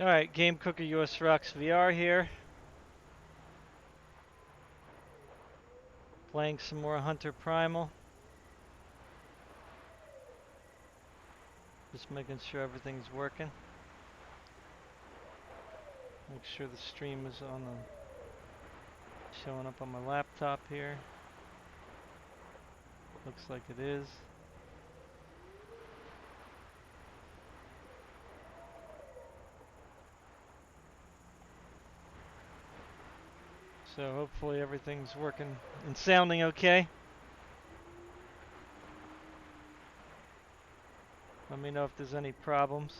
Alright, Game Cooker US Rocks VR here. Playing some more Hunter Primal. Just making sure everything's working. Make sure the stream is on the showing up on my laptop here. Looks like it is. So hopefully everything's working and sounding okay. Let me know if there's any problems.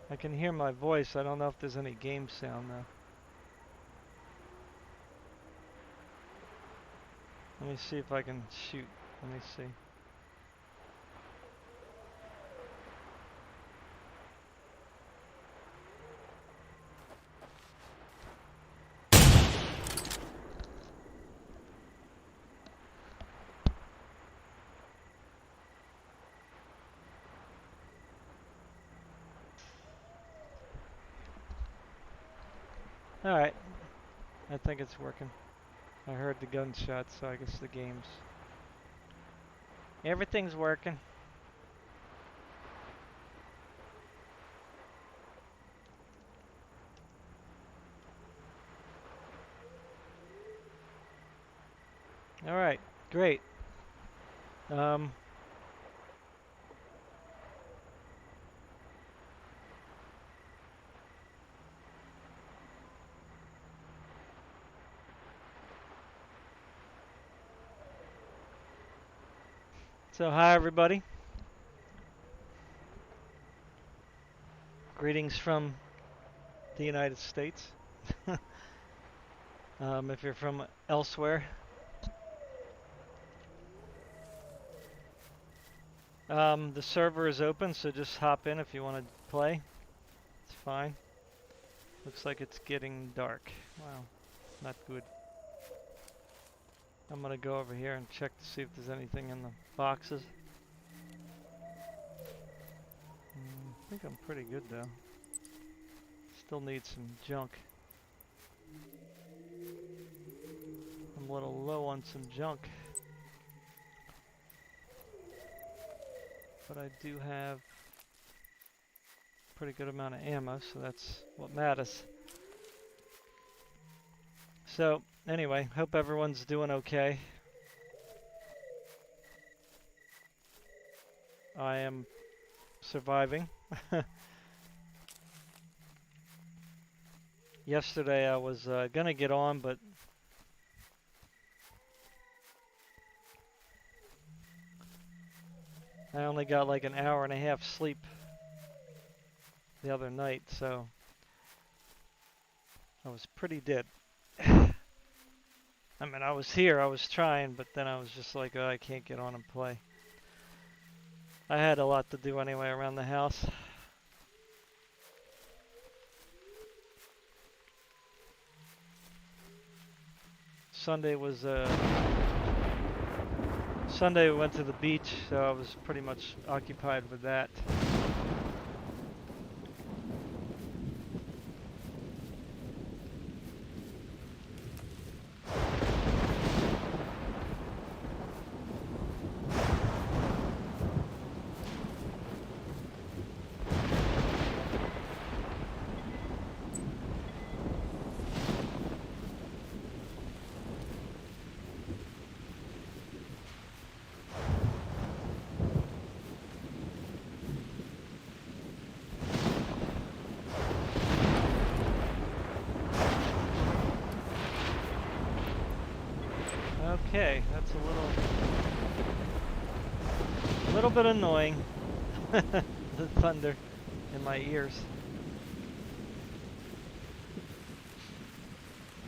I can hear my voice. I don't know if there's any game sound though. Let me see if I can shoot. Let me see. Alright. I think it's working. I heard the gunshots, so I guess the game's... Everything's working. Alright, great. So hi everybody. Greetings from the United States. If you're from elsewhere. The server is open, so just hop in if you want to play. It's fine. Looks like it's getting dark. Wow, not good. I'm gonna go over here and check to see if there's anything in the boxes. I think I'm pretty good though. Still need some junk. I'm a little low on some junk. But I do have a pretty good amount of ammo, so that's what matters. So, anyway, hope everyone's doing okay. I am surviving. Yesterday I was gonna get on, but I only got like an hour and a half sleep the other night, so I was pretty dead. I mean, I was here, I was trying, but then I was just like, oh, I can't get on and play. I had a lot to do anyway around the house. Sunday was Sunday we went to the beach, so I was pretty much occupied with that. Okay, that's a little bit annoying. The thunder in my ears.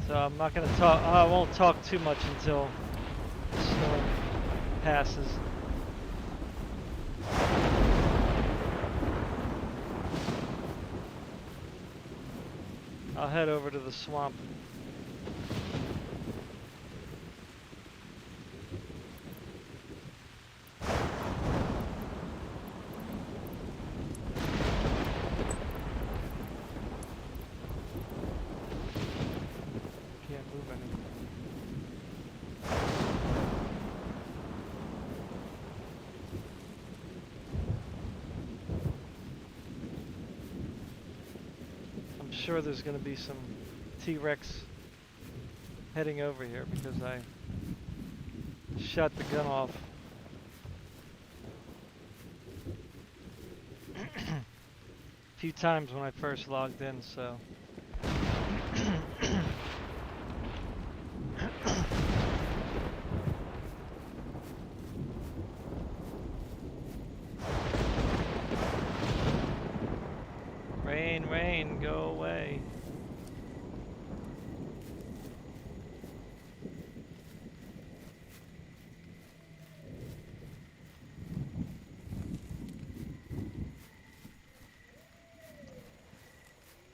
So I'm not gonna talk. I won't talk too much until the storm passes. I'll head over to the swamp. sure there's going to be some T-Rex heading over here because I shut the gun off. A few times when I first logged in, so. Rain, rain, go away.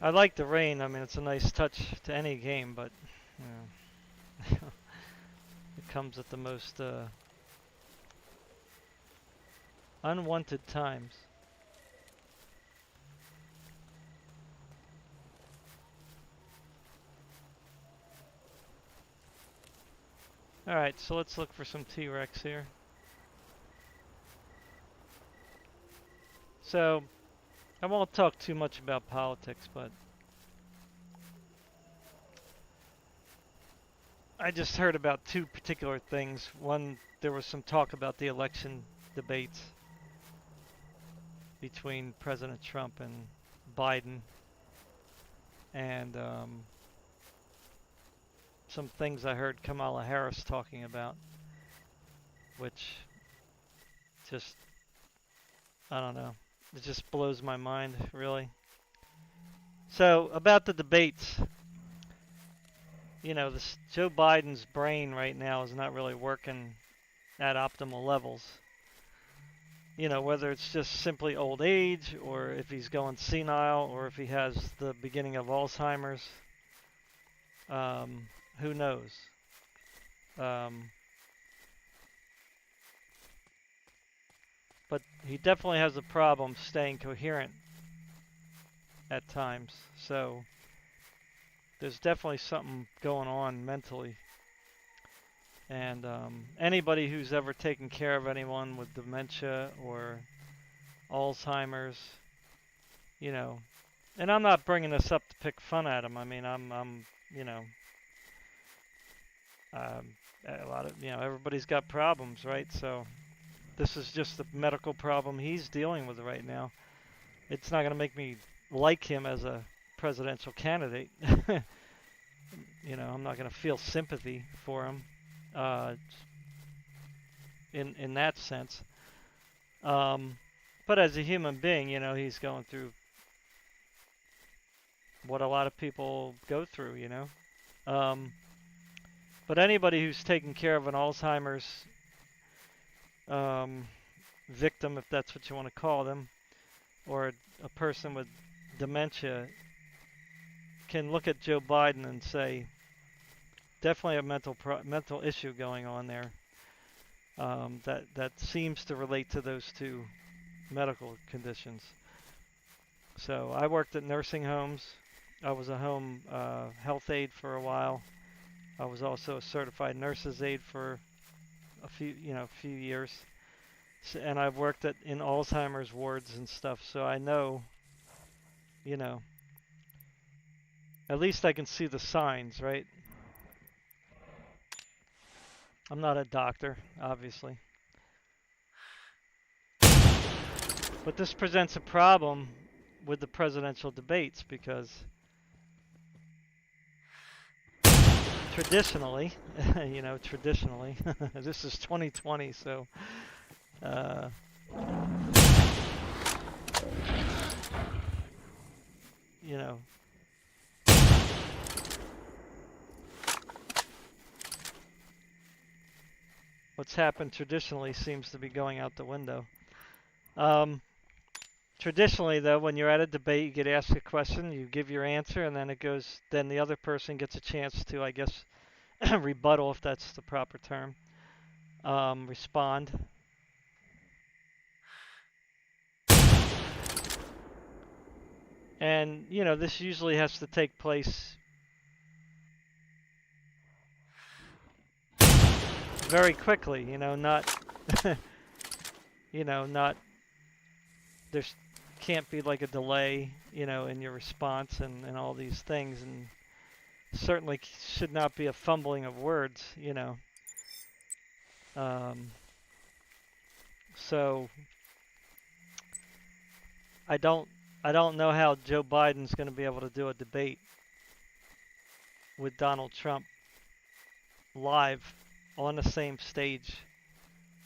I like the rain. I mean, it's a nice touch to any game, but you know, it comes at the most unwanted times. Alright, so let's look for some T-Rex here. So, I won't talk too much about politics, but I just heard about two particular things. One, there was some talk about the election debates between President Trump and Biden, and some things I heard Kamala Harris talking about, which just, I don't know, it just blows my mind, really. So, about the debates, you know, Joe Biden's brain right now is not really working at optimal levels. You know, whether it's just simply old age, or if he's going senile, or if he has the beginning of Alzheimer's. Who knows? But he definitely has a problem staying coherent at times. So there's definitely something going on mentally. And anybody who's ever taken care of anyone with dementia or Alzheimer's, you know, and I'm not bringing this up to pick fun at him. I mean, I'm you know, a lot of, you know, everybody's got problems, right? So this is just the medical problem he's dealing with right now. It's not going to make me like him as a presidential candidate. You know, I'm not going to feel sympathy for him in that sense. But as a human being, you know, he's going through what a lot of people go through, you know. But anybody who's taking care of an Alzheimer's victim, if that's what you want to call them, or a person with dementia, can look at Joe Biden and say, definitely a mental issue going on there. That seems to relate to those two medical conditions. So I worked at nursing homes. I was a home health aide for a while. I was also a certified nurse's aide for a few years. So, and I've worked in Alzheimer's wards and stuff, so I know, you know, at least I can see the signs, right? I'm not a doctor, obviously. But this presents a problem with the presidential debates because traditionally, you know, this is 2020, so you know, what's happened traditionally seems to be going out the window. Traditionally, though, when you're at a debate, you get asked a question, you give your answer, and then the other person gets a chance to, I guess, rebuttal, if that's the proper term, respond. And, you know, this usually has to take place very quickly, you know, not, you know, not, there's can't be like a delay, in your response and all these things, and certainly should not be a fumbling of words. Um, so I don't I don't know how Joe Biden's going to be able to do a debate with Donald Trump live on the same stage.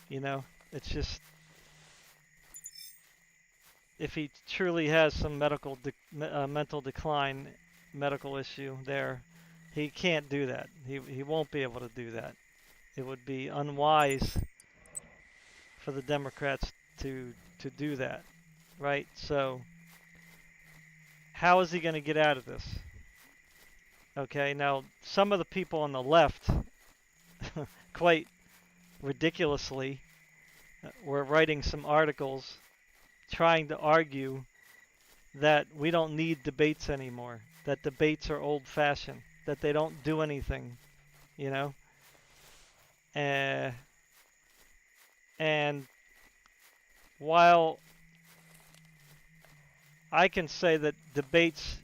You know, it's just if he truly has some mental decline, medical issue there, he can't do that. He won't be able to do that. It would be unwise for the Democrats to do that, right? So how is he going to get out of this? Okay, now some of the people on the left, quite ridiculously, were writing some articles trying to argue that we don't need debates anymore, that debates are old-fashioned, that they don't do anything, you know? Uh, and while I can say that debates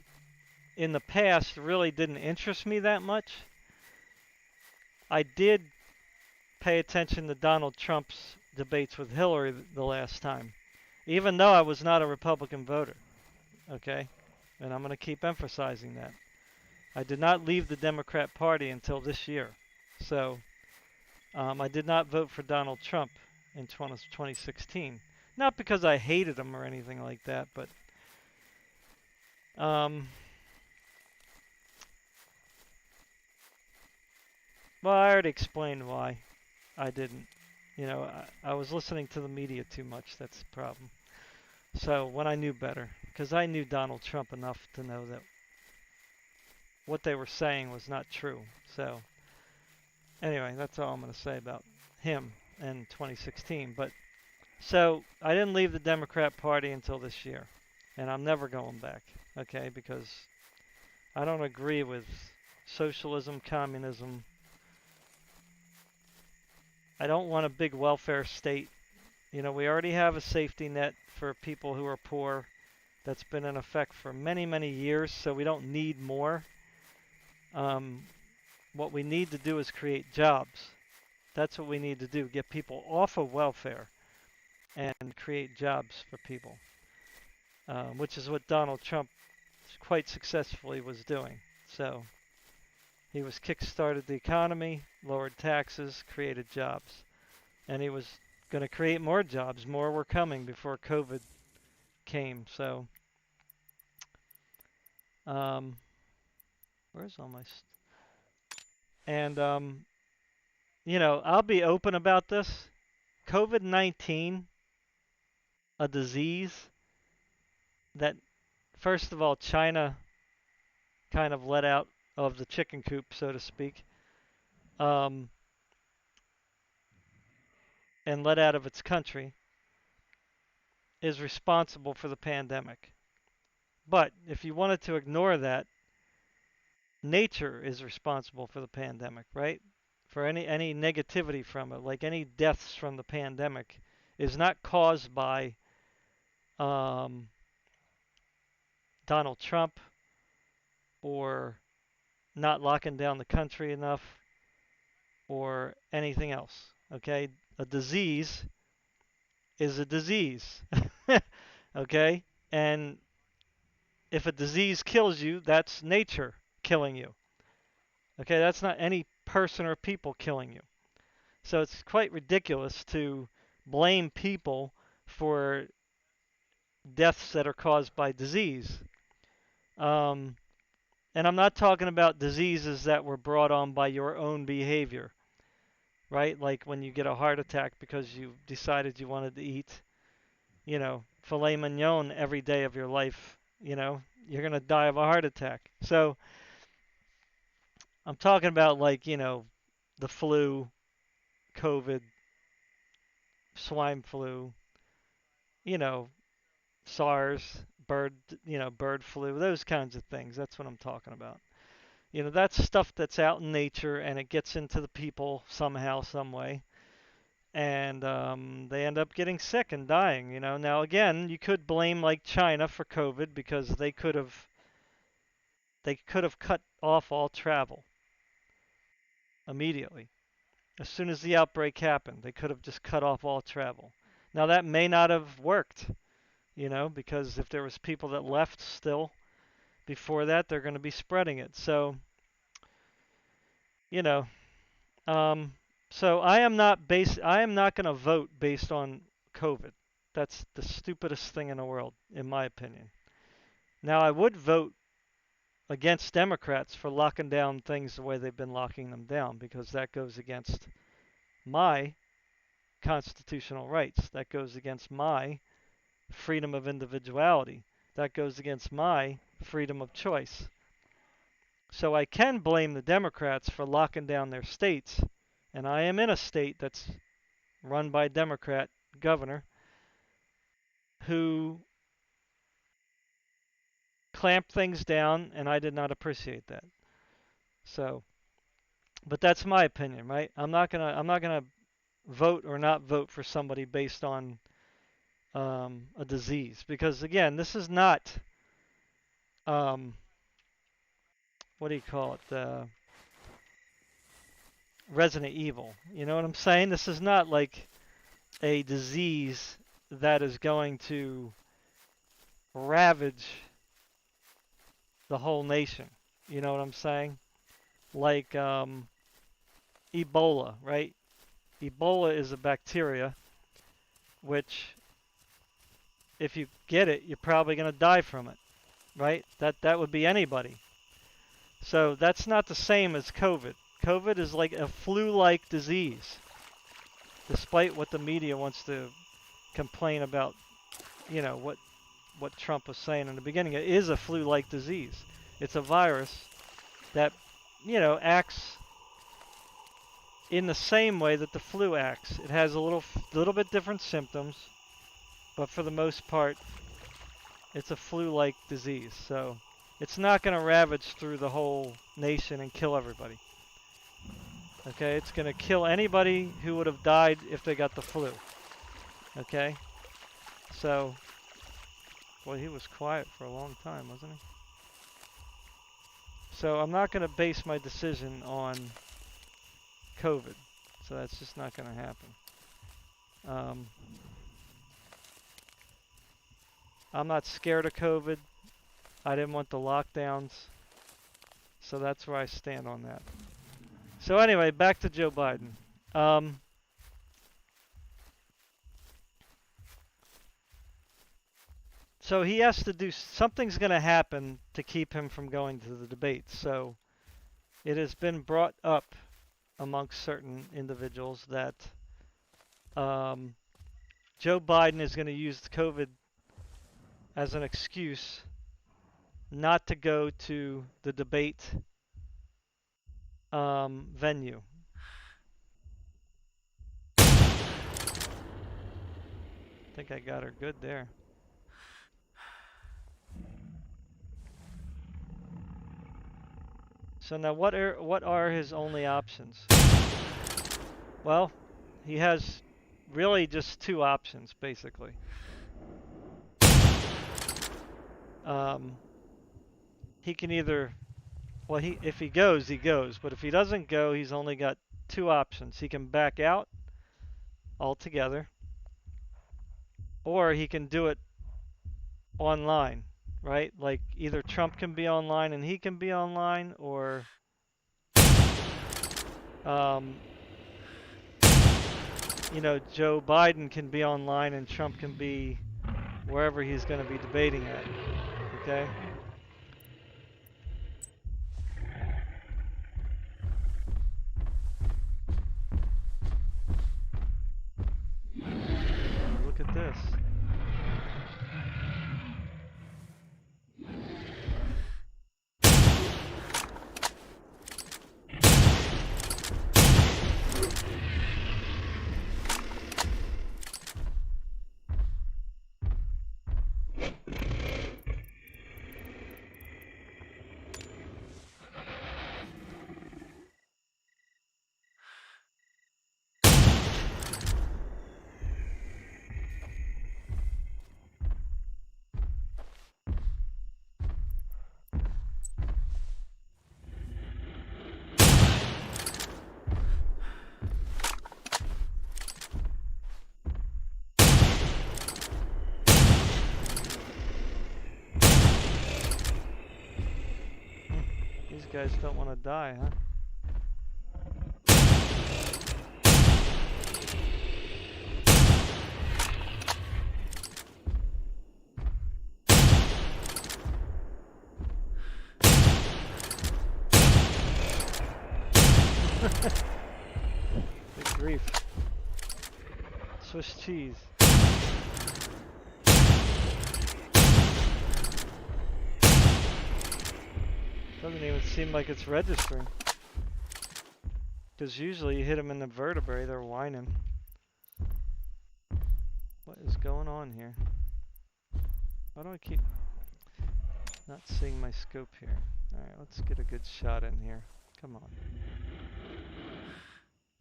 in the past really didn't interest me that much, I did pay attention to Donald Trump's debates with Hillary the last time, even though I was not a Republican voter, okay? And I'm going to keep emphasizing that. I did not leave the Democrat Party until this year. So I did not vote for Donald Trump in 2016. Not because I hated him or anything like that, but well, I already explained why I didn't. I was listening to the media too much. That's the problem. So when I knew better, because I knew Donald Trump enough to know that what they were saying was not true. So anyway, that's all I'm going to say about him in 2016. But so I didn't leave the Democrat Party until this year, and I'm never going back. Okay, because I don't agree with socialism, communism. I don't want a big welfare state. We already have a safety net for people who are poor that's been in effect for many, many years, so we don't need more. What we need to do is create jobs. That's what we need to do, get people off of welfare and create jobs for people, which is what Donald Trump quite successfully was doing. So he was kick-started the economy, lowered taxes, created jobs. And he was going to create more jobs. More were coming before COVID came. So, where's all my... And, I'll be open about this. COVID-19, a disease that, first of all, China kind of let out of the chicken coop, so to speak, and let out of its country, is responsible for the pandemic. But if you wanted to ignore that, nature is responsible for the pandemic, right? For any negativity from it, like any deaths from the pandemic, is not caused by um, Donald Trump or not locking down the country enough or anything else. Okay, a disease is a disease. Okay, and if a disease kills you, that's nature killing you. Okay, that's not any person or people killing you. So it's quite ridiculous to blame people for deaths that are caused by disease. Um, and I'm not talking about diseases that were brought on by your own behavior, right? Like when you get a heart attack because you decided you wanted to eat, filet mignon every day of your life, you're going to die of a heart attack. So I'm talking about like, the flu, COVID, swine flu, you know, SARS, bird flu, those kinds of things. That's what I'm talking about. That's stuff that's out in nature and it gets into the people somehow, some way. and they end up getting sick and dying. Now again, you could blame like China for COVID because they could have cut off all travel immediately. As soon as the outbreak happened, they could have just cut off all travel. Now that may not have worked, because if there was people that left still before that, they're going to be spreading it. So, you know, um, so I am not going to vote based on COVID. That's the stupidest thing in the world, in my opinion. Now, I would vote against Democrats for locking down things the way they've been locking them down because that goes against my constitutional rights. That goes against my freedom of individuality. That goes against my freedom of choice. So I can blame the Democrats for locking down their states, and I am in a state that's run by a Democrat governor who clamped things down, and I did not appreciate that. So, but that's my opinion, right? I'm not gonna vote or not vote for somebody based on a disease because again, this is not um, what do you call it? Resident Evil. You know what I'm saying? This is not like a disease that is going to ravage the whole nation. You know what I'm saying? Like Ebola, right? Ebola is a bacteria which, if you get it, you're probably going to die from it, right? That would be anybody. So that's not the same as COVID. COVID is like a flu-like disease, despite what the media wants to complain about, what Trump was saying in the beginning. It is a flu-like disease. It's a virus that, acts in the same way that the flu acts. It has a little bit different symptoms, but for the most part, it's a flu-like disease. So it's not going to ravage through the whole nation and kill everybody. Okay, it's going to kill anybody who would have died if they got the flu. Okay, so, well, he was quiet for a long time, wasn't he? So I'm not going to base my decision on COVID. So that's just not going to happen. I'm not scared of COVID. I didn't want the lockdowns. So that's where I stand on that. So anyway, back to Joe Biden. So he has to do, something's going to happen to keep him from going to the debates. So it has been brought up amongst certain individuals that Joe Biden is going to use COVID as an excuse not to go to the debate venue. I think I got her good there. So now what are his only options? Well, he has really just two options, basically. He can either, well, if he goes, he goes. But if he doesn't go, he's only got two options. He can back out altogether, or he can do it online, right? Like either Trump can be online and he can be online, or Joe Biden can be online and Trump can be wherever he's going to be debating at. Okay? Look at this. These guys don't want to die, huh? Good grief. Swiss cheese. Doesn't even seem like it's registering. Because usually you hit them in the vertebrae, they're whining. What is going on here? Why do I keep not seeing my scope here? Alright, let's get a good shot in here. Come on.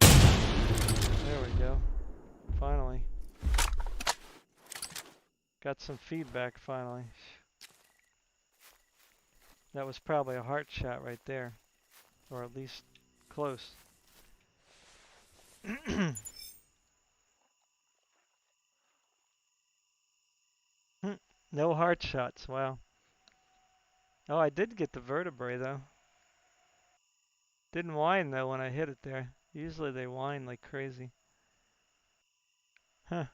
There we go. Finally. Got some feedback finally. That was probably a heart shot right there. Or at least close. No heart shots, wow. Oh, I did get the vertebrae though. Didn't whine though when I hit it there. Usually they whine like crazy. Huh.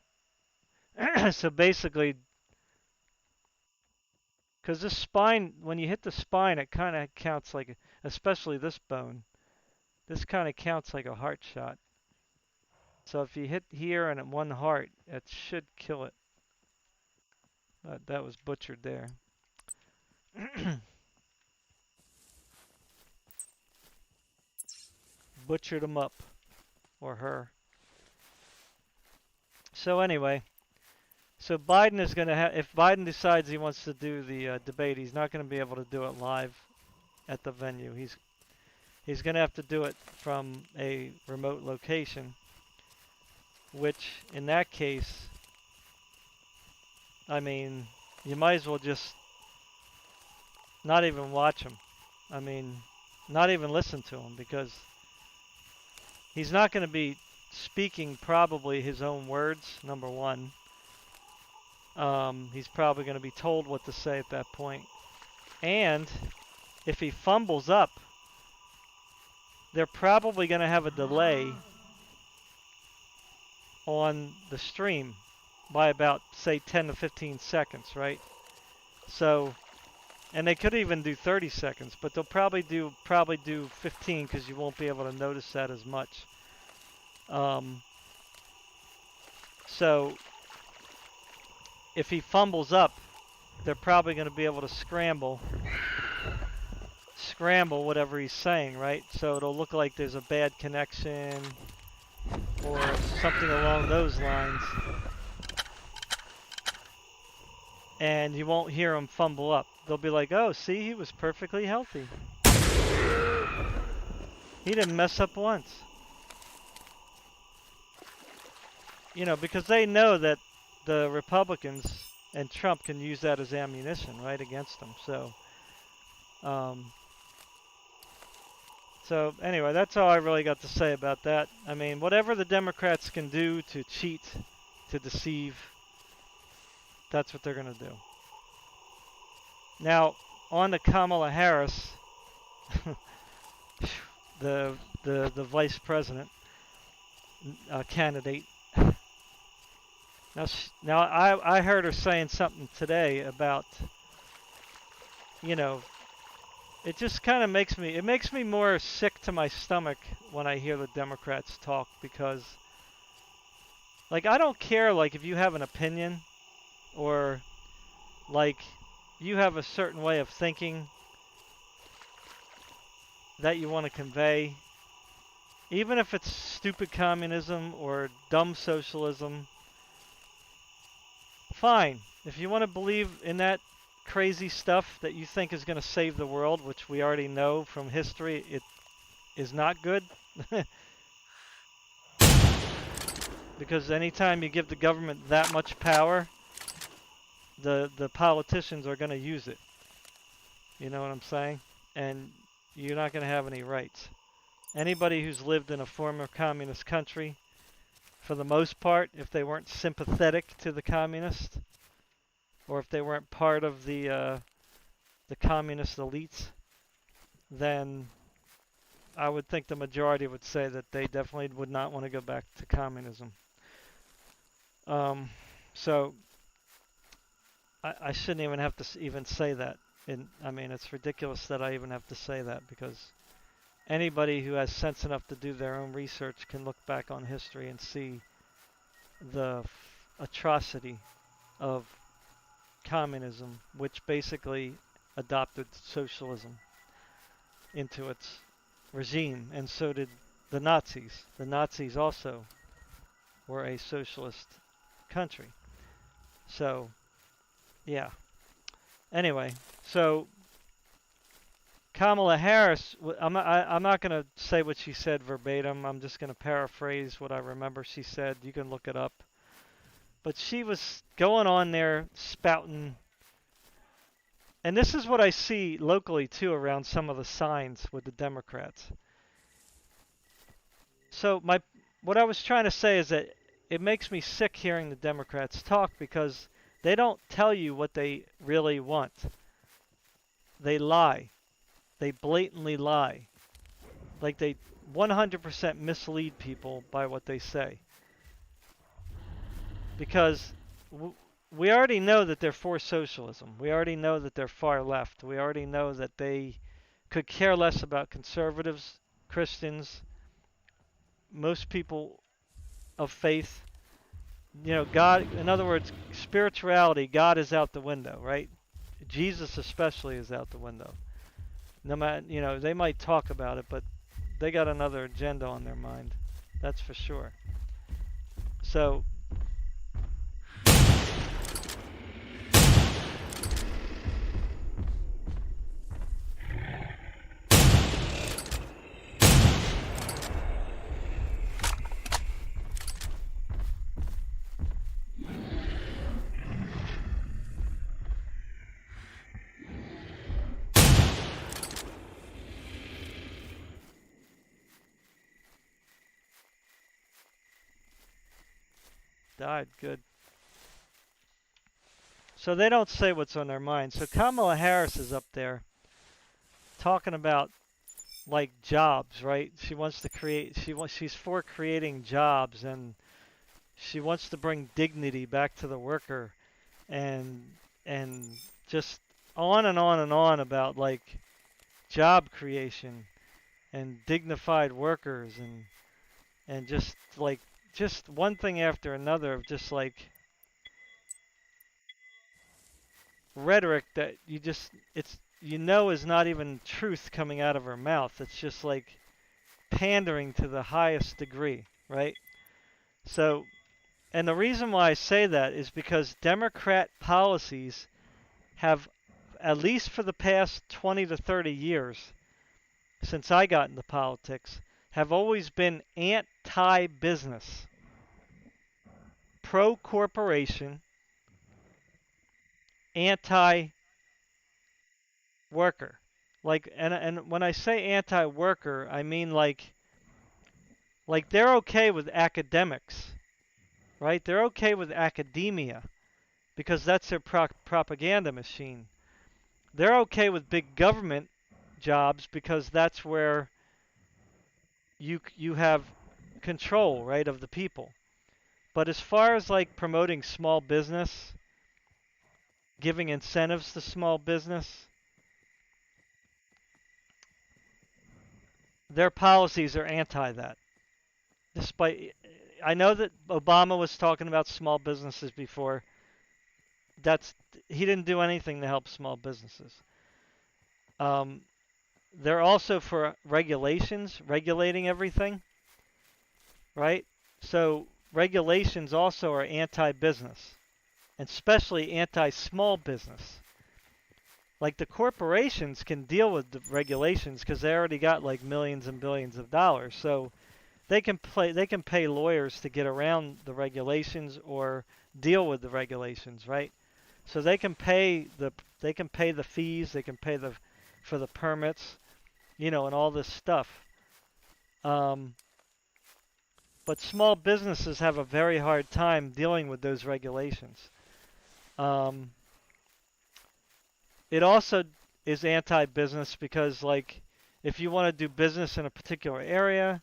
So basically, because the spine, when you hit the spine, it kind of counts like, especially this bone, this kind of counts like a heart shot. So if you hit here and at one heart, it should kill it. That was butchered there. Butchered him up. Or her. So anyway, so Biden is going to have, if Biden decides he wants to do the debate, he's not going to be able to do it live at the venue. He's going to have to do it from a remote location, which in that case, I mean, you might as well just not even watch him. I mean, not even listen to him, because he's not going to be speaking probably his own words, number one. He's probably going to be told what to say at that point. And if he fumbles up, they're probably going to have a delay on the stream by about, say, 10 to 15 seconds, right? So, and they could even do 30 seconds, but they'll probably do 15 because you won't be able to notice that as much. So, if he fumbles up, they're probably going to be able to scramble whatever he's saying, right? So it'll look like there's a bad connection or something along those lines. And you won't hear him fumble up. They'll be like, oh, see, he was perfectly healthy. He didn't mess up once. You know, because they know that the Republicans and Trump can use that as ammunition, right, against them. So anyway, that's all I really got to say about that. I mean, whatever the Democrats can do to cheat, to deceive, that's what they're going to do. Now, on to Kamala Harris, the vice president candidate. Now I heard her saying something today about, you know, it just kind of makes me more sick to my stomach when I hear the Democrats talk, because, like, I don't care, like, if you have an opinion or, like, you have a certain way of thinking that you want to convey, even if it's stupid communism or dumb socialism, fine. If you want to believe in that crazy stuff that you think is going to save the world, which we already know from history it is not good, because anytime you give the government that much power, the politicians are going to use it. You know what I'm saying? And you're not going to have any rights. Anybody who's lived in a former communist country, for the most part, if they weren't sympathetic to the communists, or if they weren't part of the communist elites, then I would think the majority would say that they definitely would not want to go back to communism. Um, so I shouldn't even have to even say that. I mean, it's ridiculous that I even have to say that because anybody who has sense enough to do their own research can look back on history and see the atrocity of communism, which basically adopted socialism into its regime, and so did the Nazis. The Nazis also were a socialist country. So, yeah. Anyway, so Kamala Harris, I'm not going to say what she said verbatim. I'm just going to paraphrase what I remember she said. You can look it up. But she was going on there spouting, and this is what I see locally too around some of the signs with the Democrats. So what I was trying to say is that it makes me sick hearing the Democrats talk because they don't tell you what they really want. They lie. They blatantly lie. Like they 100% mislead people by what they say. Because we already know that they're for socialism. We already know that they're far left. We already know that they could care less about conservatives, Christians, most people of faith. You know, God, in other words, spirituality, God is out the window, right? Jesus especially is out the window. No matter, you know, they might talk about it, but they got another agenda on their mind. That's for sure. So died, good. So they don't say what's on their mind. So Kamala Harris is up there talking about like jobs, right? She wants to create. She's for creating jobs, and she wants to bring dignity back to the worker, and and just on and on and on about like job creation and dignified workers and just one thing after another of just like rhetoric that it's is not even truth coming out of her mouth. It's just like pandering to the highest degree, right? So, and the reason why I say that is because Democrat policies have, at least for the past 20 to 30 years, since I got into politics, have always been anti-business, pro-corporation, anti-worker. Like, and when I say anti-worker, I mean like they're okay with academics, right? They're okay with academia because that's their propaganda machine. They're okay with big government jobs because that's where you have control, right, of the people. But as far as like promoting small business, giving incentives to small business, their policies are anti that. Despite I know that Obama was talking about small businesses before. That's he didn't do anything to help small businesses. Um, they're also for regulations, regulating everything, right? So regulations also are anti-business, and especially anti-small business. Like the corporations can deal with the regulations because they already got like millions and billions of dollars, so they can pay lawyers to get around the regulations or deal with the regulations, right? So they can pay the fees, they can pay for the permits, you know, and all this stuff. Um, but small businesses have a very hard time dealing with those regulations. It also is anti-business because like If you want to do business in a particular area,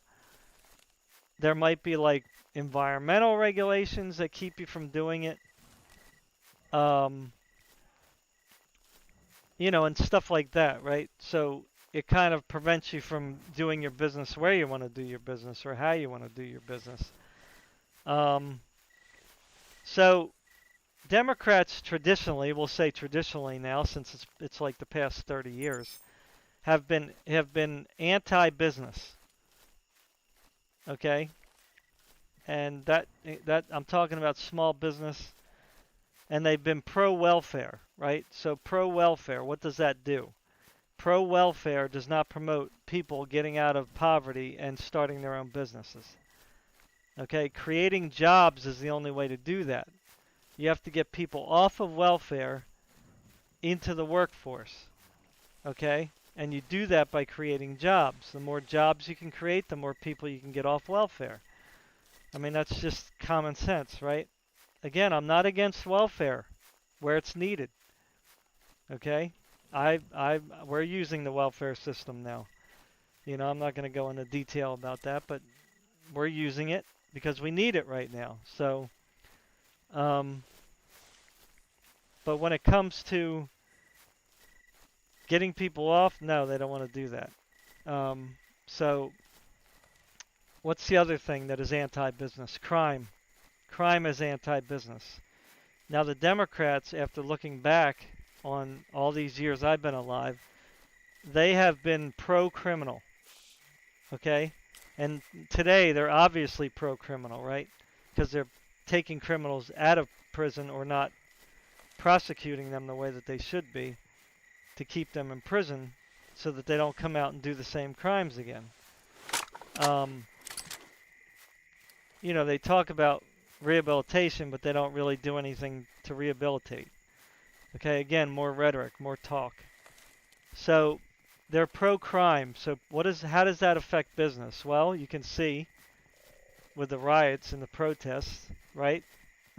there might be like environmental regulations that keep you from doing it. Um, and stuff like that, right? So it kind of prevents you from doing your business where you want to do your business or how you want to do your business. Um, so Democrats traditionally, we'll say traditionally now, since it's like the past 30 years, have been anti-business. Okay, and that I'm talking about small business, and they've been pro-welfare, right? So pro-welfare, what does that do? Pro-welfare does not promote people getting out of poverty and starting their own businesses. Okay, creating jobs is the only way to do that. You have to get people off of welfare into the workforce. Okay, and you do that by creating jobs. The more jobs you can create, the more people you can get off welfare. I mean, that's just common sense, right? Again, I'm not against welfare where it's needed. Okay, we're using the welfare system now. I'm not going to go into detail about that, but we're using it because we need it right now. So, um, but when it comes to getting people off, no, they don't want to do that. So, what's the other thing that is anti-business? Crime. Crime is anti-business. Now, the Democrats, after looking back on all these years I've been alive, they have been pro-criminal. Okay? And today they're obviously pro-criminal, right? Because they're taking criminals out of prison or not prosecuting them the way that they should be to keep them in prison so that they don't come out and do the same crimes again. Um, they talk about rehabilitation, but they don't really do anything to rehabilitate. Okay, again, more rhetoric, more talk. So they're pro-crime. So how does that affect business? Well, you can see with the riots and the protests, right?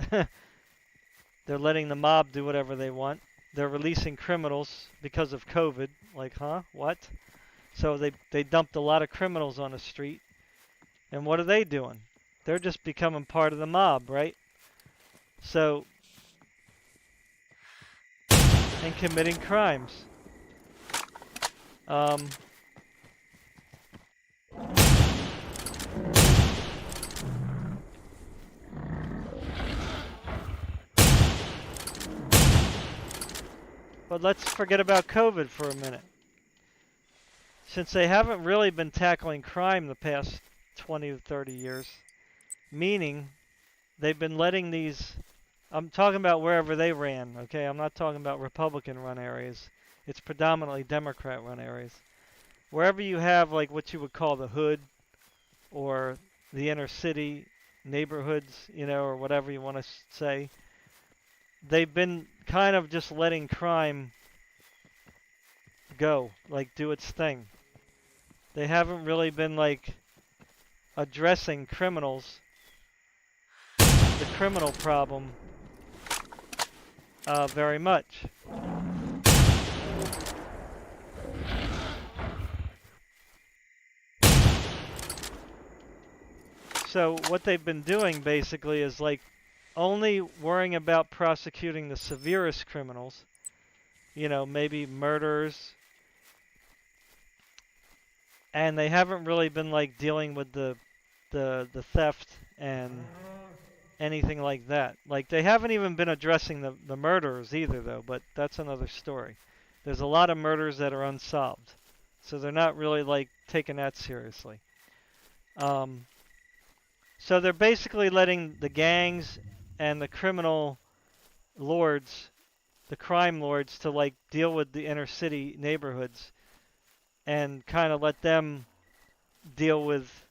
They're letting the mob do whatever they want. They're releasing criminals because of COVID. Like, huh? What? So they dumped a lot of criminals on the street. And what are they doing? They're just becoming part of the mob, right? So, and committing crimes. Um, but let's forget about COVID for a minute. Since they haven't really been tackling crime the past 20 to 30 years, meaning they've been letting these, I'm talking about wherever they ran, okay? I'm not talking about Republican run areas. It's predominantly Democrat run areas. Wherever you have like what you would call the hood or the inner city neighborhoods, or whatever you want to say, they've been kind of just letting crime go, like do its thing. They haven't really been like addressing criminals, the criminal problem, very much. So what they've been doing basically is like only worrying about prosecuting the severest criminals, maybe murderers, and they haven't really been like dealing with the theft and anything like that. Like they haven't even been addressing the murderers either though, but that's another story. There's a lot of murders that are unsolved. So they're not really like taking that seriously. So they're basically letting the gangs and the criminal lords, the crime lords, to like deal with the inner city neighborhoods and kind of let them deal with,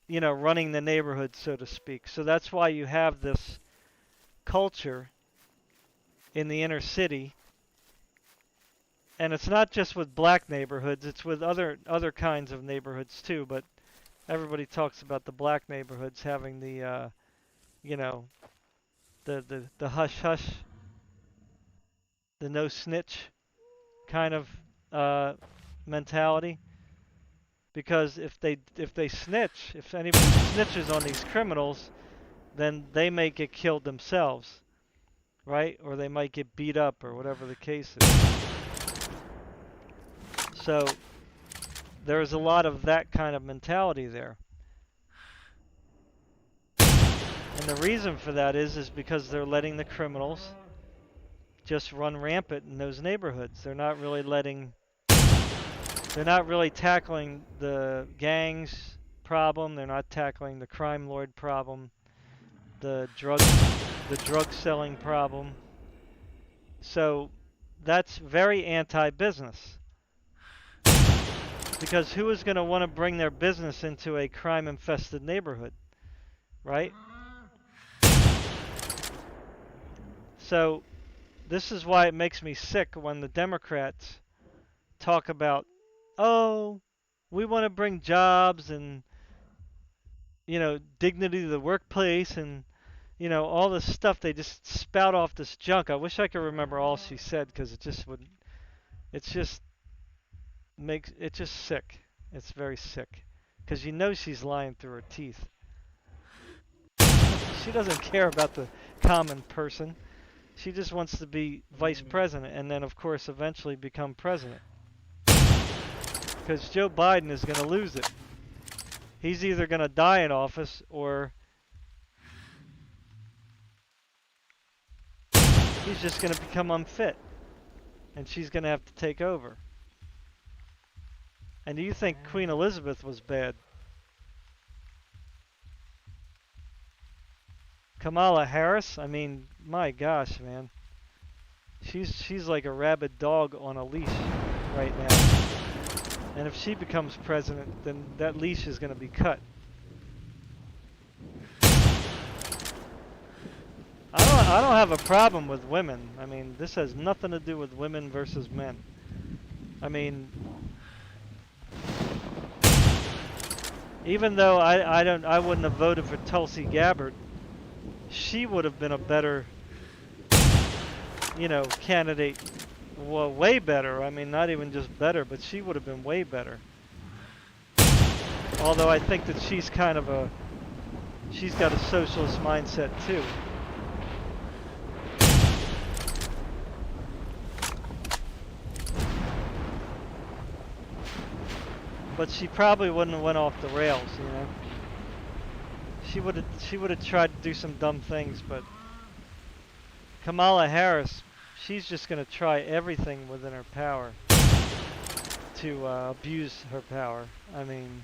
running the neighborhood, so to speak. So that's why you have this culture in the inner city. And it's not just with black neighborhoods, it's with other kinds of neighborhoods too, but everybody talks about the black neighborhoods having the the hush hush, the no snitch kind of mentality, because if they snitch, if anybody snitches on these criminals, then they may get killed themselves, right? Or they might get beat up or whatever the case is. So there's a lot of that kind of mentality there. And the reason for that is because they're letting the criminals just run rampant in those neighborhoods. They're not really tackling the gangs problem. They're not tackling the crime lord problem, the drug selling problem. So that's very anti-business. Because who is going to want to bring their business into a crime-infested neighborhood, right? So this is why it makes me sick when the Democrats talk about, oh, we want to bring jobs and, dignity to the workplace and, all this stuff. They just spout off this junk. I wish I could remember all she said, because it's just sick. It's very sick. Because she's lying through her teeth. She doesn't care about the common person. She just wants to be vice president and then, of course, eventually become president. Because Joe Biden is going to lose it. He's either going to die in office or he's just going to become unfit. And she's going to have to take over. And do you think Queen Elizabeth was bad? Kamala Harris? I mean, my gosh, man. She's like a rabid dog on a leash right now. And if she becomes president, then that leash is going to be cut. I don't have a problem with women. I mean, this has nothing to do with women versus men. I mean, even though I wouldn't have voted for Tulsi Gabbard, she would have been a better, candidate. Well, way better. I mean, not even just better, but she would have been way better. Although I think that she's got a socialist mindset too. But she probably wouldn't have went off the rails, She would have tried to do some dumb things, but Kamala Harris, she's just going to try everything within her power to abuse her power. I mean,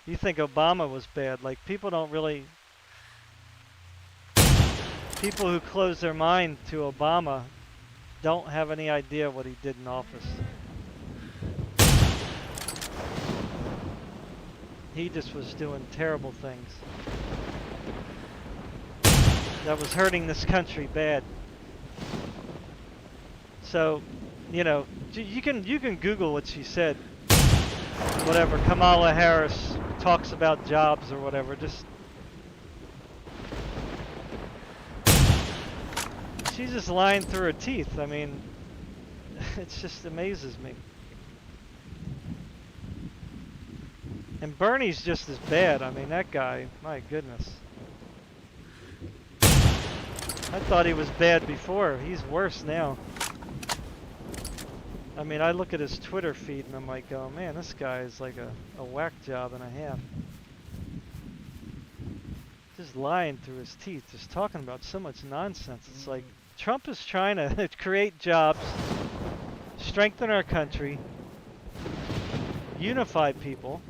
you think Obama was bad. Like, people who close their mind to Obama don't have any idea what he did in office. He just was doing terrible things that was hurting this country bad. So, you can Google what she said. Whatever, Kamala Harris talks about jobs or whatever. She's just lying through her teeth. I mean, it just amazes me. And Bernie's just as bad. I mean, that guy, my goodness. I thought he was bad before. He's worse now. I mean, I look at his Twitter feed and I'm like, oh man, this guy is like a whack job and a half. Just lying through his teeth, just talking about so much nonsense. It's like, Trump is trying to create jobs, strengthen our country, unify people.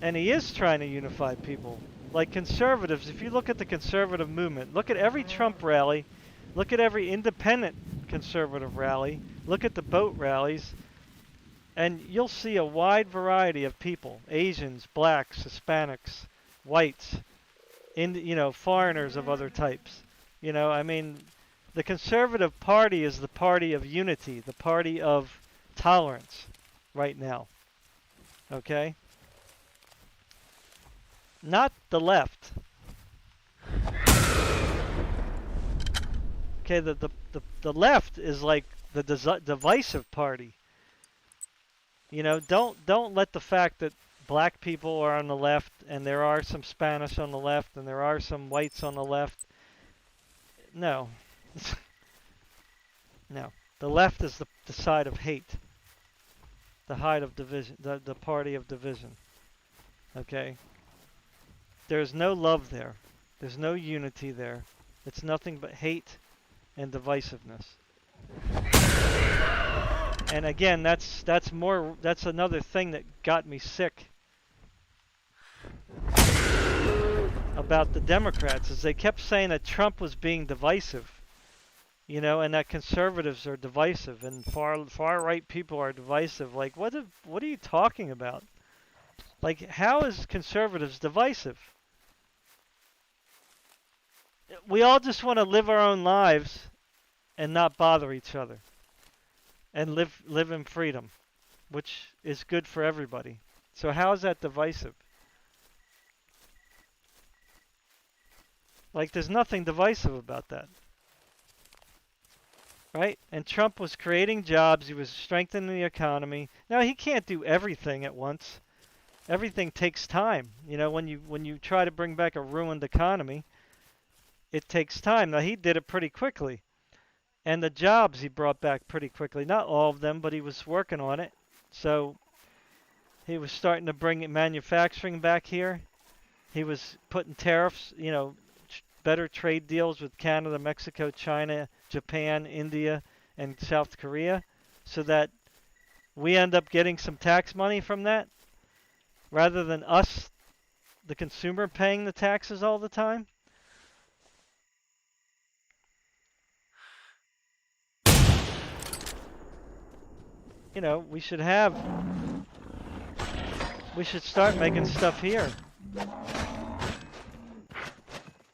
And he is trying to unify people. Like conservatives, if you look at the conservative movement, look at every Trump rally, look at every independent conservative rally, look at the boat rallies, and you'll see a wide variety of people. Asians, blacks, Hispanics, whites, foreigners of other types. I mean, the Conservative Party is the party of unity, the party of tolerance right now. Okay? Not the left. Okay, the left is like the divisive party. You know, don't let the fact that black people are on the left and there are some Spanish on the left and there are some whites on the left. No. No. The left is the side of hate, the height of division, the party of division. Okay? There's no love there. There's no unity there. It's nothing but hate and divisiveness. And again, that's another thing that got me sick about the Democrats, is they kept saying that Trump was being divisive, you know, and that conservatives are divisive and far right people are divisive. Like, what are you talking about? Like, how is conservatives divisive? We all just want to live our own lives and not bother each other and live in freedom, which is good for everybody. So how is that divisive? Like, there's nothing divisive about that. Right? And Trump was creating jobs. He was strengthening the economy. Now, he can't do everything at once. Everything takes time. You know, when you try to bring back a ruined economy, it takes time. Now, he did it pretty quickly. And the jobs he brought back pretty quickly. Not all of them, but he was working on it. So he was starting to bring manufacturing back here. He was putting tariffs, you know, better trade deals with Canada, Mexico, China, Japan, India, and South Korea, so that we end up getting some tax money from that, rather than us, the consumer, paying the taxes all the time. You know, we should start making stuff here.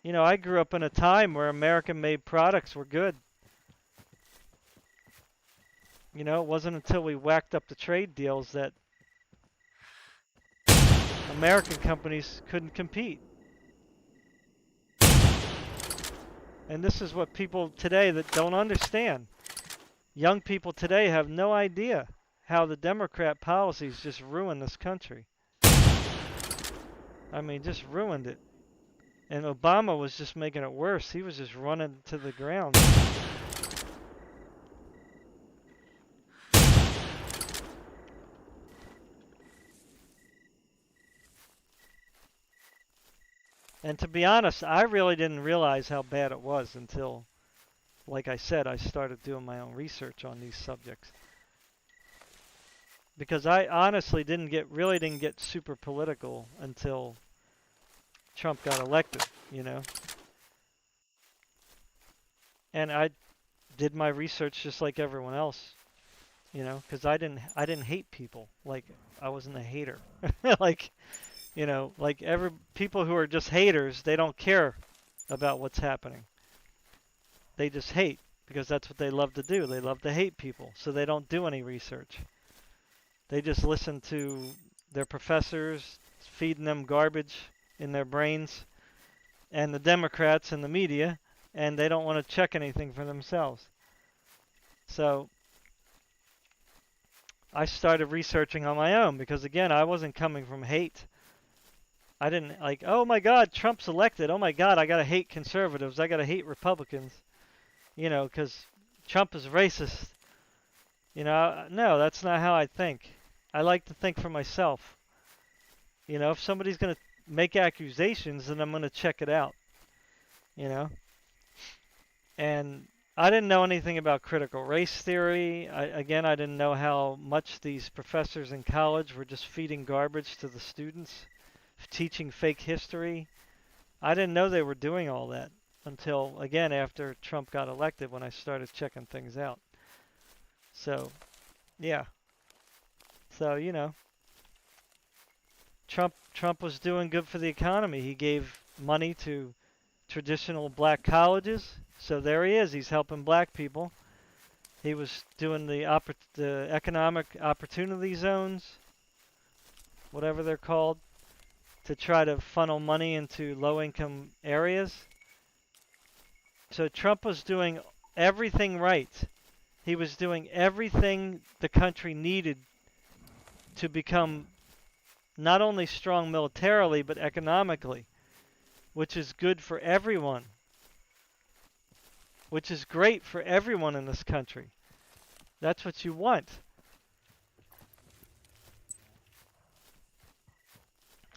You know, I grew up in a time where American-made products were good. You know, it wasn't until we whacked up the trade deals that American companies couldn't compete. And this is what people today that don't understand. Young people today have no idea how the Democrat policies just ruined this country. I mean, just ruined it. And Obama was just making it worse. He was just running to the ground. And to be honest, I really didn't realize how bad it was until, like I said, I started doing my own research on these subjects. Because I honestly really didn't get super political until Trump got elected, you know. And I did my research just like everyone else, you know, because I didn't hate people. Like, I wasn't a hater. Like, you know, like people who are just haters, they don't care about what's happening. They just hate because that's what they love to do. They love to hate people, so they don't do any research. They just listen to their professors feeding them garbage in their brains, and the Democrats and the media, and they don't want to check anything for themselves. So I started researching on my own because, again, I wasn't coming from hate. I didn't like, oh my God, Trump's elected. Oh my God, I gotta hate conservatives. I gotta hate Republicans. You know, because Trump is racist. You know, no, that's not how I think. I like to think for myself. You know, if somebody's gonna make accusations, then I'm gonna check it out. You know? And I didn't know anything about critical race theory. I didn't know how much these professors in college were just feeding garbage to the students, teaching fake history. I didn't know they were doing all that until, again, after Trump got elected, when I started checking things out. So, yeah. So, you know, Trump was doing good for the economy. He gave money to traditional black colleges. So there he is. He's helping black people. He was doing the economic opportunity zones, whatever they're called, to try to funnel money into low-income areas. So Trump was doing everything right. He was doing everything the country needed to become not only strong militarily but economically, which is good for everyone, which is great for everyone in this country. That's what you want.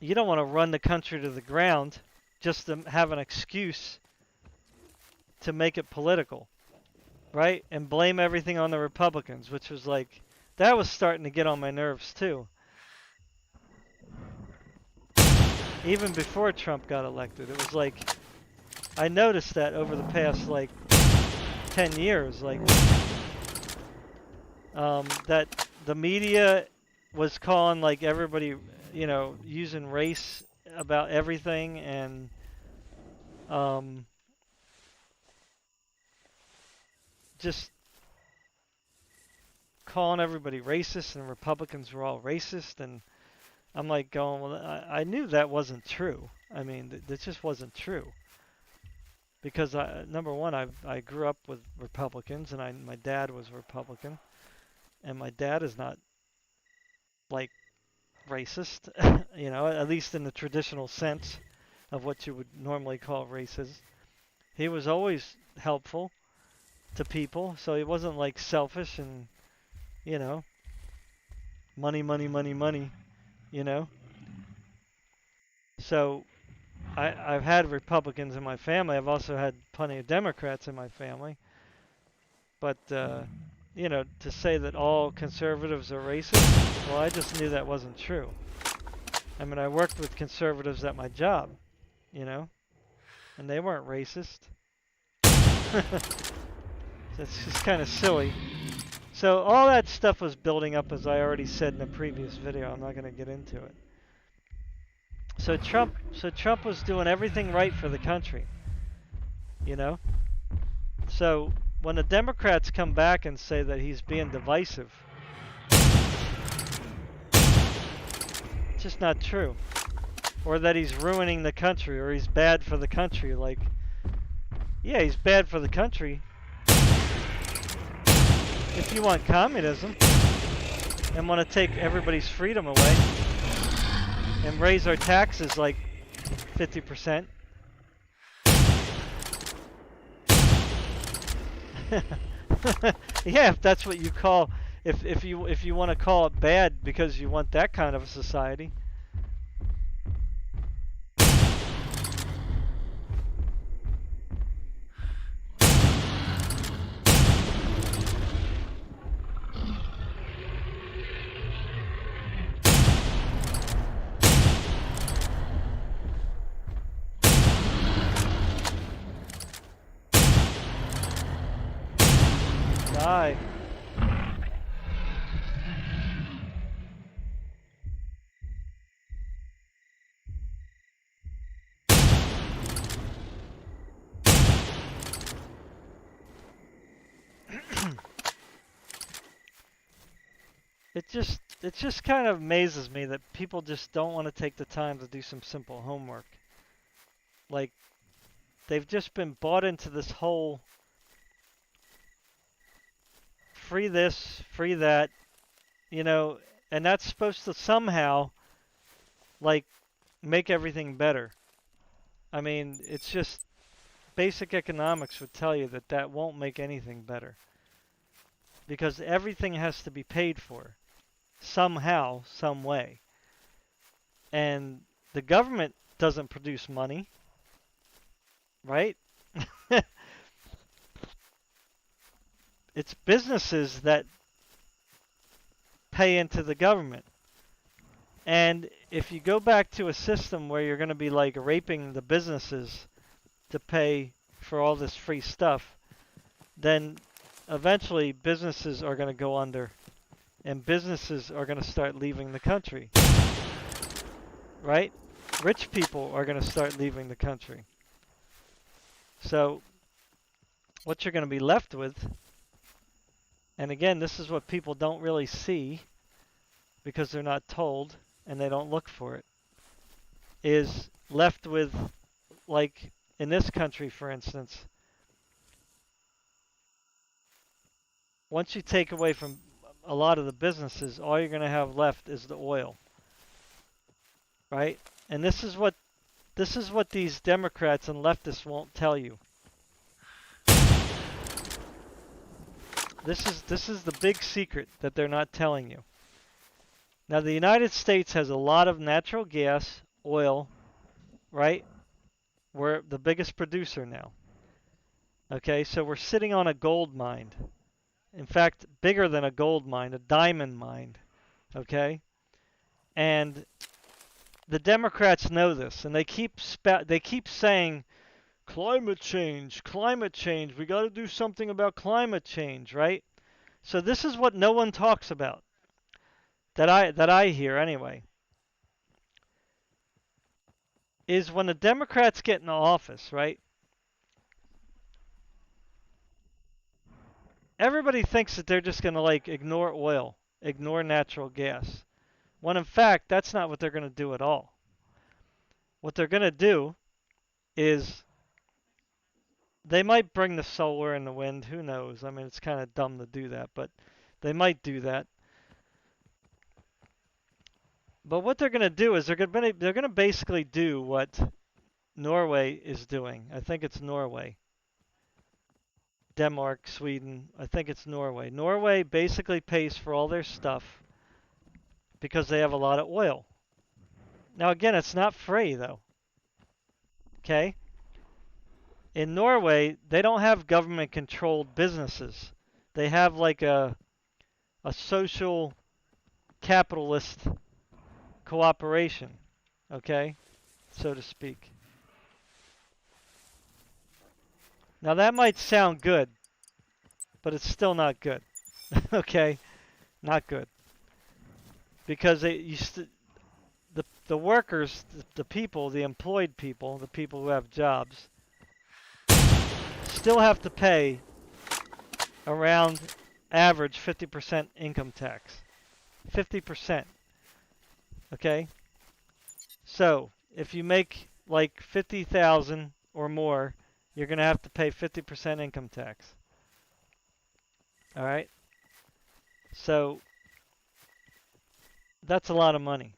You don't want to run the country to the ground just to have an excuse to make it political, right? And blame everything on the Republicans, which was like, that was starting to get on my nerves too. Even before Trump got elected, it was like, I noticed that over the past like 10 years, like that the media was calling like everybody, you know, using race about everything, and just calling everybody racist, and Republicans were all racist, and I'm like going, well, I knew that wasn't true. I mean, that just wasn't true. Because number one, I grew up with Republicans, and my dad was Republican, and my dad is not like racist, you know, at least in the traditional sense of what you would normally call racist. He was always helpful to people, so he wasn't like selfish and, you know, money, money, money, money, you know. So I've had Republicans in my family. I've also had plenty of Democrats in my family. But, you know, to say that all conservatives are racist, well, I just knew that wasn't true. I mean, I worked with conservatives at my job, you know, and they weren't racist. It's just kind of silly. So all that stuff was building up, as I already said in a previous video. I'm not going to get into it. So Trump was doing everything right for the country, you know. So when the Democrats come back and say that he's being divisive, it's just not true. Or that he's ruining the country, or he's bad for the country. Like, yeah, he's bad for the country if you want communism and want to take everybody's freedom away and raise our taxes like 50%. Yeah, if that's what you call, if you want to call it bad because you want that kind of a society. Die. It just kind of amazes me that people just don't want to take the time to do some simple homework. Like, they've just been bought into this whole free this, free that, you know, and that's supposed to somehow, like, make everything better. I mean, it's just basic economics would tell you that that won't make anything better. Because everything has to be paid for somehow, some way. And the government doesn't produce money, right? It's businesses that pay into the government. And if you go back to a system where you're going to be like raping the businesses to pay for all this free stuff, then eventually businesses are going to go under and businesses are going to start leaving the country. Right? Rich people are going to start leaving the country. So what you're going to be left with, and again, this is what people don't really see because they're not told and they don't look for it, is left with, like in this country, for instance, once you take away from a lot of the businesses, all you're going to have left is the oil, right? And this is what these Democrats and leftists won't tell you. This is the big secret that they're not telling you. Now, the United States has a lot of natural gas, oil, right? We're the biggest producer now. Okay, so we're sitting on a gold mine. In fact, bigger than a gold mine, a diamond mine. Okay? And the Democrats know this, and they keep saying climate change, we got to do something about climate change, right? So this is what no one talks about. That I hear anyway. Is when the Democrats get in office, right? Everybody thinks that they're just going to like ignore oil, ignore natural gas. When in fact, that's not what they're going to do at all. What they're going to do is they might bring the solar and the wind, who knows? I mean, it's kind of dumb to do that, but they might do that. But what they're going to do is they're going to basically do what Norway is doing. I think it's Norway. Denmark, Sweden, I think it's Norway. Norway basically pays for all their stuff because they have a lot of oil. Now again, it's not free though. Okay? In Norway, they don't have government controlled businesses. They have like a social capitalist cooperation, okay? So to speak. Now that might sound good, but it's still not good. Okay? Not good. Because the workers, the people, the employed people, the people who have jobs, still have to pay around average 50% income tax. 50%. Okay? So, if you make like 50,000 or more, you're going to have to pay 50% income tax. All right? So, that's a lot of money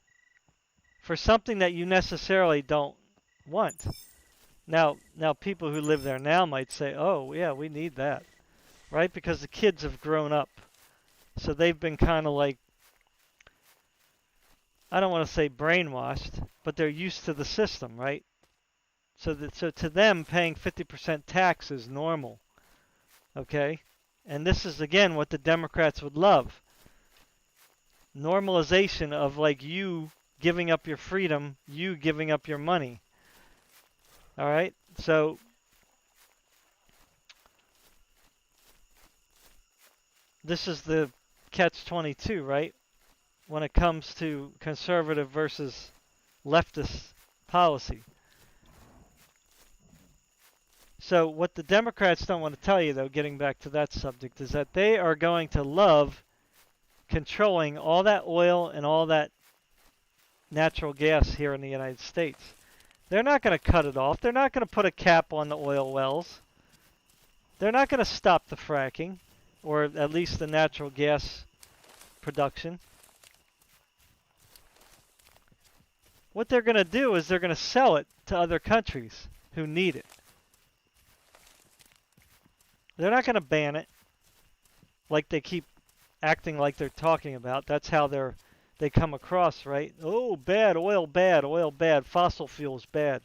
for something that you necessarily don't want. Now people who live there now might say, "Oh, yeah, we need that." Right? Because the kids have grown up. So they've been kind of like, I don't want to say brainwashed, but they're used to the system, right? So to them, paying 50% tax is normal. Okay? And this is, again, what the Democrats would love. Normalization of, like, you giving up your freedom, you giving up your money. All right? So this is the catch-22, right? When it comes to conservative versus leftist policy. So what the Democrats don't want to tell you, though, getting back to that subject, is that they are going to love controlling all that oil and all that natural gas here in the United States. They're not going to cut it off. They're not going to put a cap on the oil wells. They're not going to stop the fracking, or at least the natural gas production. What they're going to do is they're going to sell it to other countries who need it. They're not going to ban it like they keep acting like they're talking about. That's how they come across, right? Oh, bad, oil bad, fossil fuels bad.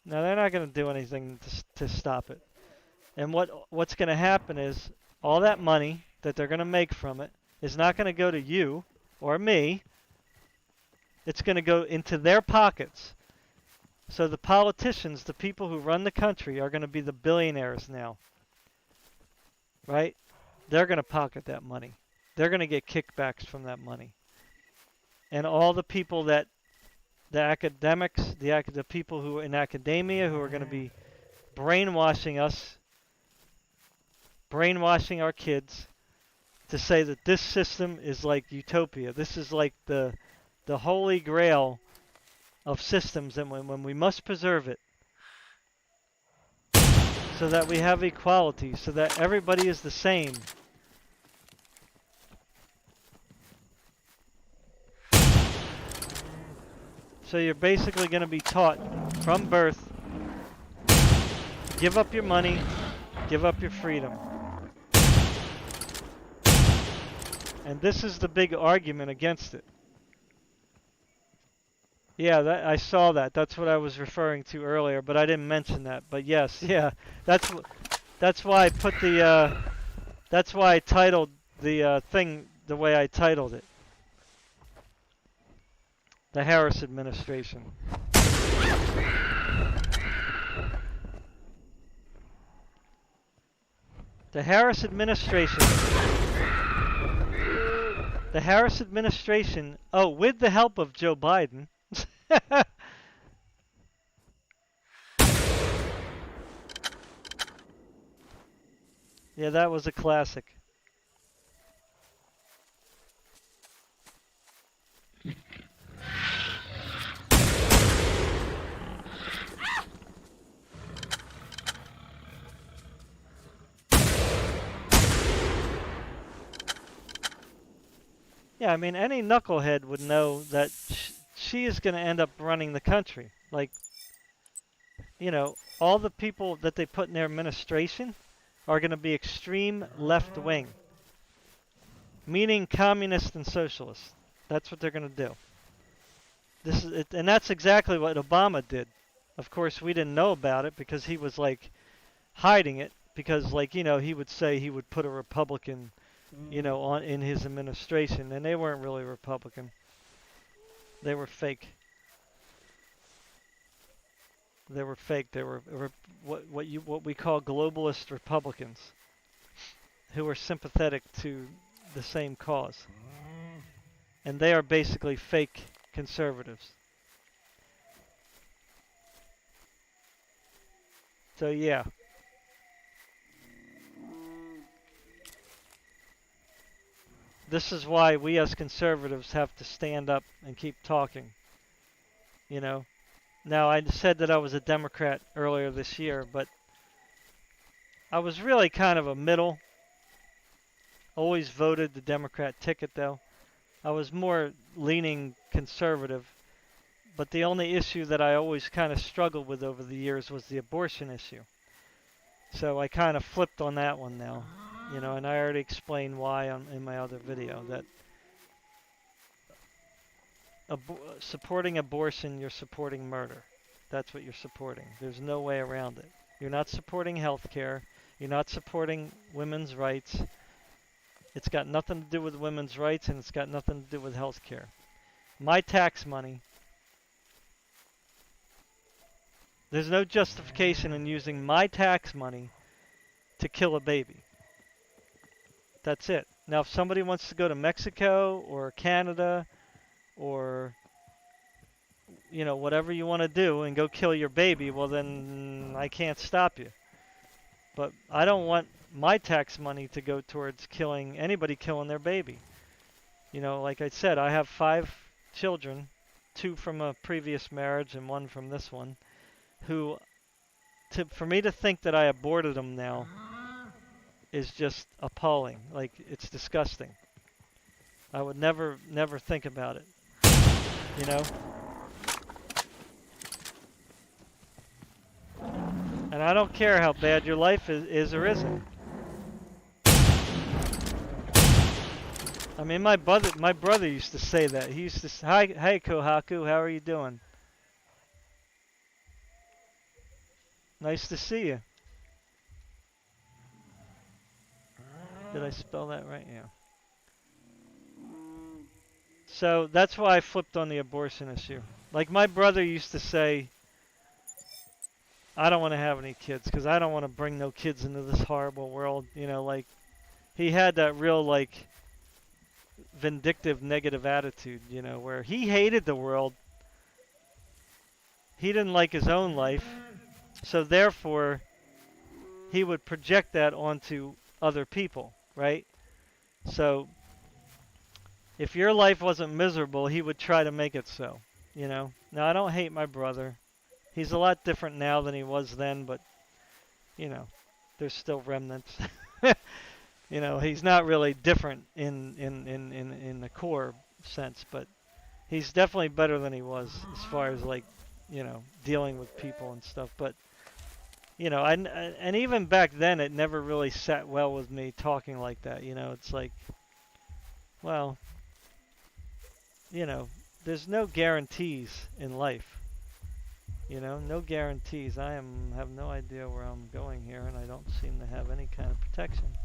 No, they're not going to do anything to stop it. And what's going to happen is all that money that they're going to make from it is not going to go to you or me. It's going to go into their pockets. So the politicians, the people who run the country, are going to be the billionaires now. Right? They're going to pocket that money. They're going to get kickbacks from that money. And all the people the academics, the people who are in academia who are going to be brainwashing us, brainwashing our kids to say that this system is like utopia. This is like the holy grail of systems, and when we must preserve it so that we have equality, so that everybody is the same. So you're basically going to be taught from birth, give up your money, give up your freedom. And this is the big argument against it. Yeah, I saw that. That's what I was referring to earlier, but I didn't mention that. But yes, yeah, that's why I put the that's why I titled the thing the way I titled it. The Harris administration. The Harris administration. The Harris administration, oh, with the help of Joe Biden. Yeah, that was a classic. Yeah, I mean, any knucklehead would know that she is going to end up running the country. Like, you know, all the people that they put in their administration are going to be extreme left wing, meaning communist and socialist. That's what they're going to do. This is it, and that's exactly what Obama did. Of course, we didn't know about it because he was like hiding it because, like, you know, he would say he would put a Republican, you know, on in his administration, and they weren't really Republican. They were fake. They were fake. They were what we call globalist Republicans, who are sympathetic to the same cause, and they are basically fake conservatives. So yeah. This is why we as conservatives have to stand up and keep talking. You know. Now, I said that I was a Democrat earlier this year, but I was really kind of a middle. Always voted the Democrat ticket, though. I was more leaning conservative, but the only issue that I always kind of struggled with over the years was the abortion issue. So I kind of flipped on that one now, you know, and I already explained why in my other video that supporting abortion, you're supporting murder. That's what you're supporting. There's no way around it. You're not supporting health care. You're not supporting women's rights. It's got nothing to do with women's rights, and it's got nothing to do with health care. My tax money, there's no justification in using my tax money to kill a baby. That's it. Now, if somebody wants to go to Mexico or Canada or, you know, whatever you want to do and go kill your baby, well, then I can't stop you. But I don't want my tax money to go towards anybody killing their baby. You know, like I said, I have 5 children, 2 from a previous marriage and 1 from this one, who, for me to think that I aborted them now is just appalling. Like, it's disgusting. I would never think about it, you know? And I don't care how bad your life is or isn't. I mean, my brother used to say that. He used to say, "Hi, Kohaku, how are you doing? Nice to see you." Did I spell that right? Yeah. So that's why I flipped on the abortion issue. Like my brother used to say, I don't want to have any kids because I don't want to bring no kids into this horrible world. You know, like he had that real like vindictive negative attitude, you know, where he hated the world. He didn't like his own life. So therefore, he would project that onto other people, right? So if your life wasn't miserable, he would try to make it so, you know. Now, I don't hate my brother. He's a lot different now than he was then, but, you know, there's still remnants. You know, he's not really different in the core sense, but he's definitely better than he was as far as like, dealing with people and stuff. But and even back then, it never really sat well with me talking like that. It's like, well, you know, there's no guarantees in life. No guarantees. Have no idea where I'm going here, and I don't seem to have any kind of protection.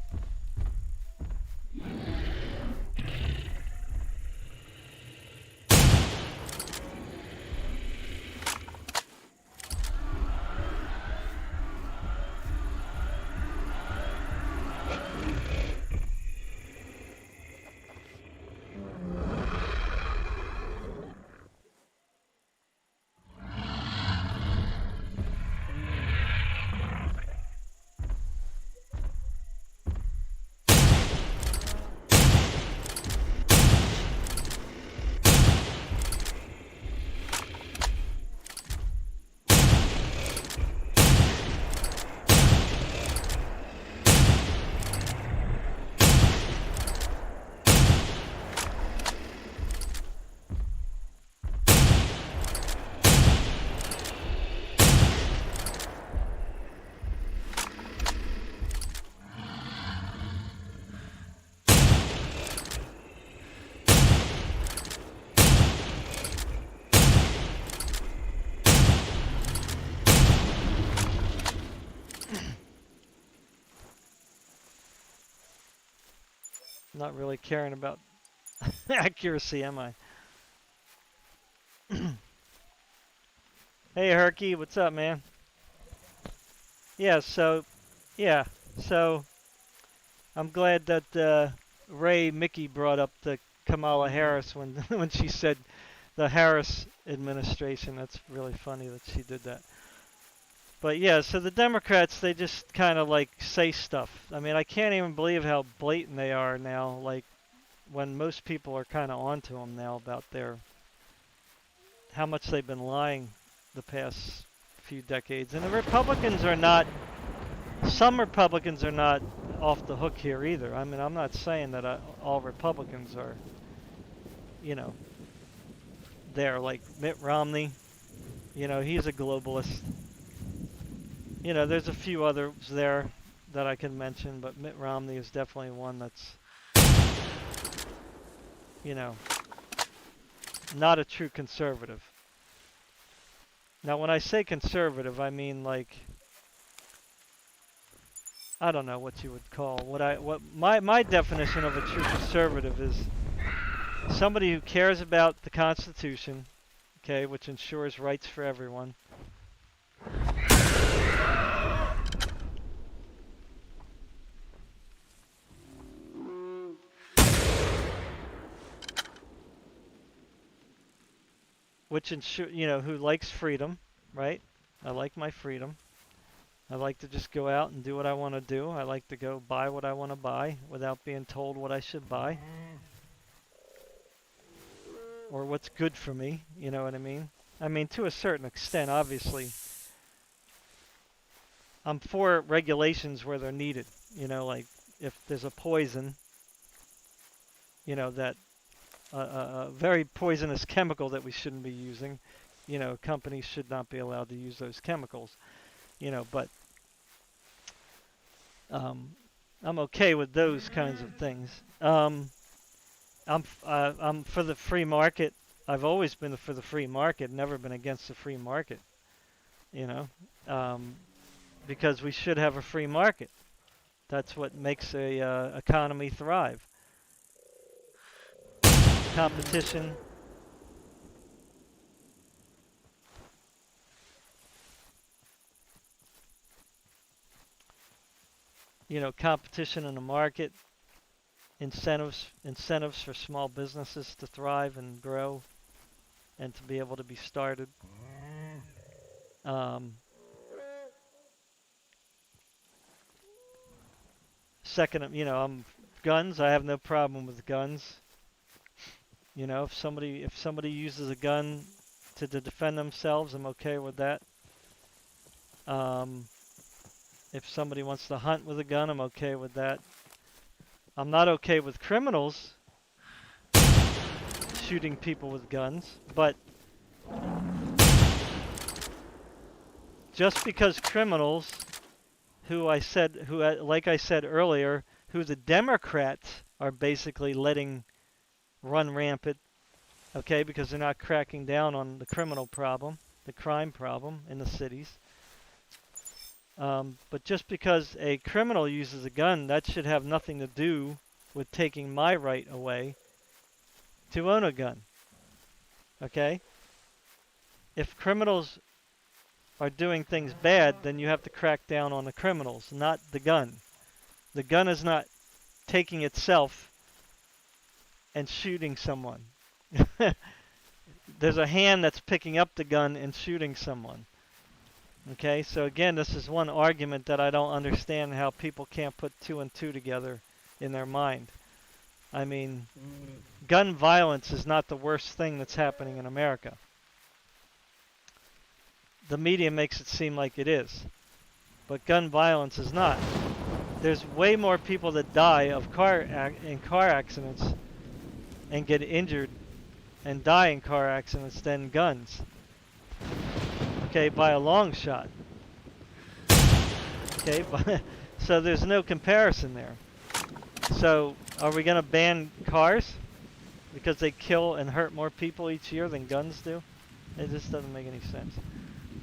Not really caring about accuracy, am I? Hey, Herky, what's up, man? Yeah, yeah, so I'm glad that Ray Mickey brought up the Kamala Harris when when she said the Harris administration. That's really funny that she did that. But yeah, so the Democrats, they just kind of like say stuff. I mean, I can't even believe how blatant they are now. Like when most people are kind of onto them now about how much they've been lying the past few decades. And the Republicans are not. Some Republicans are not off the hook here either. I mean, I'm not saying that all Republicans are, you know, there. Like Mitt Romney, he's a globalist. There's a few others there that I can mention, but Mitt Romney is definitely one that's, not a true conservative. Now, when I say conservative, I mean like, I don't know what you would call what my definition of a true conservative is somebody who cares about the Constitution, okay, which ensures rights for everyone. Who likes freedom, right? I like my freedom. I like to just go out and do what I want to do. I like to go buy what I want to buy without being told what I should buy. Or what's good for me, you know what I mean? I mean, to a certain extent, obviously. I'm for regulations where they're needed. Like if there's a poison, that a very poisonous chemical that we shouldn't be using, companies should not be allowed to use those chemicals. But I'm okay with those kinds of things. I'm for the free market. I've always been for the free market, never been against the free market. Because we should have a free market. That's what makes a economy thrive. Competition. Competition in the market, incentives for small businesses to thrive and grow and to be able to be started. Second, I'm guns. I have no problem with guns. If somebody uses a gun to defend themselves, I'm okay with that. If somebody wants to hunt with a gun, I'm okay with that. I'm not okay with criminals shooting people with guns, but just because criminals like I said earlier, who the Democrats are basically letting run rampant, okay, because they're not cracking down on the criminal problem, the crime problem in the cities. But just because a criminal uses a gun, that should have nothing to do with taking my right away to own a gun, okay? If criminals are doing things bad, then you have to crack down on the criminals, not the gun. The gun is not taking itself and shooting someone. There's a hand that's picking up the gun and shooting someone. Okay, so again, this is one argument that I don't understand how people can't put two and two together in their mind. I mean, gun violence is not the worst thing that's happening in America. The media makes it seem like it is, but gun violence is not. There's way more people that die in car accidents and get injured and die in car accidents than guns. Okay, by a long shot. Okay, so there's no comparison there. So are we going to ban cars because they kill and hurt more people each year than guns do? It just doesn't make any sense.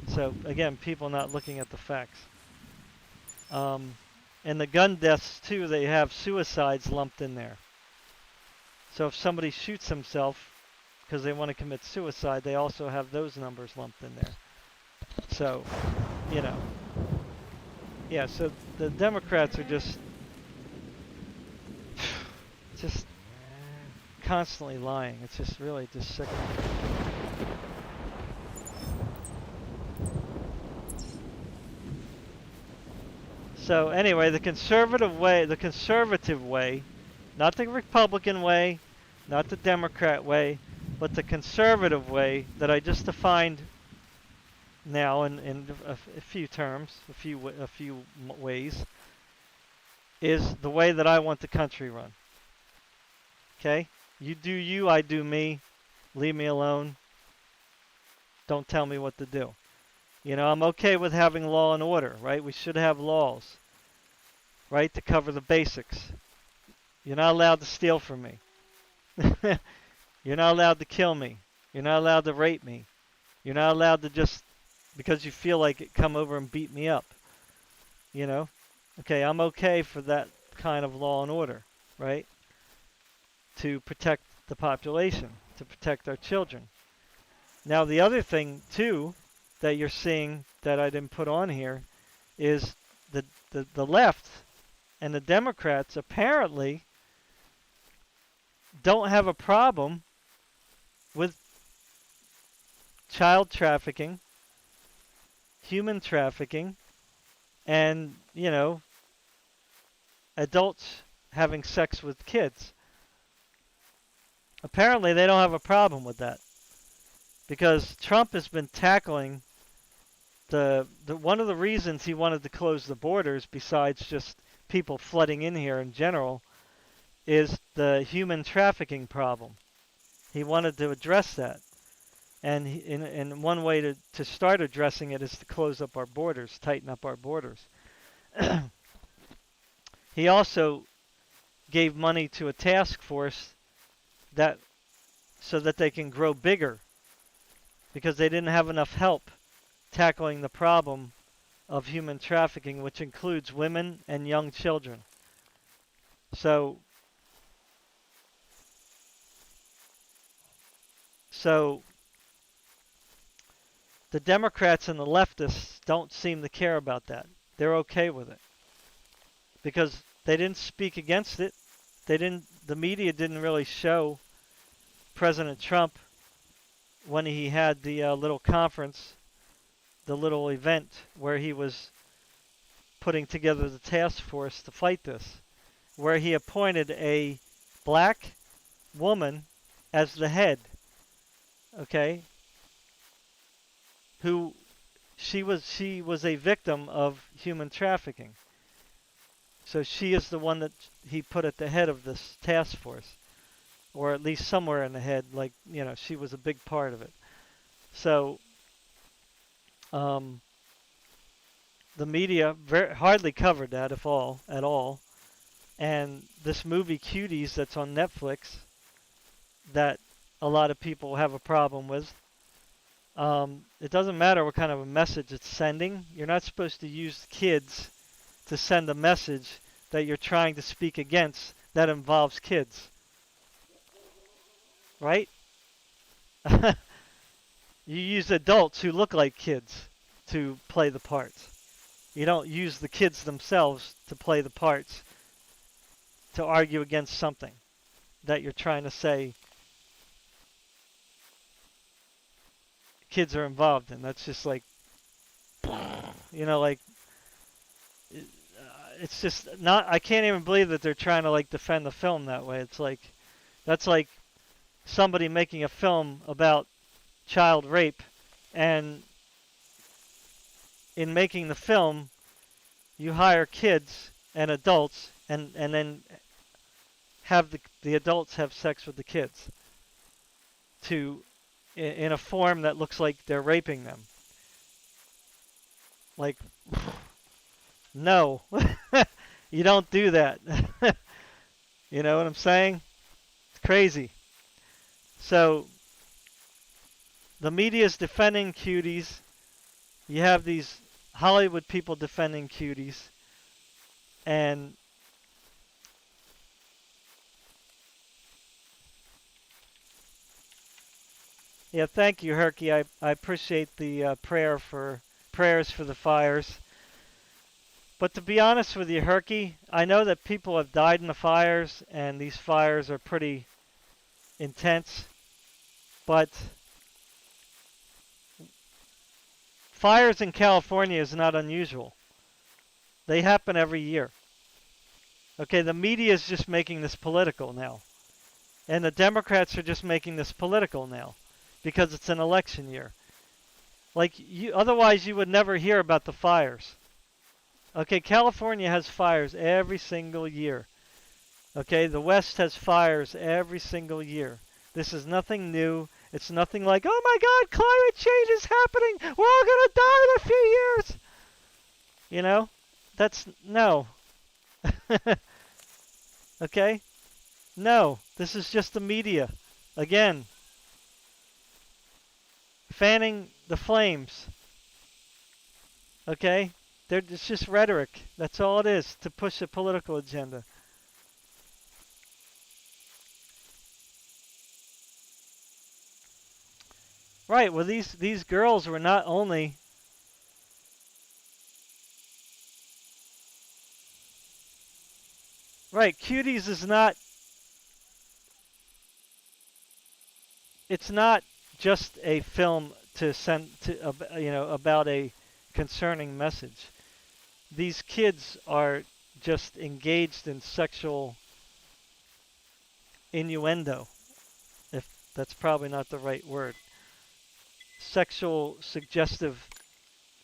So again, people not looking at the facts. And the gun deaths too, they have suicides lumped in there. So if somebody shoots himself because they want to commit suicide, they also have those numbers lumped in there. So, you know, yeah, so the Democrats are just constantly lying. It's just really just sickening. So anyway, the conservative way, not the Republican way, not the Democrat way, but the conservative way that I just defined now in a few terms, a few ways, is the way that I want the country run. Okay? You do you, I do me. Leave me alone. Don't tell me what to do. You know, I'm okay with having law and order, right? We should have laws, right, to cover the basics. You're not allowed to steal from me. You're not allowed to kill me. You're not allowed to rape me. You're not allowed to just, because you feel like it, come over and beat me up. You know? Okay, I'm okay for that kind of law and order, right? To protect the population, to protect our children. Now, the other thing, too, that you're seeing that I didn't put on here is the left and the Democrats apparently don't have a problem with child trafficking, human trafficking, and, you know, adults having sex with kids. Apparently they don't have a problem with that because Trump has been tackling the one of the reasons he wanted to close the borders, besides just people flooding in here in general, is the human trafficking problem. He wanted to address that. And in one way to start addressing it is to close up our borders, tighten up our borders. He also gave money to a task force so that they can grow bigger, because they didn't have enough help tackling the problem of human trafficking, which includes women and young children. So the Democrats and the leftists don't seem to care about that. They're okay with it because they didn't speak against it. The media didn't really show President Trump when he had the little conference, the little event where he was putting together the task force to fight this, where he appointed a black woman as the head, okay, who she was a victim of human trafficking. So she is the one that he put at the head of this task force. or at least somewhere in the head. Like, she was a big part of it. So um, the media hardly covered that, if all at all. And this movie Cuties that's on Netflix that a lot of people have a problem with. It doesn't matter what kind of a message it's sending. You're not supposed to use kids to send a message that you're trying to speak against that involves kids, right? You use adults who look like kids to play the parts. You don't use the kids themselves to play the parts to argue against something that you're trying to say kids are involved in. That's just like, like it's just not. I can't even believe that they're trying to like defend the film that way. It's like that's like somebody making a film about child rape, and in making the film, you hire kids and adults, and then have the adults have sex with the kids to in a form that looks like they're raping them. Like, no, you don't do that. You know what I'm saying? It's crazy. So the media is defending Cuties. You have these Hollywood people defending Cuties, and yeah, thank you, Herky. I appreciate the prayers for the fires. But to be honest with you, Herky, I know that people have died in the fires, and these fires are pretty intense. But fires in California is not unusual. They happen every year. Okay, the media is just making this political now. And the Democrats are just making this political now because it's an election year. Like otherwise you would never hear about the fires. Okay, California has fires every single year. Okay, the West has fires every single year. This is nothing new. It's nothing like, oh my God, climate change is happening. We're all going to die in a few years. You know, that's no. Okay? No, this is just the media. Again, fanning the flames. Okay? It's just rhetoric. That's all it is to push a political agenda. Right. Well, these girls were not only right. Cuties is not. It's not just a film to send to about a concerning message. These kids are just engaged in sexual innuendo, if that's probably not the right word. Sexual suggestive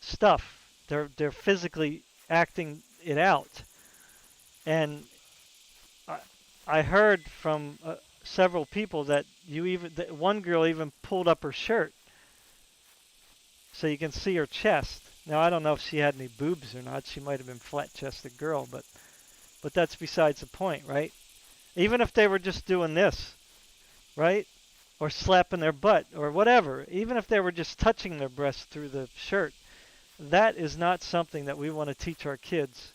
stuff. They're physically acting it out, and I heard from several people that that one girl even pulled up her shirt so you can see her chest. Now I don't know if she had any boobs or not. She might have been flat-chested girl, but that's besides the point, right? Even if they were just doing this, right? Or slapping their butt or whatever, even if they were just touching their breasts through the shirt, that is not something that we want to teach our kids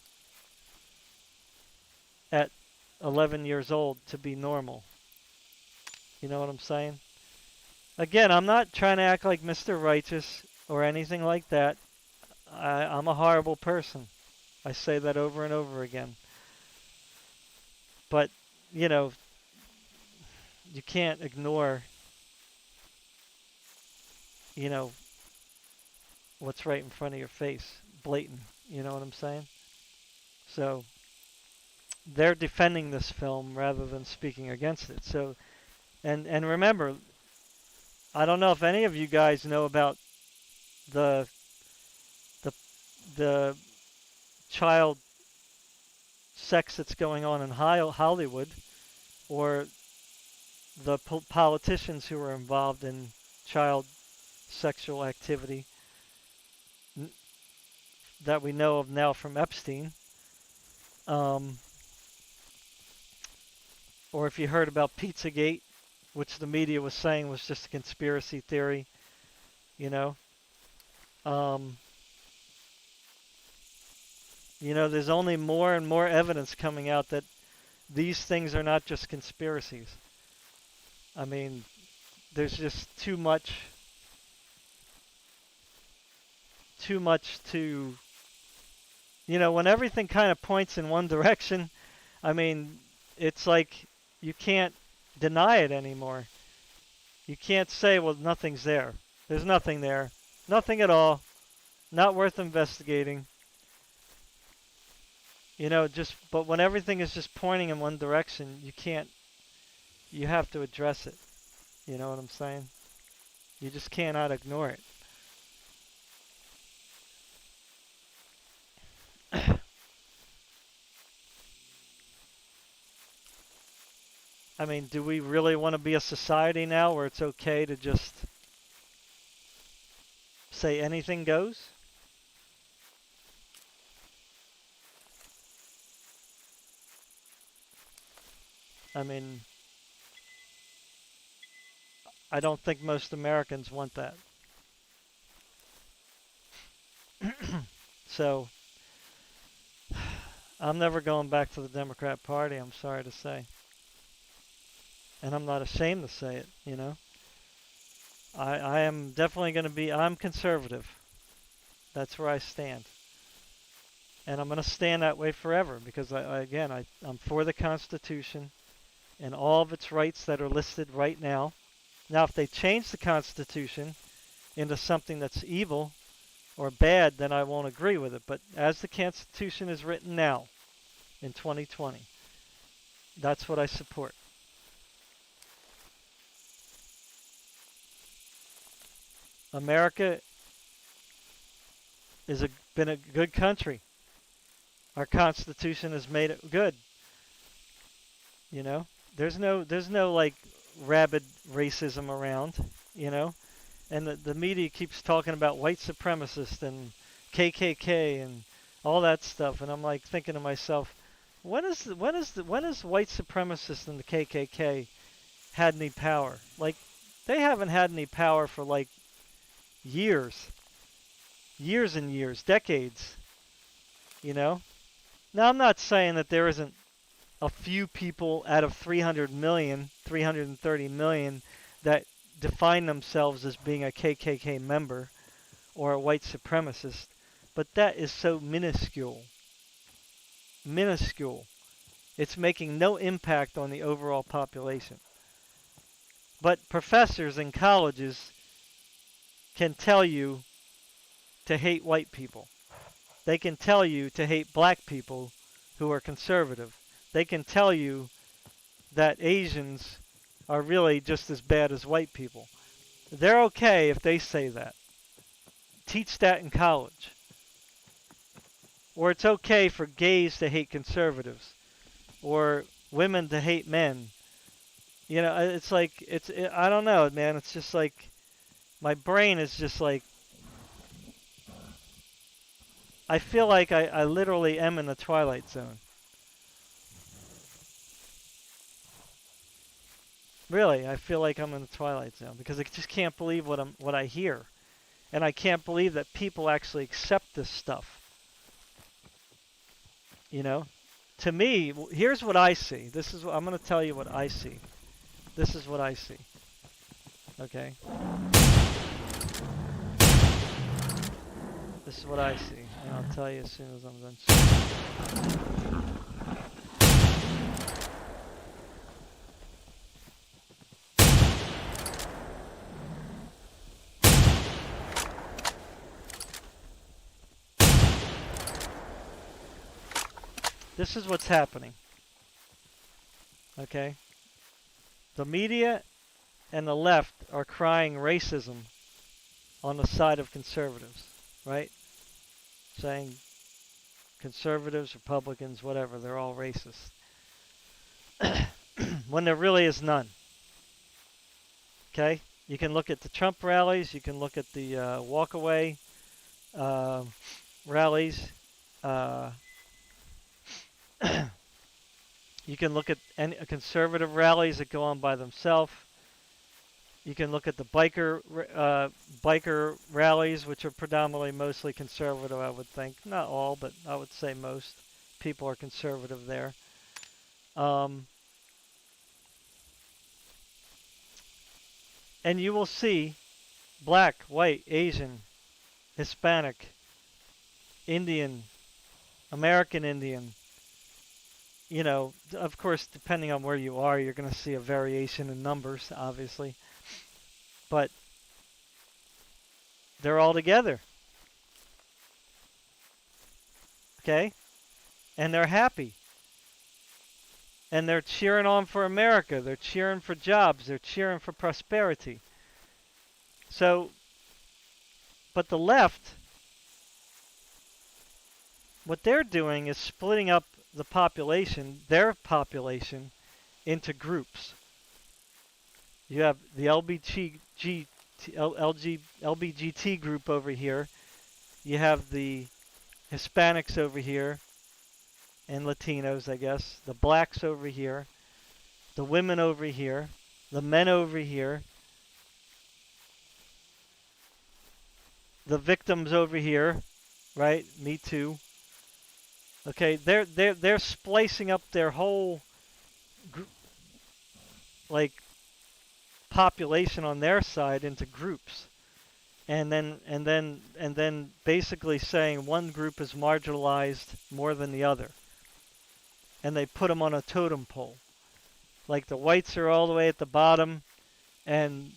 at 11 years old to be normal. You know what I'm saying? Again, I'm not trying to act like Mr. Righteous or anything like that. I'm a horrible person. I say that over and over again. But, you can't ignore, what's right in front of your face. Blatant. You know what I'm saying? So, they're defending this film rather than speaking against it. So, and remember, I don't know if any of you guys know about the the the child sex that's going on in Hollywood, or the politicians who were involved in child sexual activity that we know of now from Epstein, um, or if you heard about Pizzagate, which the media was saying was just a conspiracy theory, you know. Um, there's only more and more evidence coming out that these things are not just conspiracies. I mean, there's just too much to, when everything kind of points in one direction, I mean, it's like you can't deny it anymore. You can't say, well, nothing's there. There's nothing there. Nothing at all. Not worth investigating. But when everything is just pointing in one direction, you have to address it. You know what I'm saying? You just cannot ignore it. I mean, do we really want to be a society now where it's okay to just say anything goes? I mean, I don't think most Americans want that. So, I'm never going back to the Democrat Party, I'm sorry to say. And I'm not ashamed to say it. I am definitely going to I'm conservative. That's where I stand. And I'm going to stand that way forever because, I'm for the Constitution and all of its rights that are listed right now. Now, if they change the Constitution into something that's evil or bad, then I won't agree with it. But as the Constitution is written now, in 2020, that's what I support. America been a good country. Our Constitution has made it good. There's no like rabid racism around. And the media keeps talking about white supremacists and KKK and all that stuff, and I'm like thinking to myself, when has white supremacists and the KKK had any power? Like, they haven't had any power for like years and years, decades. Now I'm not saying that there isn't a few people out of 300 million, 330 million that define themselves as being a KKK member or a white supremacist, but that is so minuscule. Minuscule. It's making no impact on the overall population. But professors in colleges can tell you to hate white people. They can tell you to hate black people who are conservative. They can tell you that Asians are really just as bad as white people. They're okay if they say that. Teach that in college. Or it's okay for gays to hate conservatives. Or women to hate men. It's like, I don't know, man. It's just like, my brain is just like, I feel like I literally am in the Twilight Zone. Really, I feel like I'm in the Twilight Zone because I just can't believe what I hear. And I can't believe that people actually accept this stuff. To me, here's what I see. I'm going to tell you what I see. This is what I see. Okay? This is what I see. And I'll tell you as soon as I'm done. This is what's happening. Okay? The media and the left are crying racism on the side of conservatives, right? Saying conservatives, Republicans, whatever, they're all racist. When there really is none. Okay, you can look at the Trump rallies. You can look at the walkaway uh, rallies. Uh, you can look at any conservative rallies that go on by themselves. You can look at the biker rallies, which are predominantly mostly conservative, I would think. Not all, but I would say most people are conservative there. Um, and you will see black, white, Asian, Hispanic, Indian, American Indian. You know, of course, depending on where you are, you're going to see a variation in numbers, obviously. But they're all together, okay? And they're happy. And they're cheering on for America. They're cheering for jobs. They're cheering for prosperity. So, but the left, what they're doing is splitting up the population, their population, into groups. You have the LBGT group over here. You have the Hispanics over here, and Latinos, I guess. The blacks over here. The women over here. The men over here. The victims over here, right? Me too. Okay, they're splicing up their whole like population on their side into groups, and then basically saying one group is marginalized more than the other, and they put them on a totem pole. Like the whites are all the way at the bottom, and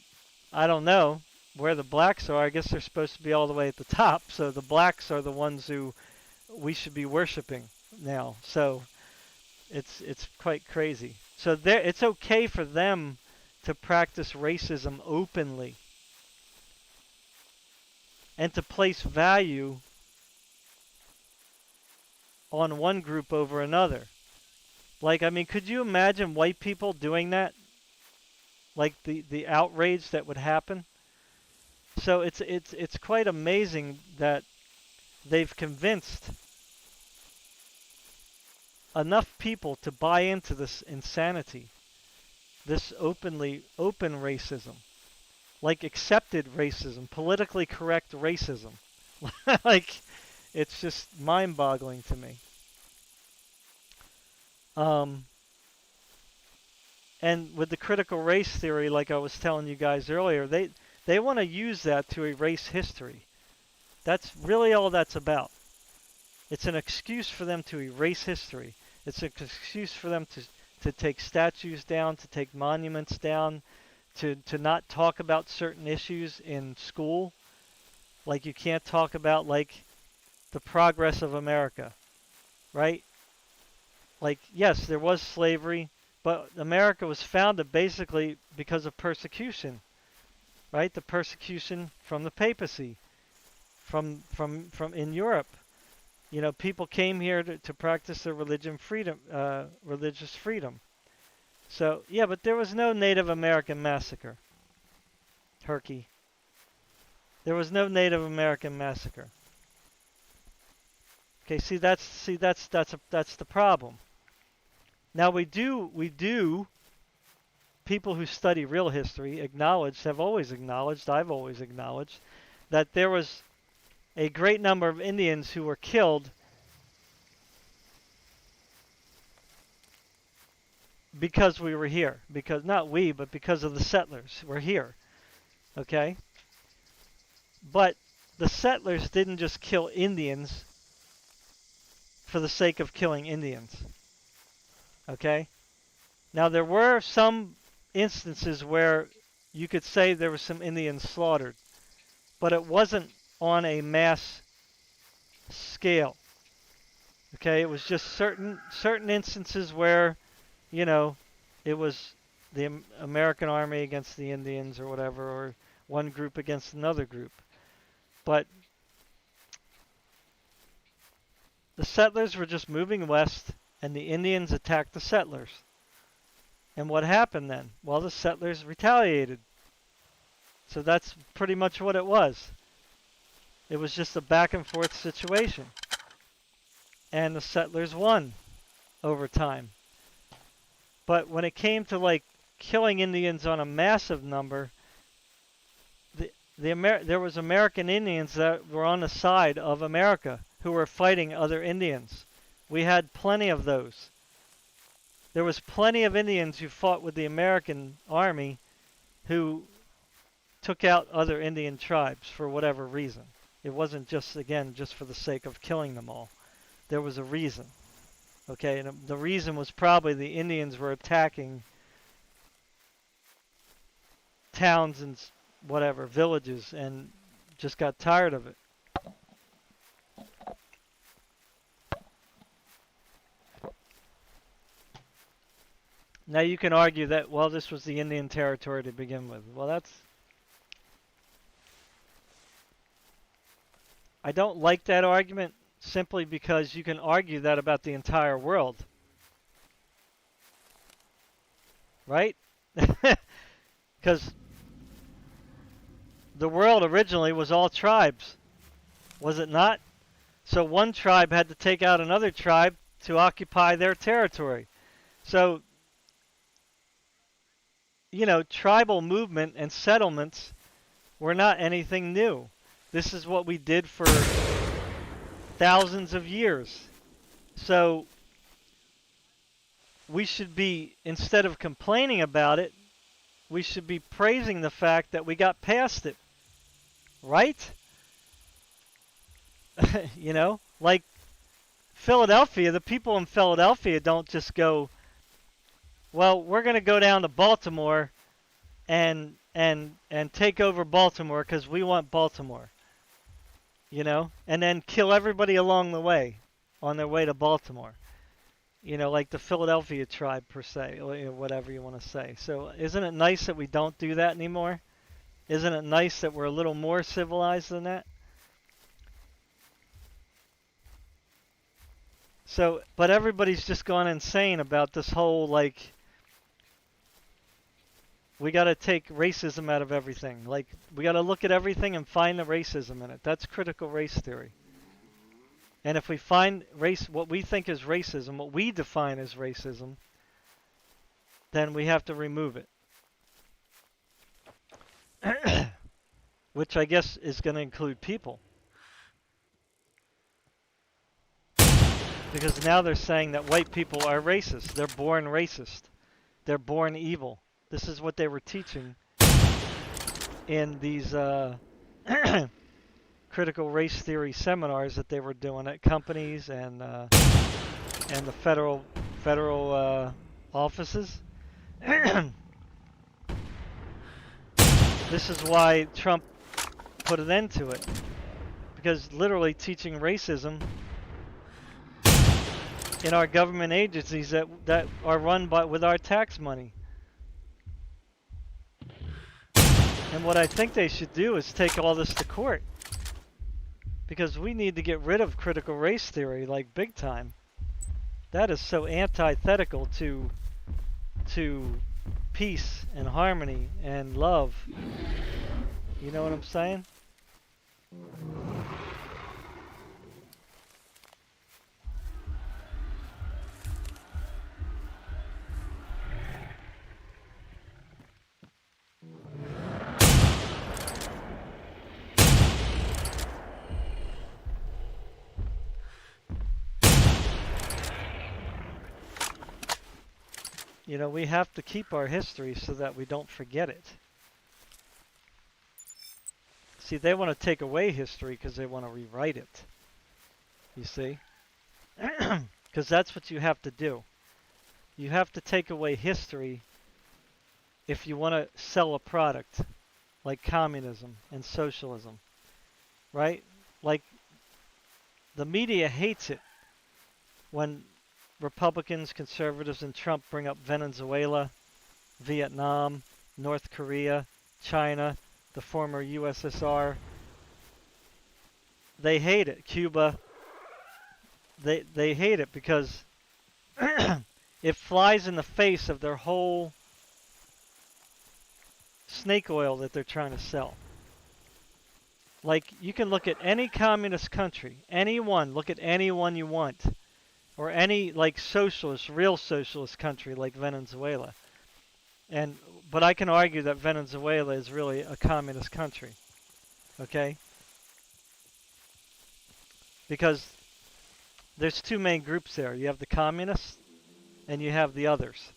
I don't know where the blacks are. I guess they're supposed to be all the way at the top. So the blacks are the ones who we should be worshiping now. So it's quite crazy. So it's okay for them to practice racism openly and to place value on one group over another. Like, I mean, could you imagine white people doing that? Like the outrage that would happen? So it's quite amazing that they've convinced enough people to buy into this insanity, this open racism, like accepted racism, politically correct racism. Like, it's just mind-boggling to me. And with the critical race theory, like I was telling you guys earlier, they want to use that to erase history. That's really all that's about. It's an excuse for them to erase history. It's an excuse for them to take statues down, to take monuments down, to not talk about certain issues in school. Like, you can't talk about, like, the progress of America, right? Like, yes, there was slavery, but America was founded basically because of persecution, right? The persecution from the papacy, from in Europe. You know, people came here to practice their religious freedom. So, yeah, but there was no Native American massacre. Turkey. There was no Native American massacre. Okay, that's the problem. Now we do people who study real history have always acknowledged, I've always acknowledged, that there was a great number of Indians who were killed because we were here. Because, not we, but because of the settlers were here. Okay? But the settlers didn't just kill Indians for the sake of killing Indians. Okay? Now, there were some instances where you could say there were some Indians slaughtered, but it wasn't on a mass scale. Okay? It was just certain instances where, you know, it was the American army against the Indians or whatever, or one group against another group. But the settlers were just moving west, and the Indians attacked the settlers. And what happened then? Well, the settlers retaliated. So that's pretty much what it was. It was just a back and forth situation. And the settlers won over time. But when it came to like killing Indians on a massive number, there was American Indians that were on the side of America who were fighting other Indians. We had plenty of those. There was plenty of Indians who fought with the American army who took out other Indian tribes for whatever reason. It wasn't just, again, just for the sake of killing them all. There was a reason. Okay, and the reason was probably the Indians were attacking towns and whatever, villages, and just got tired of it. Now you can argue that, well, this was the Indian territory to begin with. Well, I don't like that argument simply because you can argue that about the entire world. Right? Because the world originally was all tribes, was it not? So one tribe had to take out another tribe to occupy their territory. So, you know, tribal movement and settlements were not anything new. This is what we did for thousands of years. So we should be, instead of complaining about it, we should be praising the fact that we got past it. Right? You know, like Philadelphia, the people in Philadelphia don't just go, well, we're going to go down to Baltimore and take over Baltimore because we want Baltimore. You know, and then kill everybody along the way on their way to Baltimore. You know, like the Philadelphia tribe per se, or whatever you want to say. So isn't it nice that we don't do that anymore? Isn't it nice that we're a little more civilized than that? So, but everybody's just gone insane about this whole, like, we got to take racism out of everything. Like, we got to look at everything and find the racism in it. That's critical race theory. And if we find what we think is racism, what we define as racism, then we have to remove it. Which I guess is going to include people. Because now they're saying that white people are racist. They're born racist. They're born evil. This is what they were teaching in these critical race theory seminars that they were doing at companies and the federal offices. This is why Trump put an end to it, because literally teaching racism in our government agencies that are run with our tax money. And what I think they should do is take all this to court, because we need to get rid of critical race theory, like big time. That is so antithetical to peace and harmony and love. You know what I'm saying? You know, we have to keep our history so that we don't forget it. See, they want to take away history because they want to rewrite it. You see? Because that's what you have to do. You have to take away history if you want to sell a product like communism and socialism. Right? Like, the media hates it when Republicans, conservatives, and Trump bring up Venezuela, Vietnam, North Korea, China, the former USSR. They hate it. Cuba. They hate it because it flies in the face of their whole snake oil that they're trying to sell. Like, you can look at any communist country, anyone, look at anyone you want, or any, like, socialist, real socialist country like Venezuela. But I can argue that Venezuela is really a communist country, okay? Because there's two main groups there. You have the communists and you have the others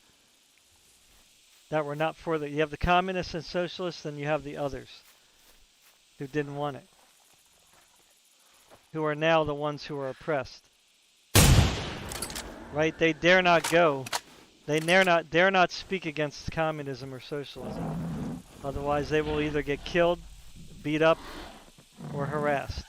that were not for the. You have the communists and socialists, and you have the others who didn't want it, who are now the ones who are oppressed. Right? They dare not go. They dare not speak against communism or socialism. Otherwise, they will either get killed, beat up, or harassed.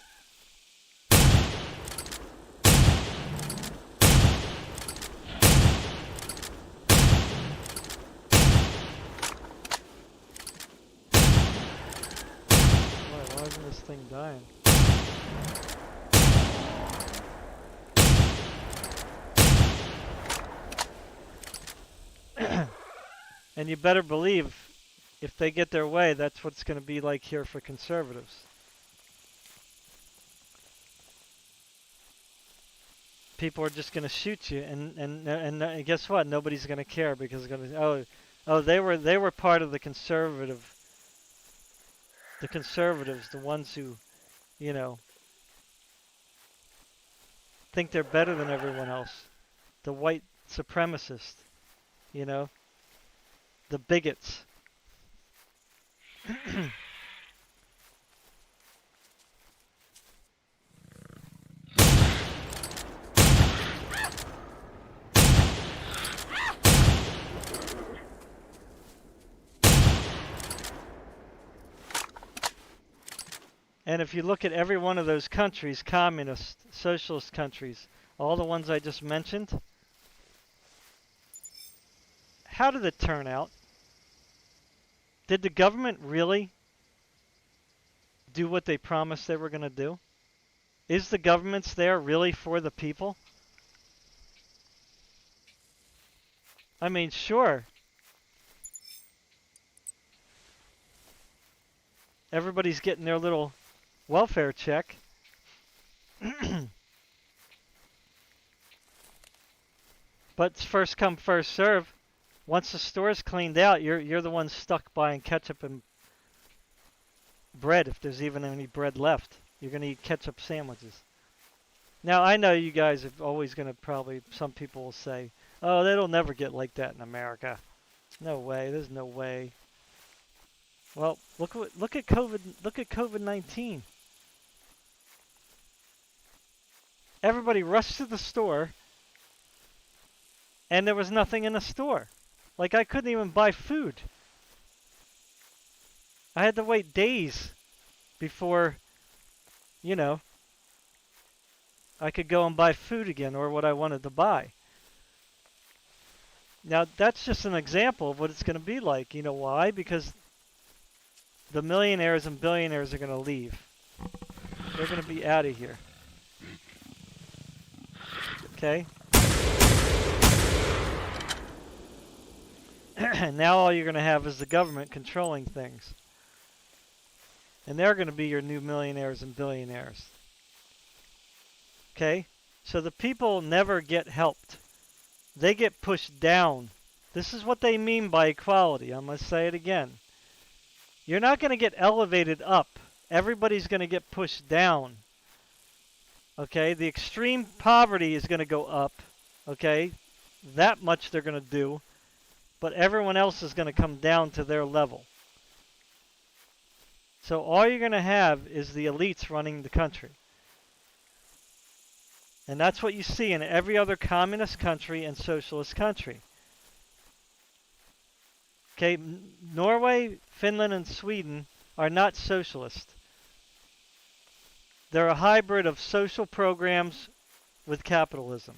Why isn't this thing dying? And you better believe, if they get their way, that's what it's going to be like here for conservatives. People are just going to shoot you, and guess what? Nobody's going to care because they're going to, oh, they were part of the conservatives, the ones who, you know, think they're better than everyone else, the white supremacists, you know. The bigots. And if you look at every one of those countries, communist, socialist countries, all the ones I just mentioned, how did it turn out? Did the government really do what they promised they were going to do? Is the governments there really for the people? I mean, sure. Everybody's getting their little welfare check. But it's first come, first serve. Once the store's cleaned out, you're the one stuck buying ketchup and bread, if there's even any bread left. You're going to eat ketchup sandwiches. Now, I know you guys are always going to probably, some people will say, oh, it'll never get like that in America. No way. There's no way. Well, look at COVID. Look at COVID-19. Everybody rushed to the store, and there was nothing in the store. Like, I couldn't even buy food. I had to wait days before, you know, I could go and buy food again or what I wanted to buy. Now, that's just an example of what it's going to be like. You know why? Because the millionaires and billionaires are going to leave. They're going to be out of here. Okay? And now all you're going to have is the government controlling things. And they're going to be your new millionaires and billionaires. Okay? So the people never get helped. They get pushed down. This is what they mean by equality. I'm going to say it again. You're not going to get elevated up. Everybody's going to get pushed down. Okay? The extreme poverty is going to go up. Okay? That much they're going to do. But everyone else is going to come down to their level. So all you're going to have is the elites running the country. And that's what you see in every other communist country and socialist country. Okay, Norway, Finland, and Sweden are not socialist. They're a hybrid of social programs with capitalism.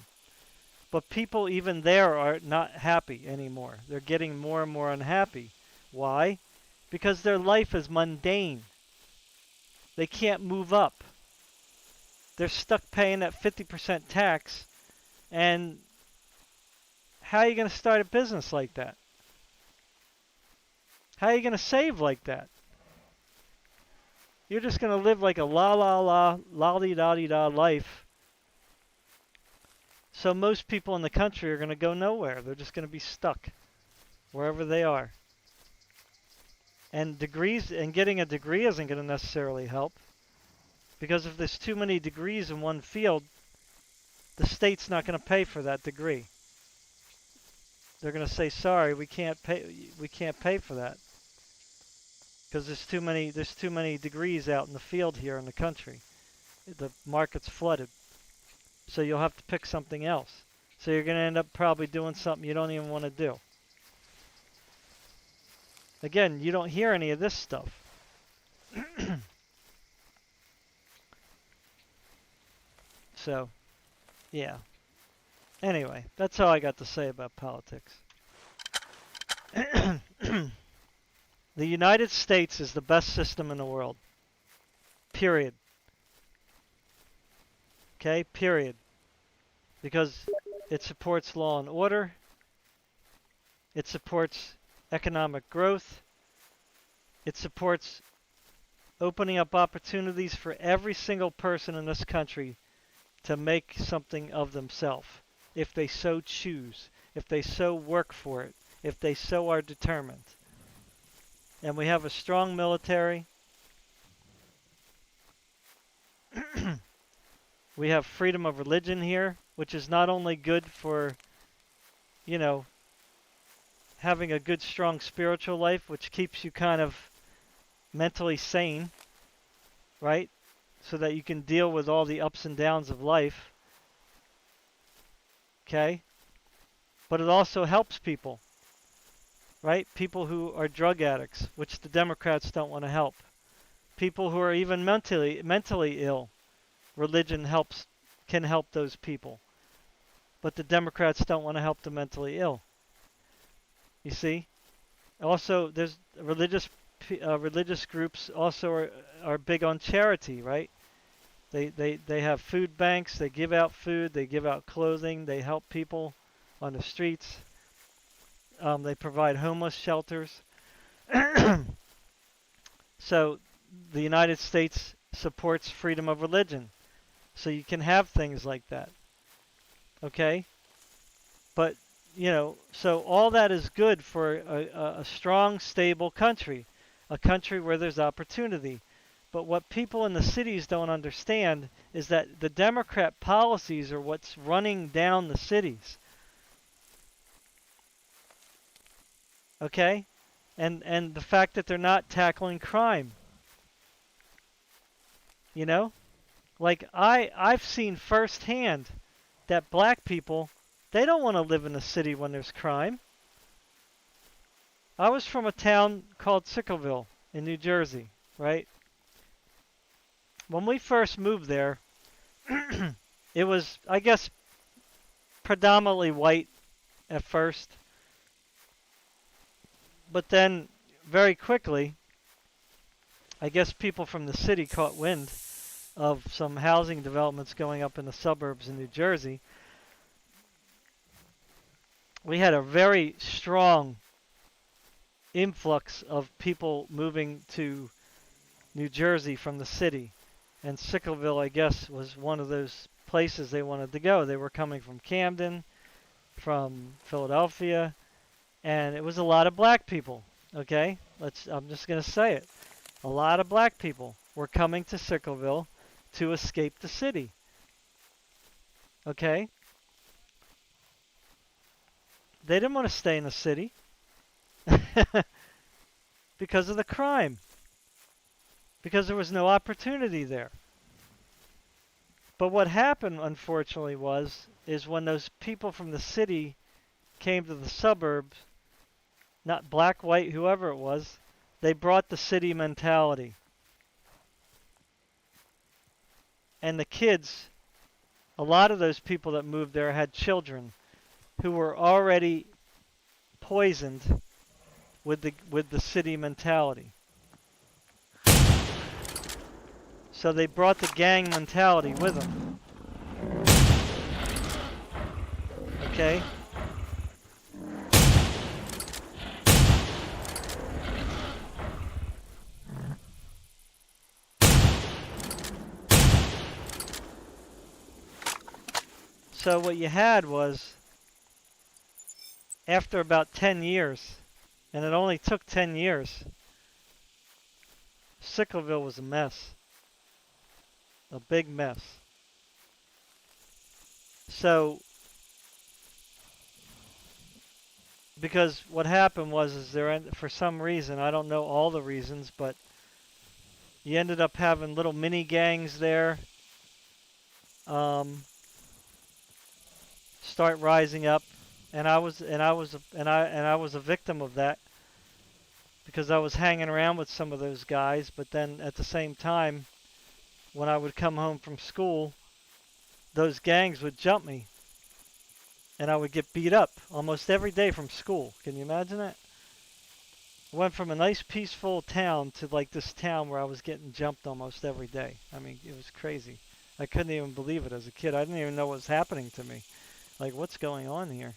But people even there are not happy anymore. They're getting more and more unhappy. Why? Because their life is mundane. They can't move up. They're stuck paying that 50% tax. And how are you going to start a business like that? How are you going to save like that? You're just going to live like a la-di-da-di-da life. So most people in the country are going to go nowhere. They're just going to be stuck wherever they are. And getting a degree isn't going to necessarily help. Because if there's too many degrees in one field, the state's not going to pay for that degree. They're going to say, sorry, we can't pay for that. Because there's too many degrees out in the field here in the country. The market's flooded. So you'll have to pick something else. So you're going to end up probably doing something you don't even want to do. Again, you don't hear any of this stuff. So, yeah. Anyway, that's all I got to say about politics. The United States is the best system in the world. Period. Okay, period. Because it supports law and order. It supports economic growth. It supports opening up opportunities for every single person in this country to make something of themselves, if they so choose, if they so work for it, if they so are determined. And we have a strong military. We have freedom of religion here, which is not only good for, you know, having a good, strong spiritual life, which keeps you kind of mentally sane, right? So that you can deal with all the ups and downs of life. Okay? But it also helps people, right? People who are drug addicts, which the Democrats don't want to help. People who are even mentally ill. Religion can help those people. But the Democrats don't want to help the mentally ill. You see? Also, there's religious groups also are big on charity, right? They have food banks, they give out food, they give out clothing, they help people on the streets. They provide homeless shelters. So the United States supports freedom of religion. So you can have things like that. Okay? But, you know, so all that is good for a strong, stable country. A country where there's opportunity. But what people in the cities don't understand is that the Democrat policies are what's running down the cities. Okay? And the fact that they're not tackling crime. You know? Like, I've seen firsthand that black people, they don't want to live in a city when there's crime. I was from a town called Sickleville in New Jersey, right? When we first moved there, it was, I guess, predominantly white at first. But then, very quickly, I guess people from the city caught wind of some housing developments going up in the suburbs in New Jersey. We had a very strong influx of people moving to New Jersey from the city. And Sickleville, I guess, was one of those places they wanted to go. They were coming from Camden, from Philadelphia, and it was a lot of black people, okay? I'm just going to say it. A lot of black people were coming to Sickleville to escape the city, okay? They didn't want to stay in the city because of the crime. Because there was no opportunity there. But what happened, unfortunately, is when those people from the city came to the suburbs, not black, white, whoever it was, they brought the city mentality. And the kids, a lot of those people that moved there had children who were already poisoned with the city mentality. So they brought the gang mentality with them. Okay? So what you had was, after about 10 years, and it only took 10 years, Sickleville was a mess. A big mess. So, because what happened was, is for some reason, I don't know all the reasons, but you ended up having little mini gangs there, start rising up, and I was a victim of that because I was hanging around with some of those guys. But then at the same time, when I would come home from school, those gangs would jump me, and I would get beat up almost every day from school. Can you imagine that? I went from a nice peaceful town to like this town where I was getting jumped almost every day. I mean, it was crazy. I couldn't even believe it as a kid. I didn't even know what was happening to me. Like, what's going on here?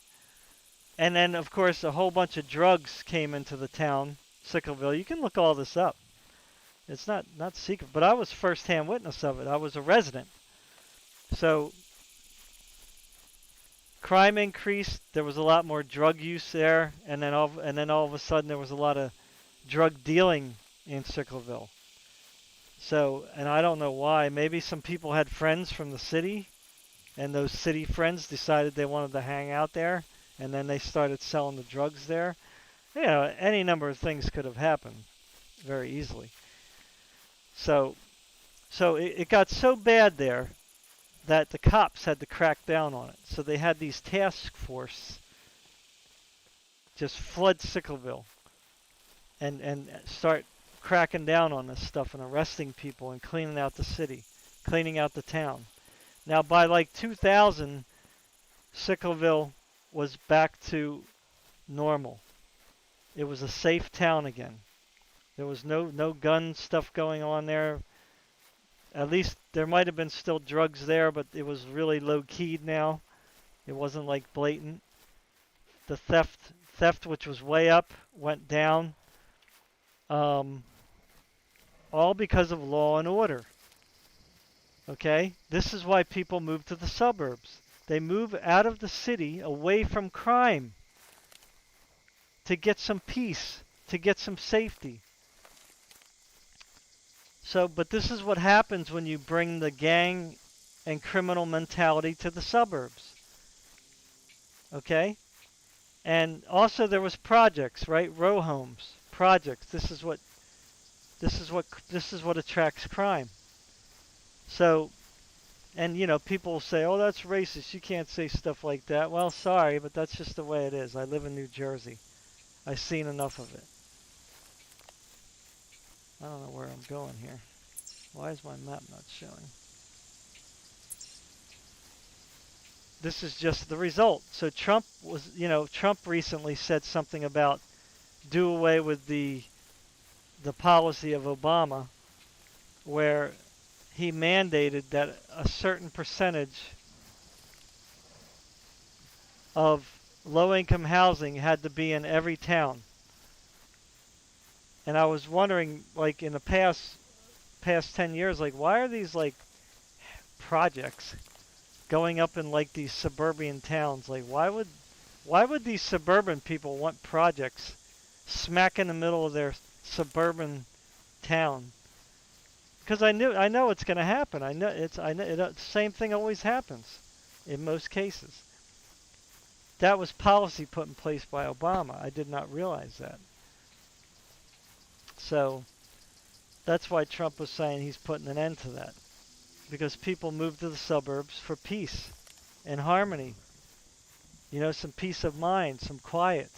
And then, of course, a whole bunch of drugs came into the town, Sickleville. You can look all this up. It's not secret, but I was first-hand witness of it. I was a resident. So crime increased. There was a lot more drug use there, and then all of a sudden there was a lot of drug dealing in Sickleville. So, and I don't know why. Maybe some people had friends from the city, and those city friends decided they wanted to hang out there, and then they started selling the drugs there. You know, any number of things could have happened very easily. So it got so bad there that the cops had to crack down on it. So they had these task force just flood Sickleville and start cracking down on this stuff and arresting people and cleaning out the city, cleaning out the town. Now by like 2000, Sickleville was back to normal. It was a safe town again. There was no gun stuff going on there. At least there might have been still drugs there, but it was really low-keyed now. It wasn't like blatant. The theft, which was way up, went down. All because of law and order. Okay? This is why people move to the suburbs. They move out of the city, away from crime, to get some peace, to get some safety. So, but this is what happens when you bring the gang and criminal mentality to the suburbs. Okay? And also there was projects, right? Row homes, projects. This is what attracts crime. So, and you know, people say, "Oh, that's racist. You can't say stuff like that." Well, sorry, but that's just the way it is. I live in New Jersey. I've seen enough of it. I don't know where I'm going here. Why is my map not showing? This is just the result. So Trump recently said something about do away with the policy of Obama, where he mandated that a certain percentage of low-income housing had to be in every town. And I was wondering, like in the past 10 years, like why are these like projects going up in like these suburban towns? Like why would these suburban people want projects smack in the middle of their suburban town? Because I know it's going to happen. I know the same thing always happens in most cases. That was policy put in place by Obama. I did not realize that. So that's why Trump was saying he's putting an end to that. Because people move to the suburbs for peace and harmony. You know, some peace of mind, some quiet.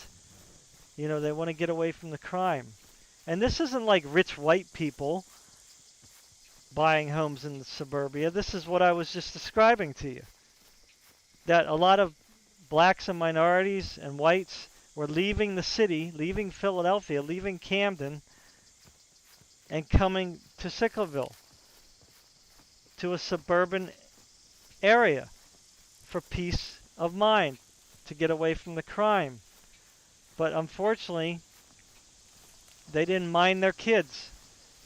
You know, they want to get away from the crime. And this isn't like rich white people buying homes in the suburbia. This is what I was just describing to you. That a lot of blacks and minorities and whites were leaving the city, leaving Philadelphia, leaving Camden, and coming to Sickleville, to a suburban area for peace of mind, to get away from the crime. But unfortunately, they didn't mind their kids.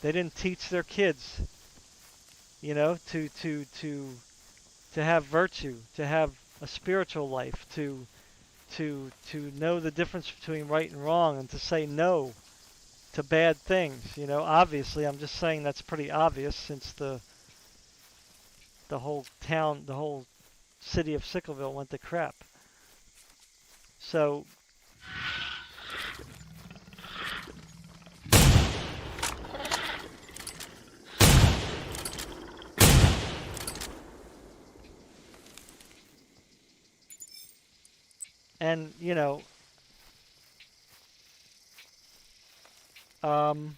They didn't teach their kids, you know, to have virtue, to have a spiritual life, to know the difference between right and wrong, and to say no to bad things. You know, obviously, I'm just saying that's pretty obvious since the whole town, the whole city of Sickleville went to crap. So and you know, um,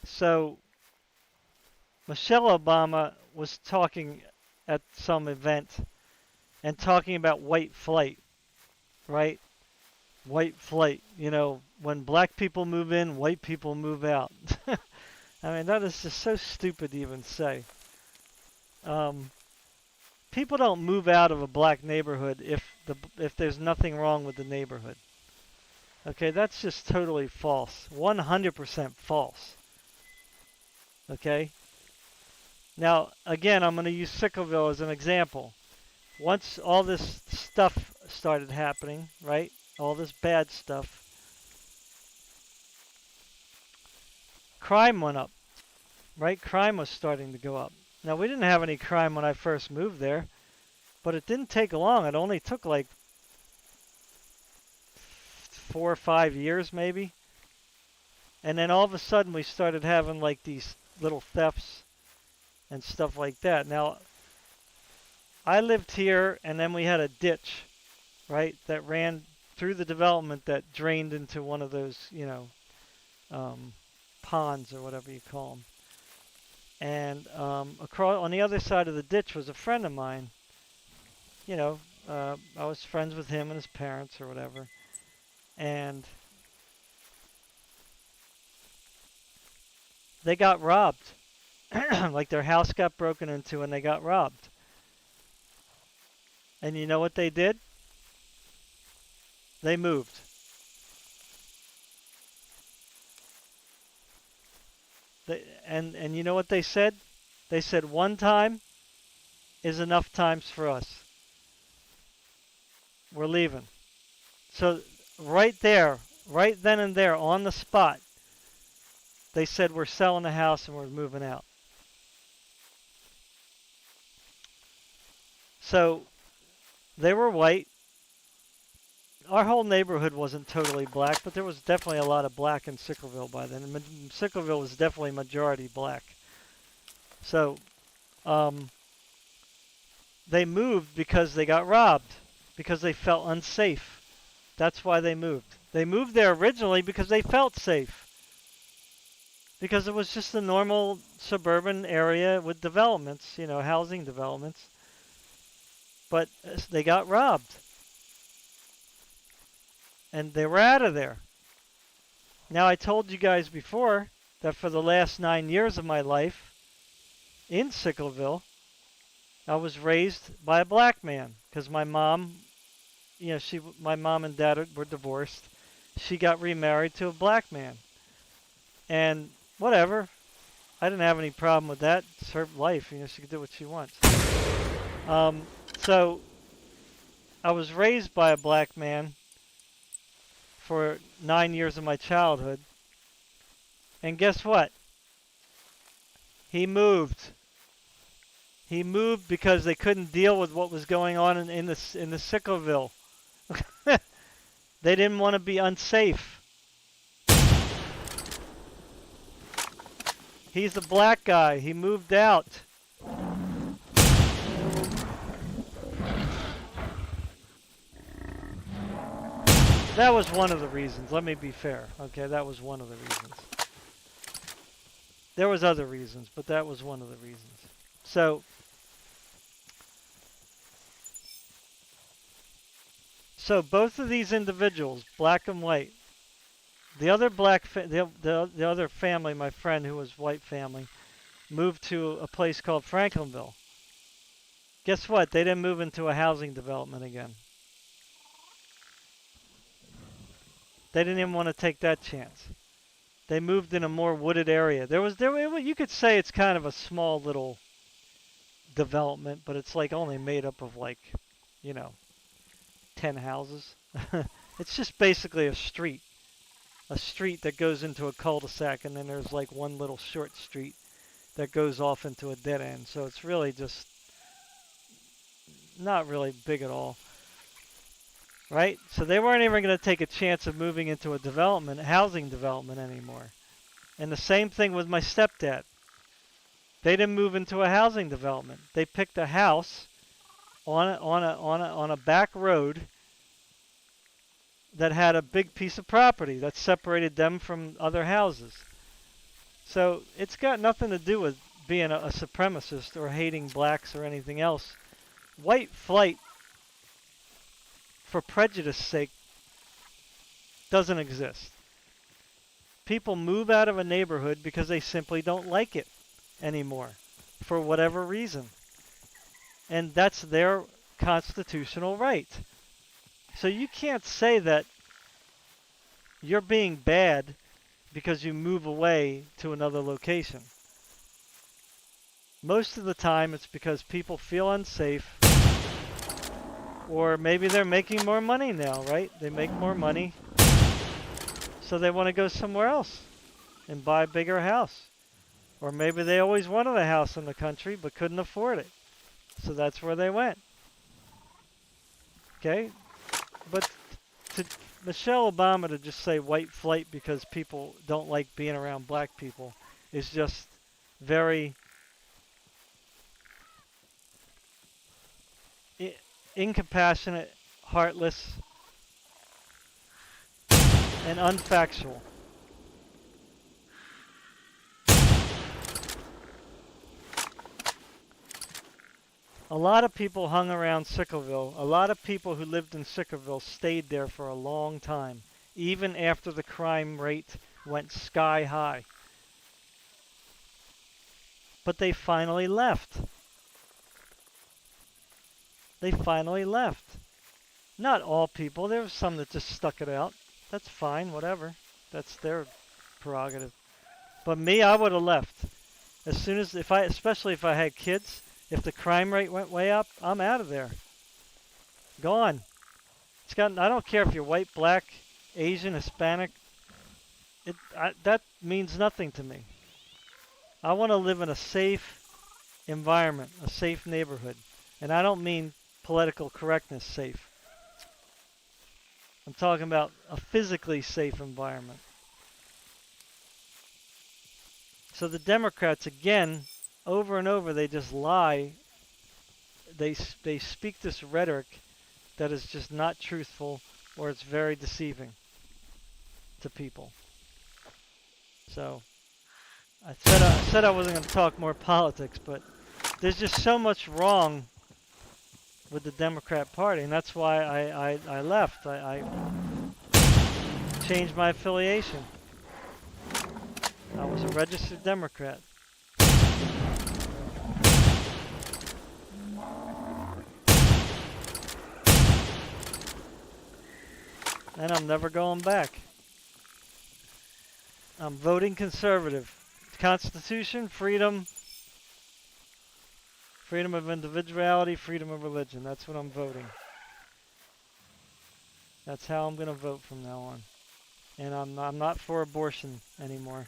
so Michelle Obama was talking at some event and talking about white flight, right? White flight. You know, when black people move in, white people move out. I mean, that is just so stupid to even say. Um, People don't move out of a black neighborhood if there's nothing wrong with the neighborhood. Okay, that's just totally false. 100% false. Okay? Now, again, I'm going to use Sickleville as an example. Once all this stuff started happening, right? All this bad stuff, crime went up, right? Crime was starting to go up. Now, we didn't have any crime when I first moved there, but it didn't take long. It only took like 4 or 5 years maybe. And then all of a sudden we started having like these little thefts and stuff like that. Now, I lived here and then we had a ditch, right, that ran through the development that drained into one of those, you know, ponds or whatever you call them. And across on the other side of the ditch was a friend of mine. You know, I was friends with him and his parents or whatever. And they got robbed. Like their house got broken into and they got robbed. And you know what they did? They moved. And you know what they said? They said one time is enough times for us. We're leaving. So right there, right then and there on the spot, they said we're selling the house and we're moving out. So they were white. Our whole neighborhood wasn't totally black, but there was definitely a lot of black in Sickleville by then. And Sickleville was definitely majority black. So they moved because they got robbed, because they felt unsafe. That's why they moved. They moved there originally because they felt safe. Because it was just a normal suburban area with developments, you know, housing developments. But they got robbed. And they were out of there. Now, I told you guys before that for the last 9 years of my life in Sickleville, I was raised by a black man. Because my mom, you know, my mom and dad were divorced. She got remarried to a black man. And whatever. I didn't have any problem with that. It's her life. You know, she could do what she wants. So I was raised by a black man for 9 years of my childhood. And guess what? He moved. He moved because they couldn't deal with what was going on in the Sickleville. They didn't want to be unsafe. He's a black guy. He moved out. That was one of the reasons. Let me be fair. Okay, that was one of the reasons. There was other reasons, but that was one of the reasons. So both of these individuals, black and white, the other the other family, my friend who was white family, moved to a place called Franklinville. Guess what? They didn't move into a housing development again. They didn't even want to take that chance. They moved in a more wooded area. You could say it's kind of a small little development, but it's like only made up of like, you know, 10 houses. It's just basically a street that goes into a cul-de-sac, and then there's like one little short street that goes off into a dead end. So it's really just not really big at all, right? So they weren't even going to take a chance of moving into a development, housing development anymore. And the same thing with my stepdad. They didn't move into a housing development. They picked a house on a back road that had a big piece of property that separated them from other houses. So it's got nothing to do with being a supremacist or hating blacks or anything else. White flight, for prejudice sake, doesn't exist. People move out of a neighborhood because they simply don't like it anymore, for whatever reason. And that's their constitutional right. So you can't say that you're being bad because you move away to another location. Most of the time it's because people feel unsafe, or maybe they're making more money now, right? They make more money, so they want to go somewhere else and buy a bigger house. Or maybe they always wanted a house in the country but couldn't afford it, so that's where they went. Okay? But to Michelle Obama to just say white flight because people don't like being around black people is just very incompassionate, heartless, and unfactual. A lot of people hung around Sickerville. A lot of people who lived in Sickerville stayed there for a long time, even after the crime rate went sky high. But they finally left. They finally left. Not all people. There were some that just stuck it out. That's fine, whatever. That's their prerogative. But me, I would have left. As soon as, especially if I had kids, if the crime rate went way up, I'm out of there. Gone. I don't care if you're white, black, Asian, Hispanic. That means nothing to me. I want to live in a safe environment, a safe neighborhood. And I don't mean political correctness safe. I'm talking about a physically safe environment. So the Democrats, again, over and over, they just lie. They speak this rhetoric that is just not truthful, or it's very deceiving to people. So I said I wasn't going to talk more politics, but there's just so much wrong with the Democrat Party, and that's why I left. I changed my affiliation. I was a registered Democrat. And I'm never going back. I'm voting conservative. Constitution, freedom, freedom of individuality, freedom of religion. That's what I'm voting. That's how I'm going to vote from now on. And I'm not for abortion anymore.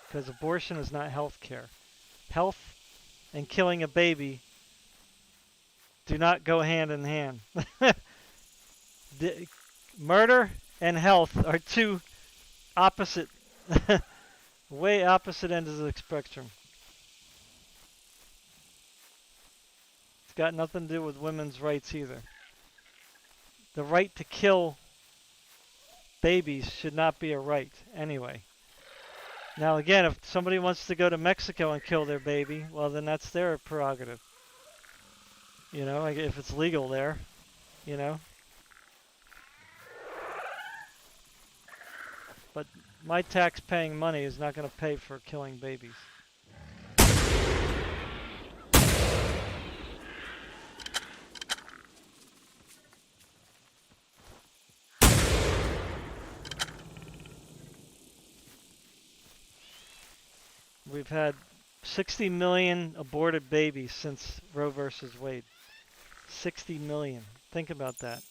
Because abortion is not health care. Health and killing a baby do not go hand in hand. Murder and health are two opposite, way opposite ends of the spectrum. It's got nothing to do with women's rights either. The right to kill babies should not be a right anyway. Now again, if somebody wants to go to Mexico and kill their baby, well then that's their prerogative. You know, like if it's legal there, you know. But my tax-paying money is not going to pay for killing babies. we've had 60 million aborted babies since Roe versus Wade. 60 million. Think about that.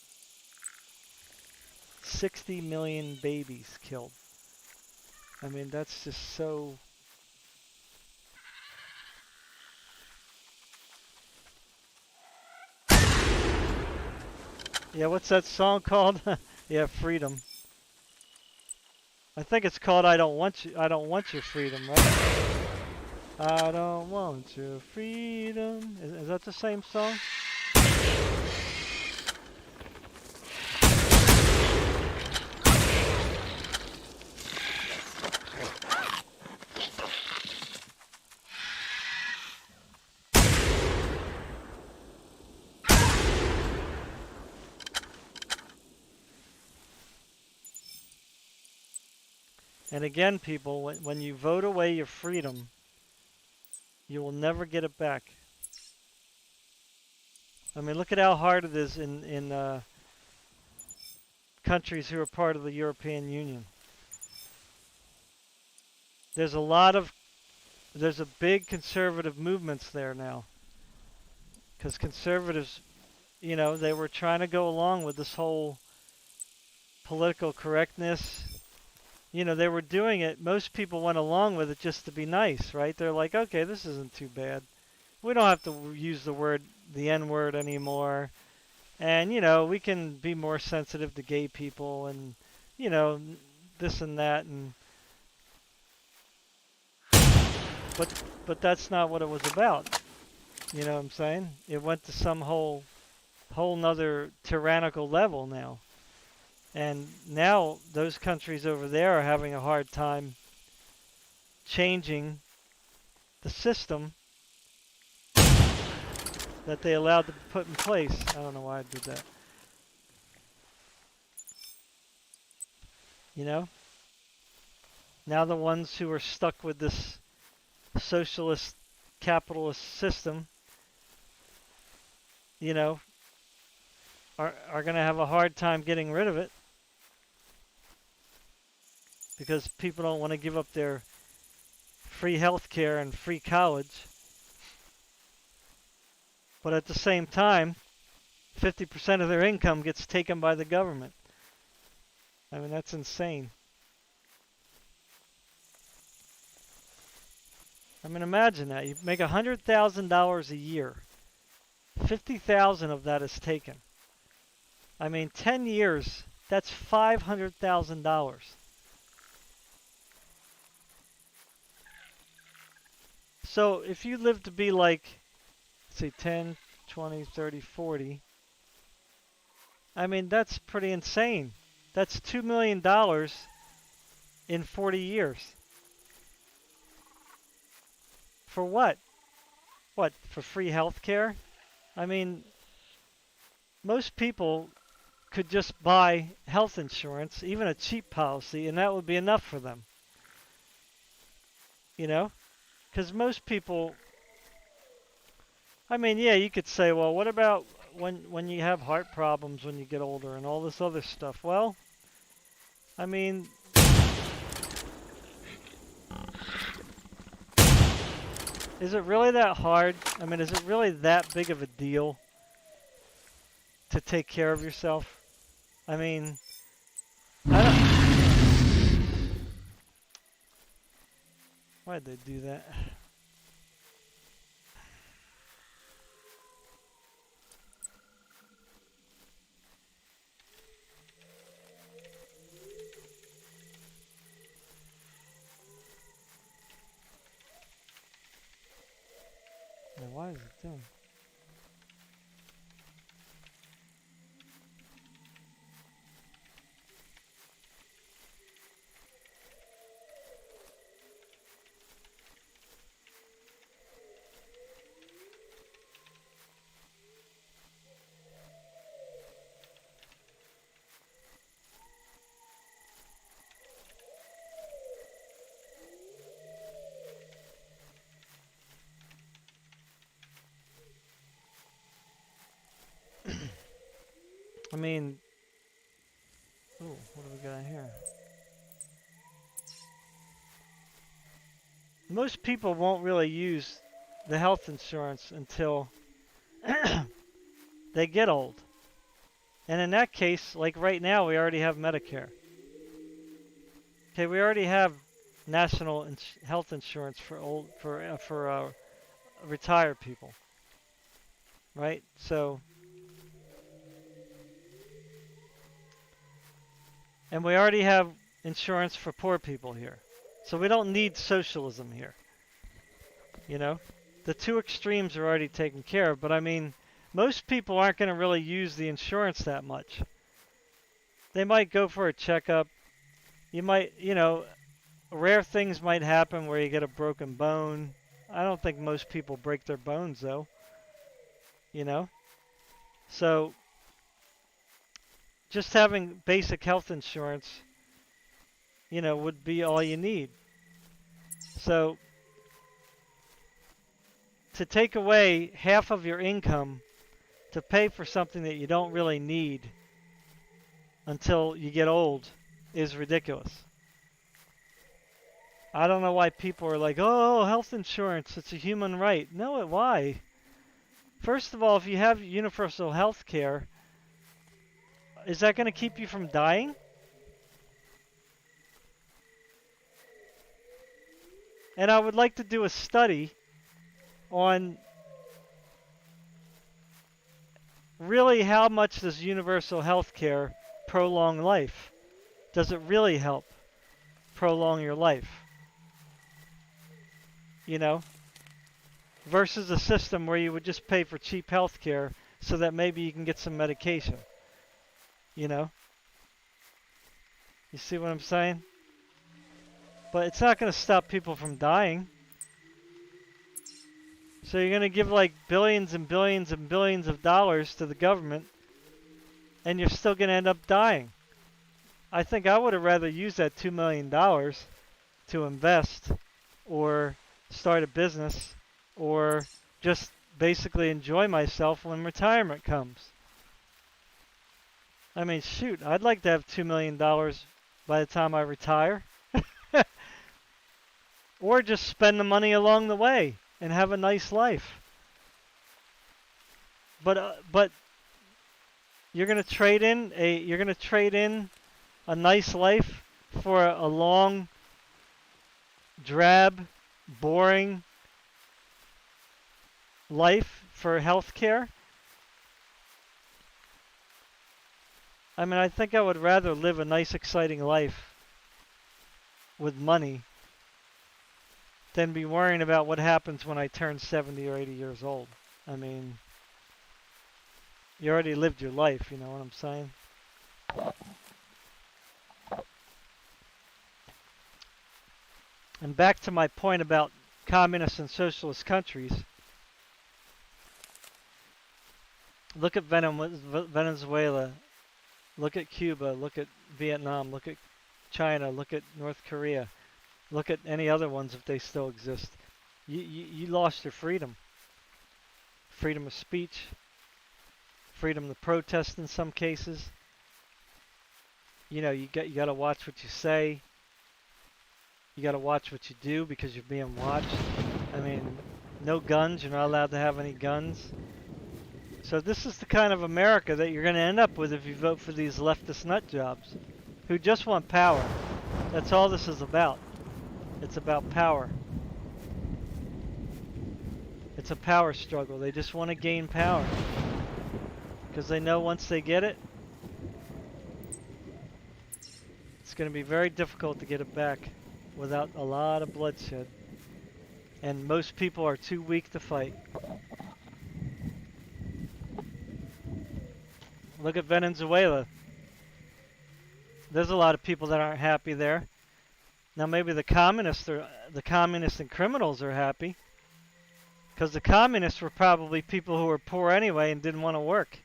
60 million babies killed. I mean, that's just so... Yeah, what's that song called? Yeah, Freedom. I think it's called I Don't Want Your Freedom, right? I don't want your freedom. Is that the same song? And again, people, when you vote away your freedom, you will never get it back. I mean, look at how hard it is in countries who are part of the European Union. There's a big conservative movements there now. Because conservatives, you know, they were trying to go along with this whole political correctness. You know, they were doing it. Most people went along with it just to be nice, right? They're like, okay, this isn't too bad. We don't have to use the N word anymore. And, you know, we can be more sensitive to gay people and, you know, this and that. But that's not what it was about. You know what I'm saying? It went to some whole nother tyrannical level now. And now those countries over there are having a hard time changing the system that they allowed to put in place. I don't know why I did that. You know? Now the ones who are stuck with this socialist capitalist system, you know, are going to have a hard time getting rid of it because people don't want to give up their free health care and free college. But at the same time, 50% of their income gets taken by the government. I mean, that's insane. I mean, imagine that. You make $100,000 a year. 50,000 of that is taken. I mean, 10 years, that's $500,000. So if you live to be like, say 10, 20, 30, 40, I mean, that's pretty insane. That's $2 million in 40 years. For what? What, for free health care? I mean, most people could just buy health insurance, even a cheap policy, and that would be enough for them. You know? Because most people, I mean, yeah, you could say, well, what about when you have heart problems when you get older and all this other stuff? Well, I mean, is it really that hard? I mean, is it really that big of a deal to take care of yourself? I mean, I don't... Why'd they do that? Now, why is it doing? I mean, what do we got here? most people won't really use the health insurance until they get old. And in that case, like right now, we already have Medicare. Okay, we already have national health insurance for retired people, right? So, and we already have insurance for poor people here. So we don't need socialism here. You know, the two extremes are already taken care of. But I mean, most people aren't going to really use the insurance that much. They might go for a checkup. You might, rare things might happen where you get a broken bone. I don't think most people break their bones though. You know, so just having basic health insurance, would be all you need. So to take away half of your income to pay for something that you don't really need until you get old is ridiculous. I don't know why people are like, oh, health insurance, it's a human right. No, why? First of all, if you have universal health care, is that going to keep you from dying? And I would like to do a study on really how much does universal health care prolong life? Does it really help prolong your life? Versus a system where you would just pay for cheap health care so that maybe you can get some medication. You see what I'm saying? But it's not going to stop people from dying. So you're going to give like billions and billions and billions of dollars to the government, and you're still going to end up dying. I think I would have rather used that $2 million to invest or start a business or just basically enjoy myself when retirement comes. I mean, shoot, I'd like to have $2 million by the time I retire. Or just spend the money along the way and have a nice life. But you're going to trade in a nice life for a long, drab, boring life for health care? I mean, I think I would rather live a nice, exciting life with money than be worrying about what happens when I turn 70 or 80 years old. I mean, you already lived your life, you know what I'm saying? And back to my point about communist and socialist countries. Look at Venezuela. Look at Cuba. Look at Vietnam. Look at China. Look at North Korea. Look at any other ones if they still exist. You lost your freedom. Freedom of speech. Freedom to protest in some cases. You got to watch what you say. You got to watch what you do because you're being watched. I mean, no guns. You're not allowed to have any guns. So this is the kind of America that you're going to end up with if you vote for these leftist nut jobs who just want power. That's all this is about. It's about power. It's a power struggle. They just want to gain power because they know once they get it, it's going to be very difficult to get it back without a lot of bloodshed. And most people are too weak to fight. Look at Venezuela. There's a lot of people that aren't happy there. Now maybe the communists and criminals are happy because the communists were probably people who were poor anyway and didn't want to work.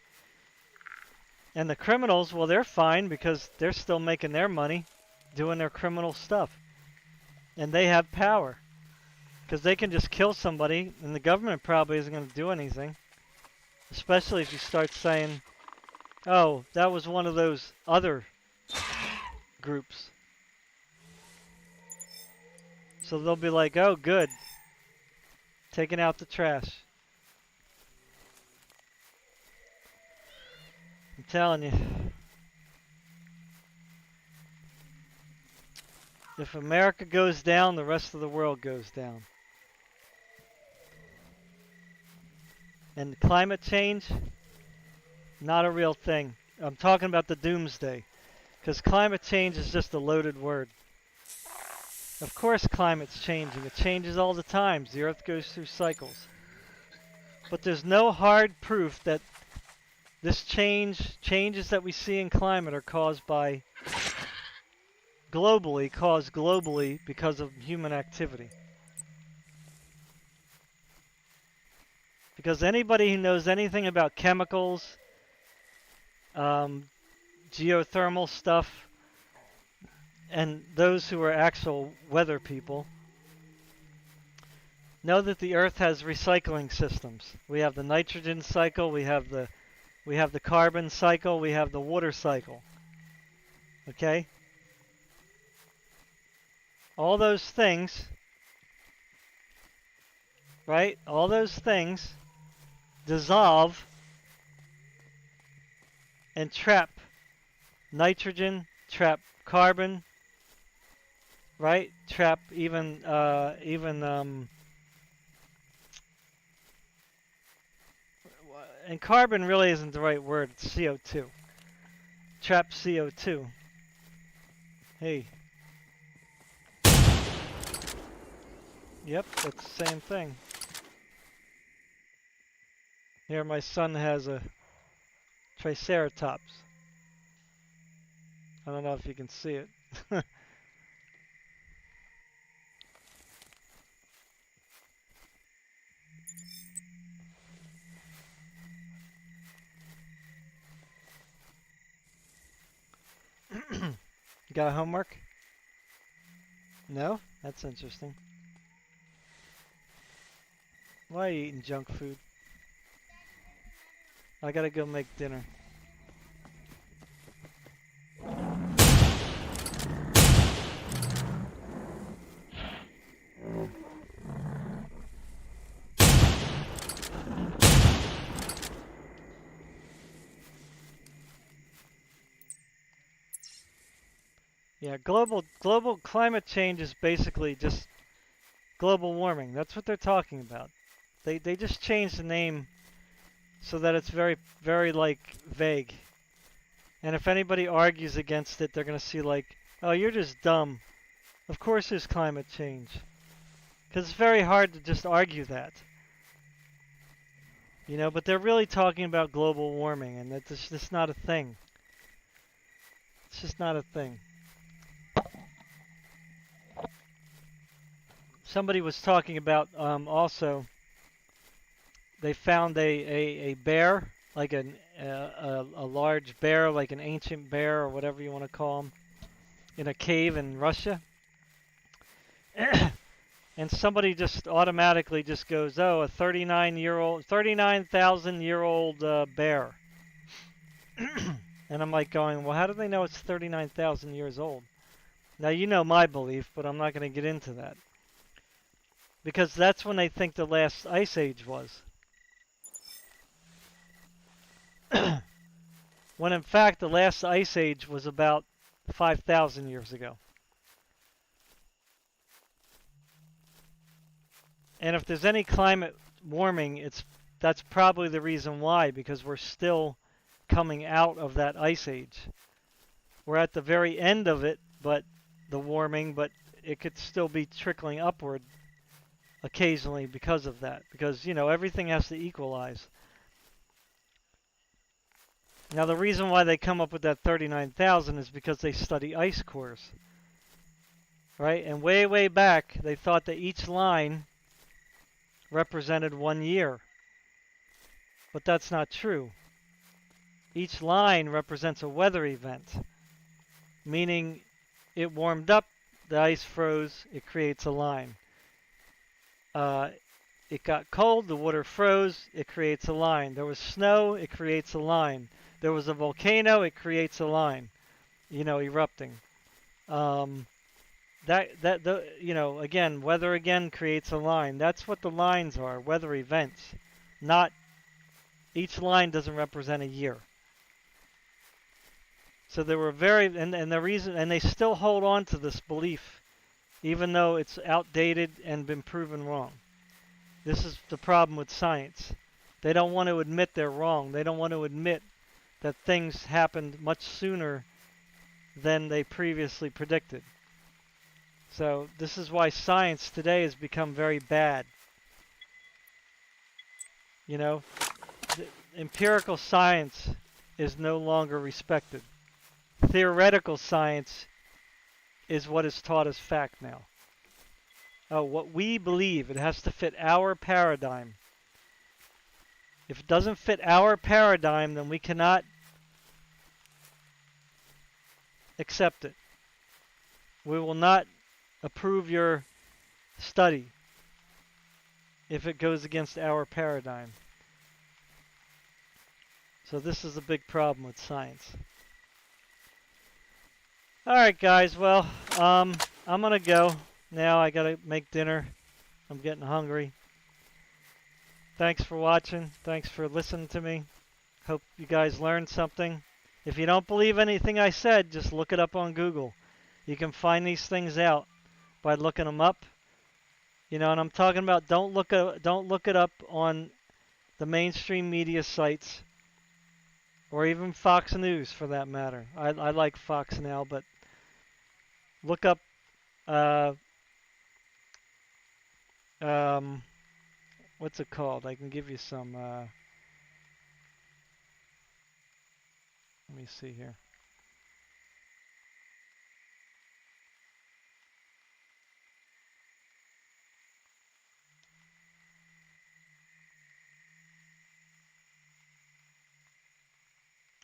And the criminals, well, they're fine because they're still making their money doing their criminal stuff. And they have power because they can just kill somebody and the government probably isn't going to do anything. Especially if you start saying, oh, that was one of those other groups. So they'll be like, oh, good. Taking out the trash. I'm telling you. If America goes down, the rest of the world goes down. And climate change, not a real thing. I'm talking about the doomsday. Because climate change is just a loaded word. Of course climate's changing. It changes all the time. The Earth goes through cycles. But there's no hard proof that this changes that we see in climate are caused globally because of human activity. Because anybody who knows anything about chemicals, geothermal stuff, and those who are actual weather people know that the Earth has recycling systems. We have the nitrogen cycle, we have the carbon cycle, we have the water cycle. Okay? All those things, right? All those things dissolve and trap nitrogen, trap carbon, right? Trap even and carbon really isn't the right word. It's CO2. Trap CO2. Hey. Yep, that's the same thing. Here my son has a Triceratops. I don't know if you can see it. You got homework? No? That's interesting. Why are you eating junk food? I gotta go make dinner. Yeah, global climate change is basically just global warming. That's what they're talking about. They just changed the name so that it's very like vague. And if anybody argues against it, they're going to see like, "Oh, you're just dumb. Of course there's climate change." Cuz it's very hard to just argue that. You know, but they're really talking about global warming, and that's just not a thing. It's just not a thing. Somebody was talking about also they found a bear, like a large bear, like an ancient bear or whatever you want to call him, in a cave in Russia. And somebody just automatically just goes, "Oh, a 39,000-year-old bear." And I'm like going, "Well, how do they know it's 39,000 years old?" Now, you know my belief, but I'm not going to get into that. Because that's when they think the last ice age was. When in fact the last ice age was about 5,000 years ago. And if there's any climate warming, that's probably the reason why, because we're still coming out of that ice age. We're at the very end of it, but the warming, but it could still be trickling upward occasionally because of that. Because, you know, everything has to equalize. Now, the reason why they come up with that 39,000 is because they study ice cores. Right? And way, way back, they thought that each line represented 1 year. But that's not true. Each line represents a weather event, meaning it warmed up, the ice froze, it creates a line. It got cold, the water froze, it creates a line. There was snow, it creates a line. There was a volcano, it creates a line, you know, erupting. Then again, weather again creates a line. That's what the lines are, weather events. Not each line doesn't represent a year. So they were and the reason, and they still hold on to this belief, even though it's outdated and been proven wrong. This is the problem with science. They don't want to admit they're wrong. They don't want to admit that things happened much sooner than they previously predicted. So this is why science today has become very bad. You know, empirical science is no longer respected. Theoretical science is what is taught as fact now. Oh, what we believe, it has to fit our paradigm. If it doesn't fit our paradigm, then we cannot accept it. We will not approve your study if it goes against our paradigm. So this is a big problem with science. Alright guys, well, I'm going to go. Now I got to make dinner. I'm getting hungry. Thanks for watching. Thanks for listening to me. Hope you guys learned something. If you don't believe anything I said, just look it up on Google. You can find these things out by looking them up. You know, and I'm talking about don't look it up on the mainstream media sites or even Fox News for that matter. I like Fox now, but look up what's it called? I can give you some let me see here.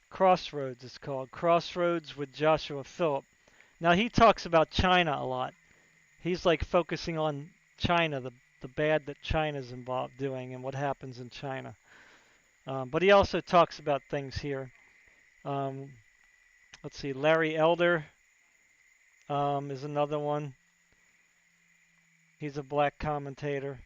Crossroads is called. Crossroads with Joshua Phillip. Now he talks about China a lot. He's like focusing on China, the bad that China's involved doing and what happens in China. But he also talks about things here. Let's see, Larry Elder is another one. He's a black commentator.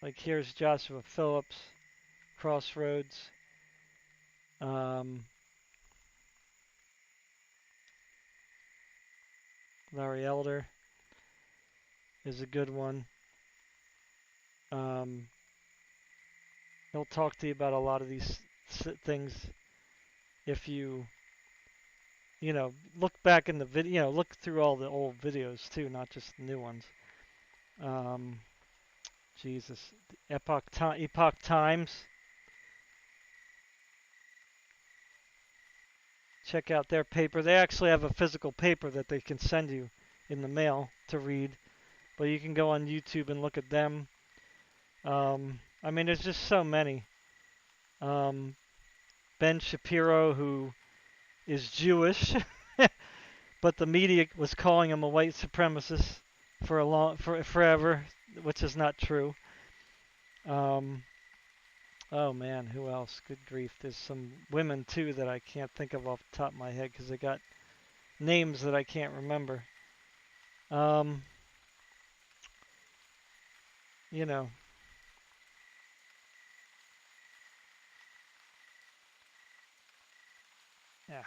Like here's Joshua Phillips, Crossroads. Larry Elder is a good one. He'll talk to you about a lot of these things if you look back in the video, look through all the old videos too, not just the new ones. Jesus, Epoch Times. Check out their paper. They actually have a physical paper that they can send you in the mail to read, but you can go on YouTube and look at them. I mean, there's just so many. Ben Shapiro, who is Jewish, but the media was calling him a white supremacist for forever, which is not true. Oh man, who else? Good grief. There's some women too that I can't think of off the top of my head because they got names that I can't remember. You know. Yeah.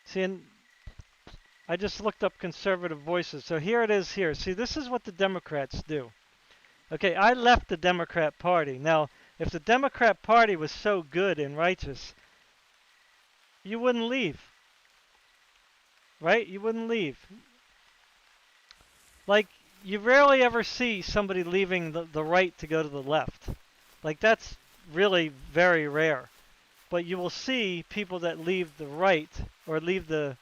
See, and I just looked up conservative voices. So here it is here. See, this is what the Democrats do. Okay, I left the Democrat Party. Now, if the Democrat Party was so good and righteous, you wouldn't leave. Right? You wouldn't leave. Like, you rarely ever see somebody leaving the right to go to the left. Like, that's really very rare. But you will see people that leave the right or leave the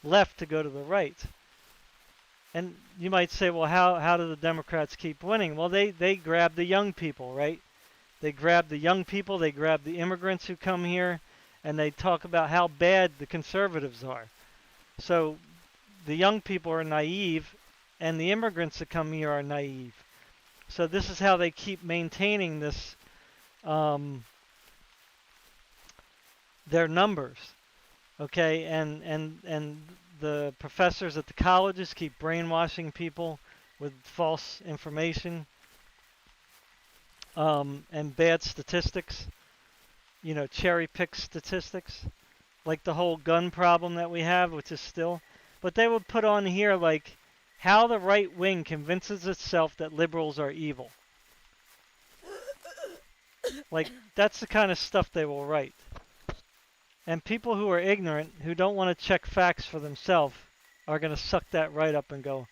left to go to the right. And you might say, well, how do the Democrats keep winning? Well, they grab the young people, right? They grab the young people, they grab the immigrants who come here, and they talk about how bad the conservatives are. So the young people are naive, and the immigrants that come here are naive. So this is how they keep maintaining this, their numbers, okay? And the professors at the colleges keep brainwashing people with false information, and bad statistics. You know, cherry pick statistics, like the whole gun problem that we have, which is still. But they would put on here like how the right wing convinces itself that liberals are evil. Like, that's the kind of stuff they will write. And people who are ignorant, who don't want to check facts for themselves, are going to suck that right up and go,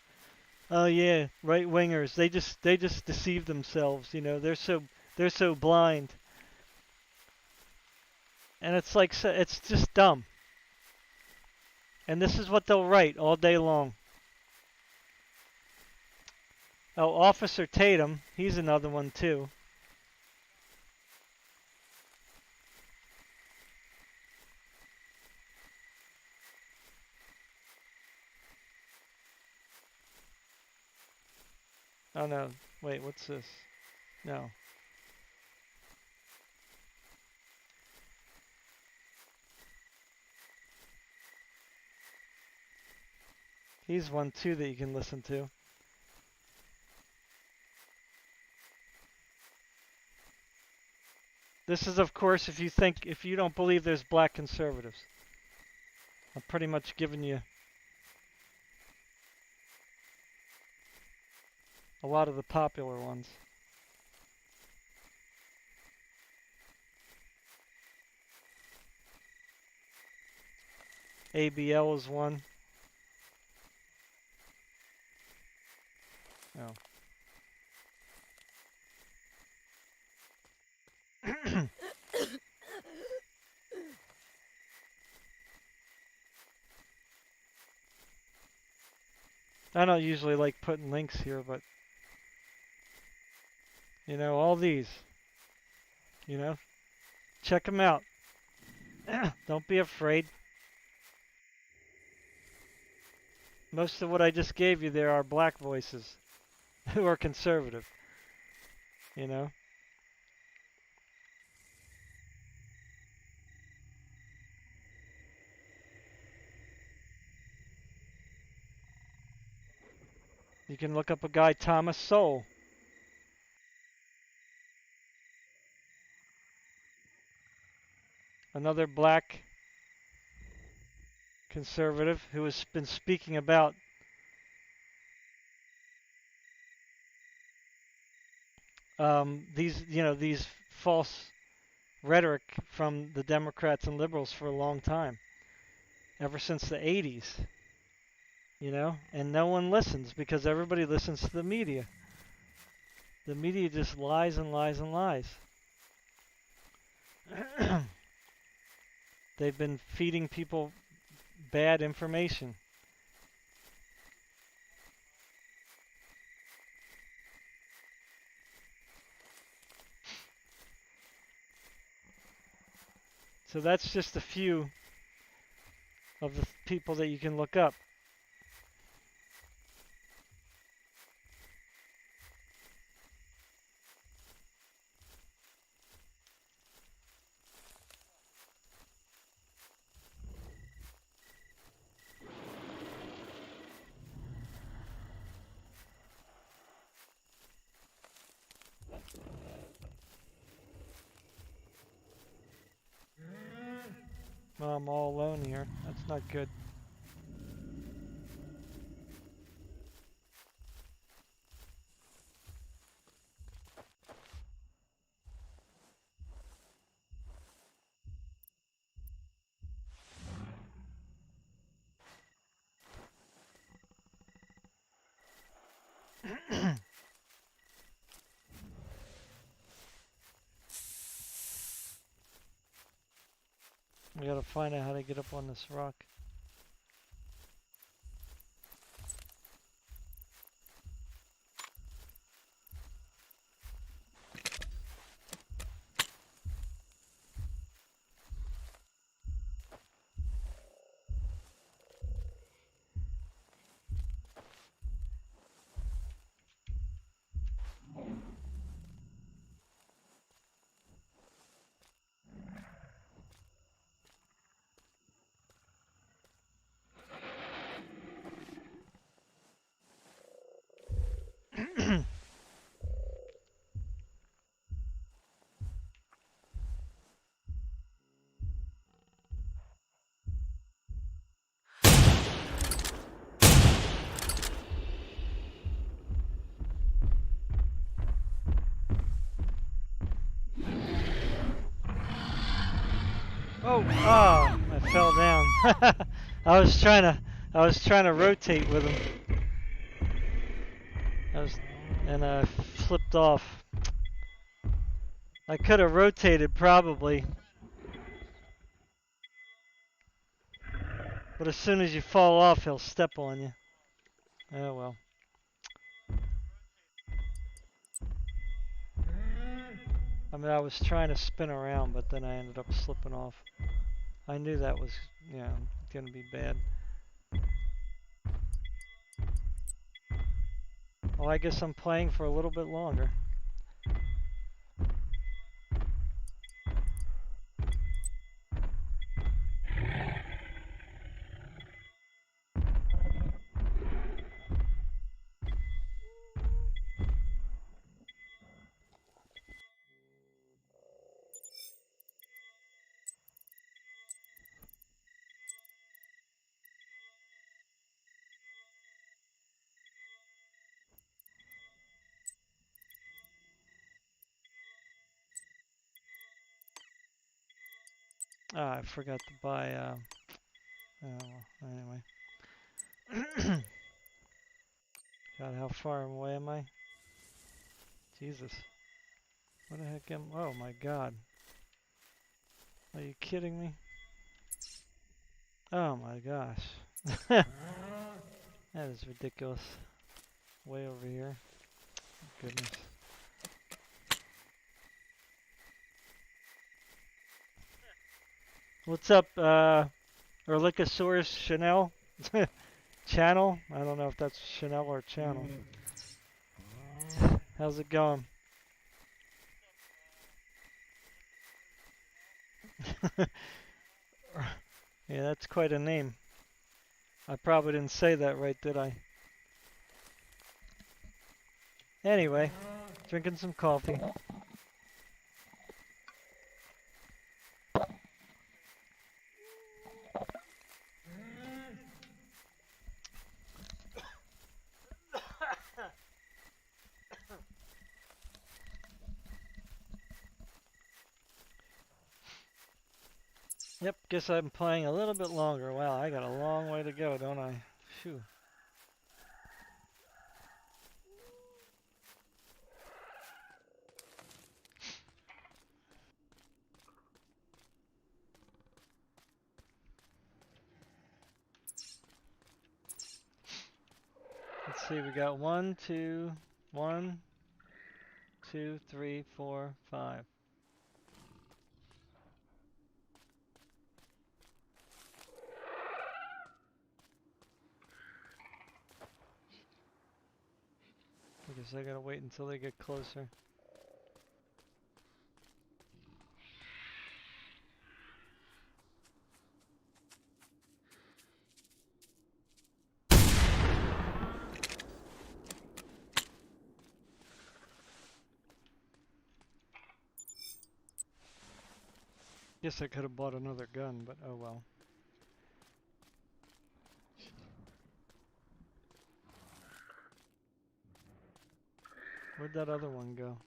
"Oh yeah, right wingers. They just deceive themselves. You know, they're so blind." And it's like, it's just dumb. And this is what they'll write all day long. Oh, Officer Tatum, he's another one too. Oh no, wait, what's this? No. He's one too that you can listen to. This is, of course, if you don't believe there's black conservatives. I'm pretty much giving you a lot of the popular ones. ABL is one. Oh. I don't usually like putting links here, but you know, all these, you know, check them out. Don't be afraid. Most of what I just gave you there are black voices who are conservative, you know. You can look up a guy, Thomas Sowell. Another black conservative who has been speaking about these false rhetoric from the Democrats and liberals for a long time, ever since the 80s, you know, and no one listens because everybody listens to the media. The media just lies and lies and lies. They've been feeding people bad information. So that's just a few of the people that you can look up. Well, I'm all alone here. That's not good. We gotta find out how to get up on this rock. Oh, I fell down. I was trying to rotate with him. And I flipped off. I could have rotated probably. But as soon as you fall off, he'll step on you. Oh well. I mean, I was trying to spin around, but then I ended up slipping off. I knew that was, going to be bad. Well, I guess I'm playing for a little bit longer. I forgot to buy, anyway. God, how far away am I? Jesus. What the heck am, oh my God. Are you kidding me? Oh my gosh. That is ridiculous. Way over here. Goodness. What's up, Erlichosaurus Chanel? Channel? I don't know if that's Chanel or Channel. How's it going? Yeah, that's quite a name. I probably didn't say that right, did I? Anyway, drinking some coffee. Yep, guess I'm playing a little bit longer. Wow, I got a long way to go, don't I? Phew. Let's see, we got 1, 2, 1, 2, 3, 4, 5. I guess I gotta wait until they get closer. Guess I could have bought another gun, but oh well. Where'd that other one go?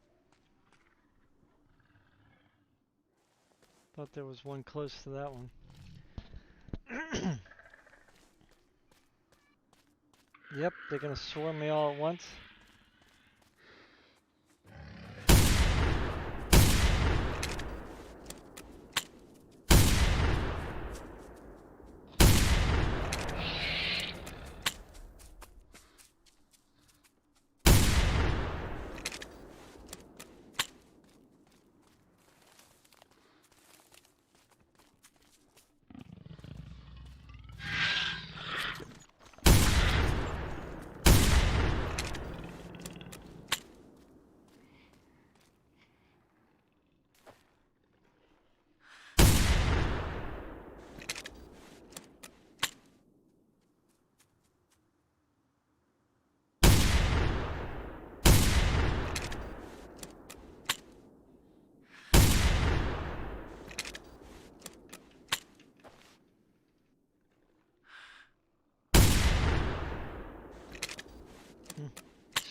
Thought there was one close to that one. Yep, they're gonna swarm me all at once.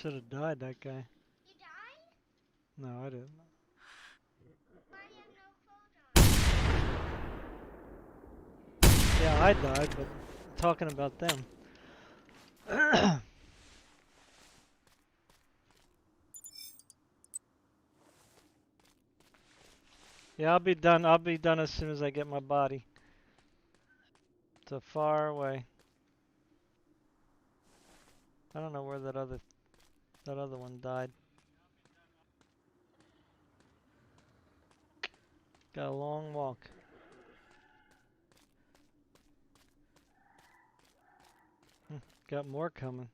Should have died, that guy. You died? No, I didn't. Why do you have no photos? Yeah, I died, but I'm talking about them. Yeah, I'll be done. I'll be done as soon as I get my body. So far away. I don't know where that other one died. Got a long walk. Got more coming.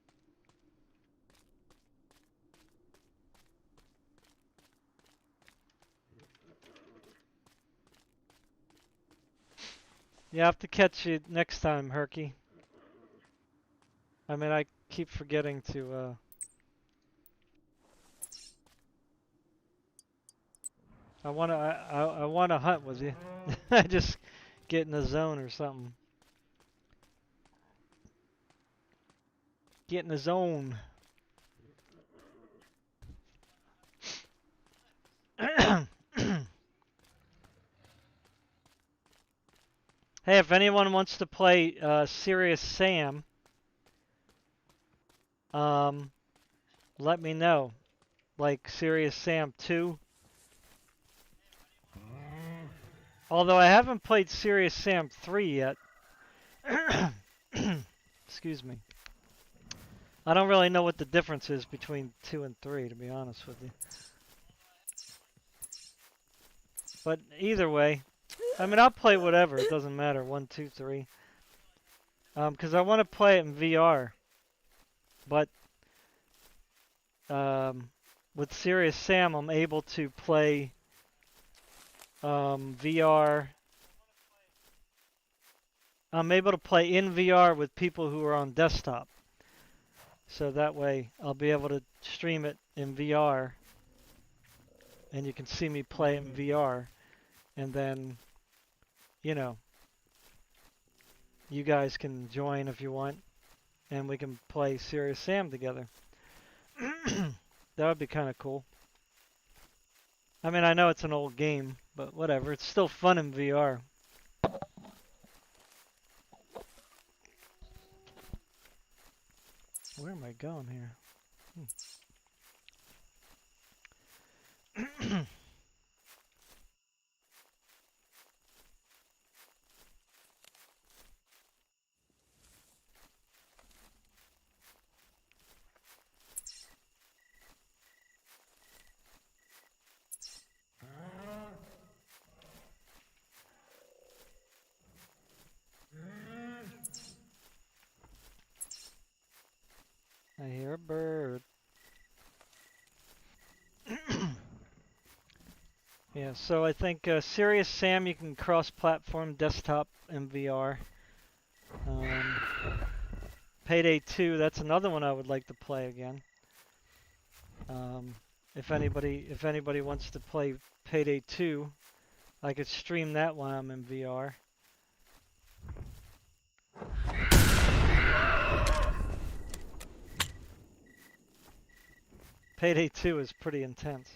You have to catch you next time, Herky. I mean, I keep forgetting to, I wanna hunt with you. I just get in the zone or something. Get in the zone. Hey, if anyone wants to play Serious Sam, let me know. Like Serious Sam 2. Although I haven't played Serious Sam 3 yet. Excuse me. I don't really know what the difference is between 2 and 3, to be honest with you. But either way, I mean, I'll play whatever. It doesn't matter. 1, 2, 3. Because I want to play it in VR. But with Serious Sam, I'm able to play VR. I'm able to play in VR with people who are on desktop. So that way I'll be able to stream it in VR. And you can see me play it in VR. And then, you know, you guys can join if you want. And we can play Serious Sam together. That would be kind of cool. I mean, I know it's an old game, but whatever. It's still fun in VR. Where am I going here? I hear a bird. Yeah, so I think Serious Sam, you can cross-platform desktop and VR. Payday 2, that's another one I would like to play again. If anybody wants to play Payday 2, I could stream that while I'm in VR. Payday 2 is pretty intense.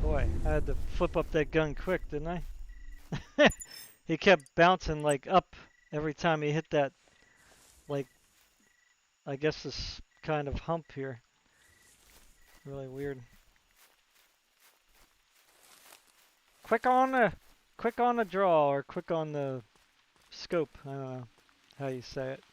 Boy, I had to flip up that gun quick, didn't I? He kept bouncing like up every time he hit that, like, I guess this kind of hump here. Really weird. Quick on the draw, or quick on the scope. I don't know how you say it.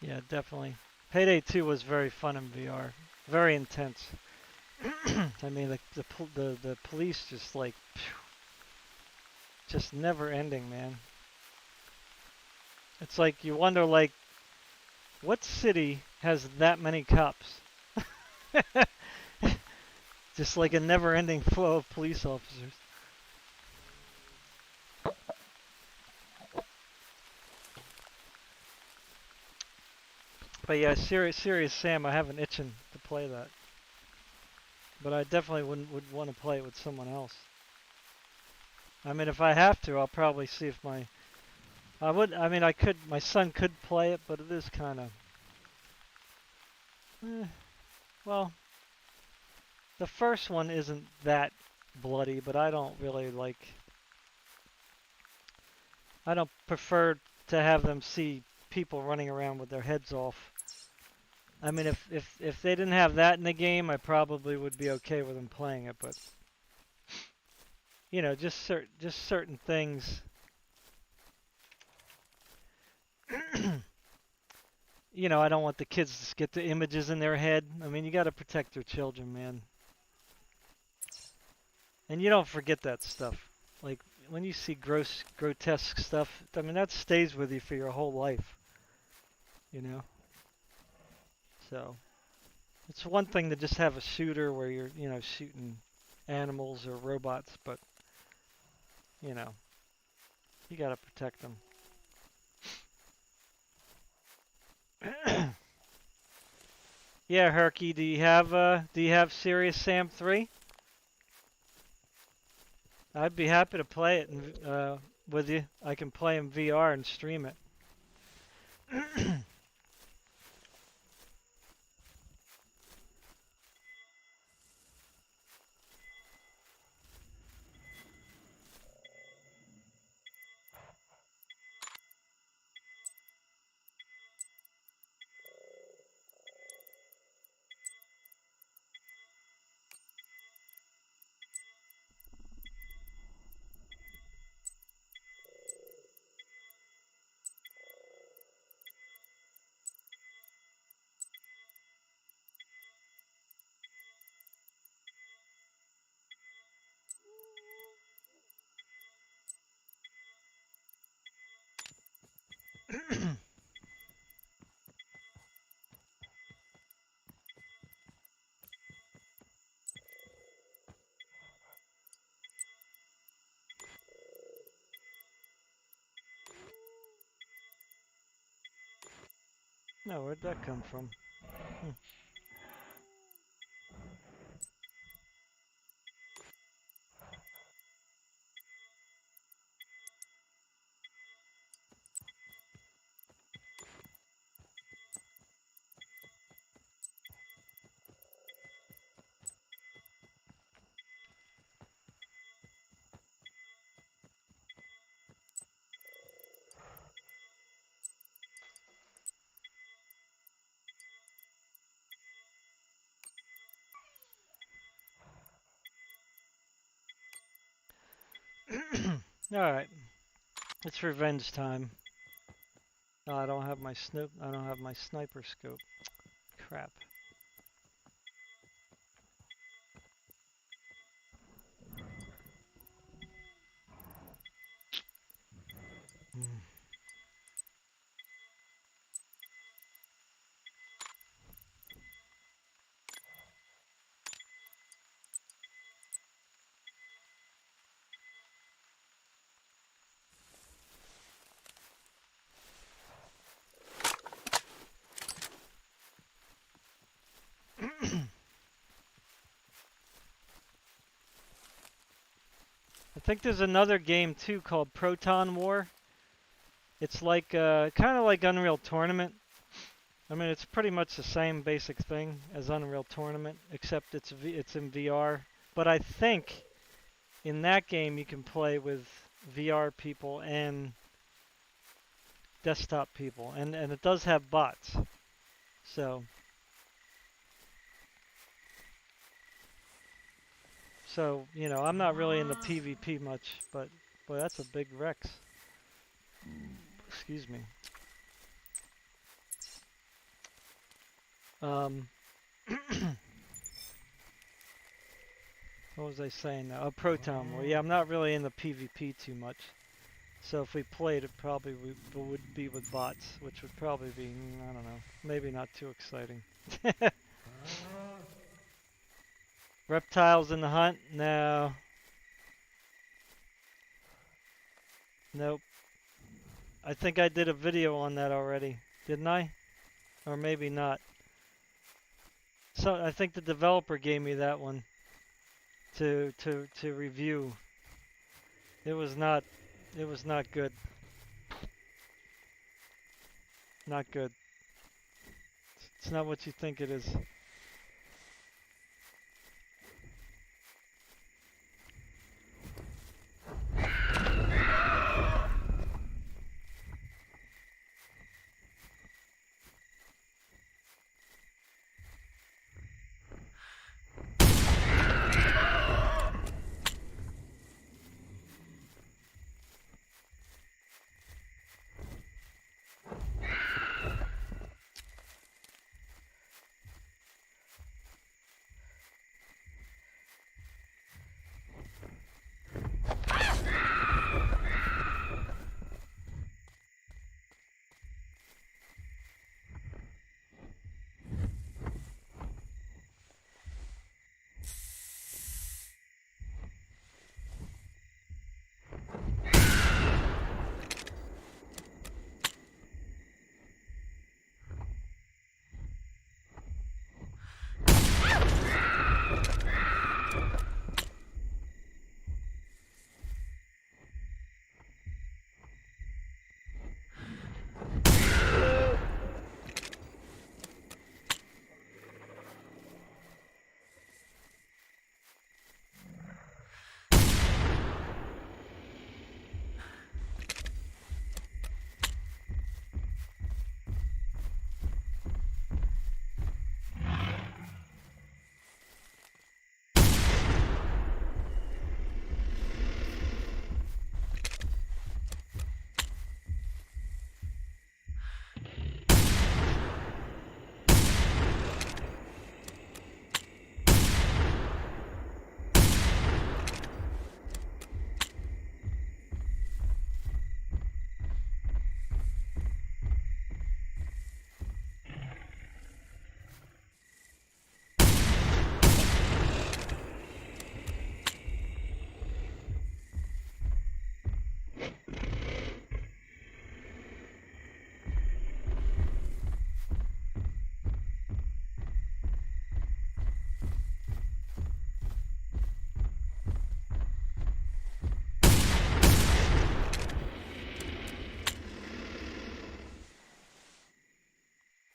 Yeah, definitely. Payday 2 was very fun in VR. Very intense. I mean, the police just like, just never ending, man. It's like you wonder, like, what city has that many cops? Just like a never-ending flow of police officers. But yeah, Serious Sam, I have an itching to play that. But I definitely would want to play it with someone else. I mean, if I have to, I'll probably see if my I mean, my son could play it, but it is kind of, well, the first one isn't that bloody, but I don't really I don't prefer to have them see people running around with their heads off. I mean, if they didn't have that in the game, I probably would be okay with them playing it, but, you know, just certain things. You know, I don't want the kids to get the images in their head. I mean, you got to protect your children, man. And you don't forget that stuff. Like, when you see grotesque stuff, I mean, that stays with you for your whole life, you know? So, it's one thing to just have a shooter where you're, you know, shooting animals or robots, but, you know, you got to protect them. Yeah, Herky, do you have Serious Sam 3? I'd be happy to play it with you. I can play in VR and stream it. No, where'd that come from? Alright. It's revenge time. Oh, I don't have my sniper scope. Crap. I think there's another game too called Proton War. It's like kind of like Unreal Tournament. I mean, it's pretty much the same basic thing as Unreal Tournament, except it's in VR. But I think in that game you can play with VR people and desktop people, and it does have bots. So you know, I'm not really into PvP much, but boy, that's a big Rex. Excuse me. What was I saying now? Oh, Proton War. Yeah, I'm not really into PvP too much. So if we played, it probably would be with bots, which would probably be, I don't know, maybe not too exciting. Reptiles in the hunt? No. Nope. I think I did a video on that already, didn't I? Or maybe not. So I think the developer gave me that one to review. It was not. It was not good. Not good. It's not what you think it is.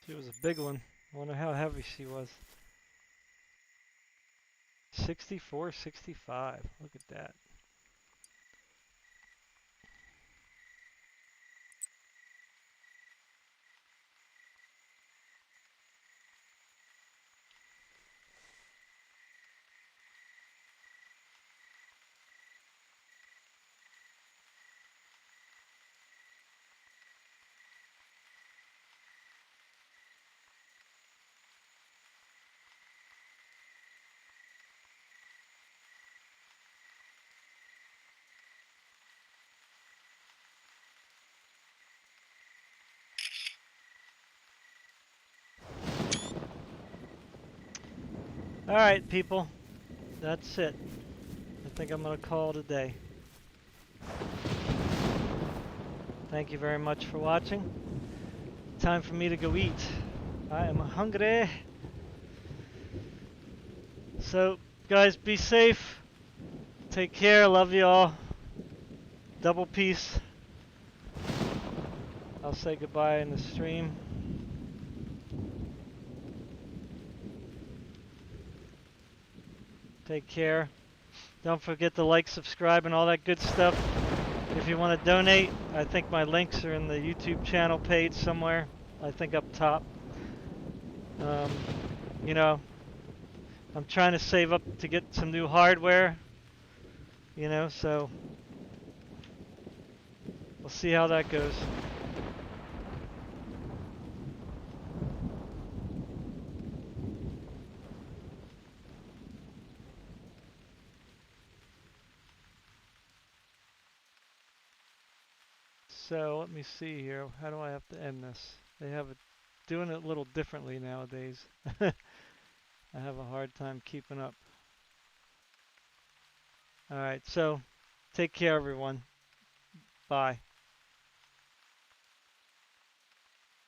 She was a big one. I wonder how heavy she was. 64, 65. Look at that. All right, people. That's it. I think I'm going to call it a day. Thank you very much for watching. Time for me to go eat. I am hungry. So, guys, be safe. Take care. Love you all. Double peace. I'll say goodbye in the stream. Take care. Don't forget to like, subscribe, and all that good stuff. If you want to donate, I think my links are in the YouTube channel page somewhere. I think up top. You know, I'm trying to save up to get some new hardware. You know, so we'll see how that goes. So let me see here. How do I have to end this? They have it doing it a little differently nowadays. I have a hard time keeping up. All right, so take care, everyone. Bye.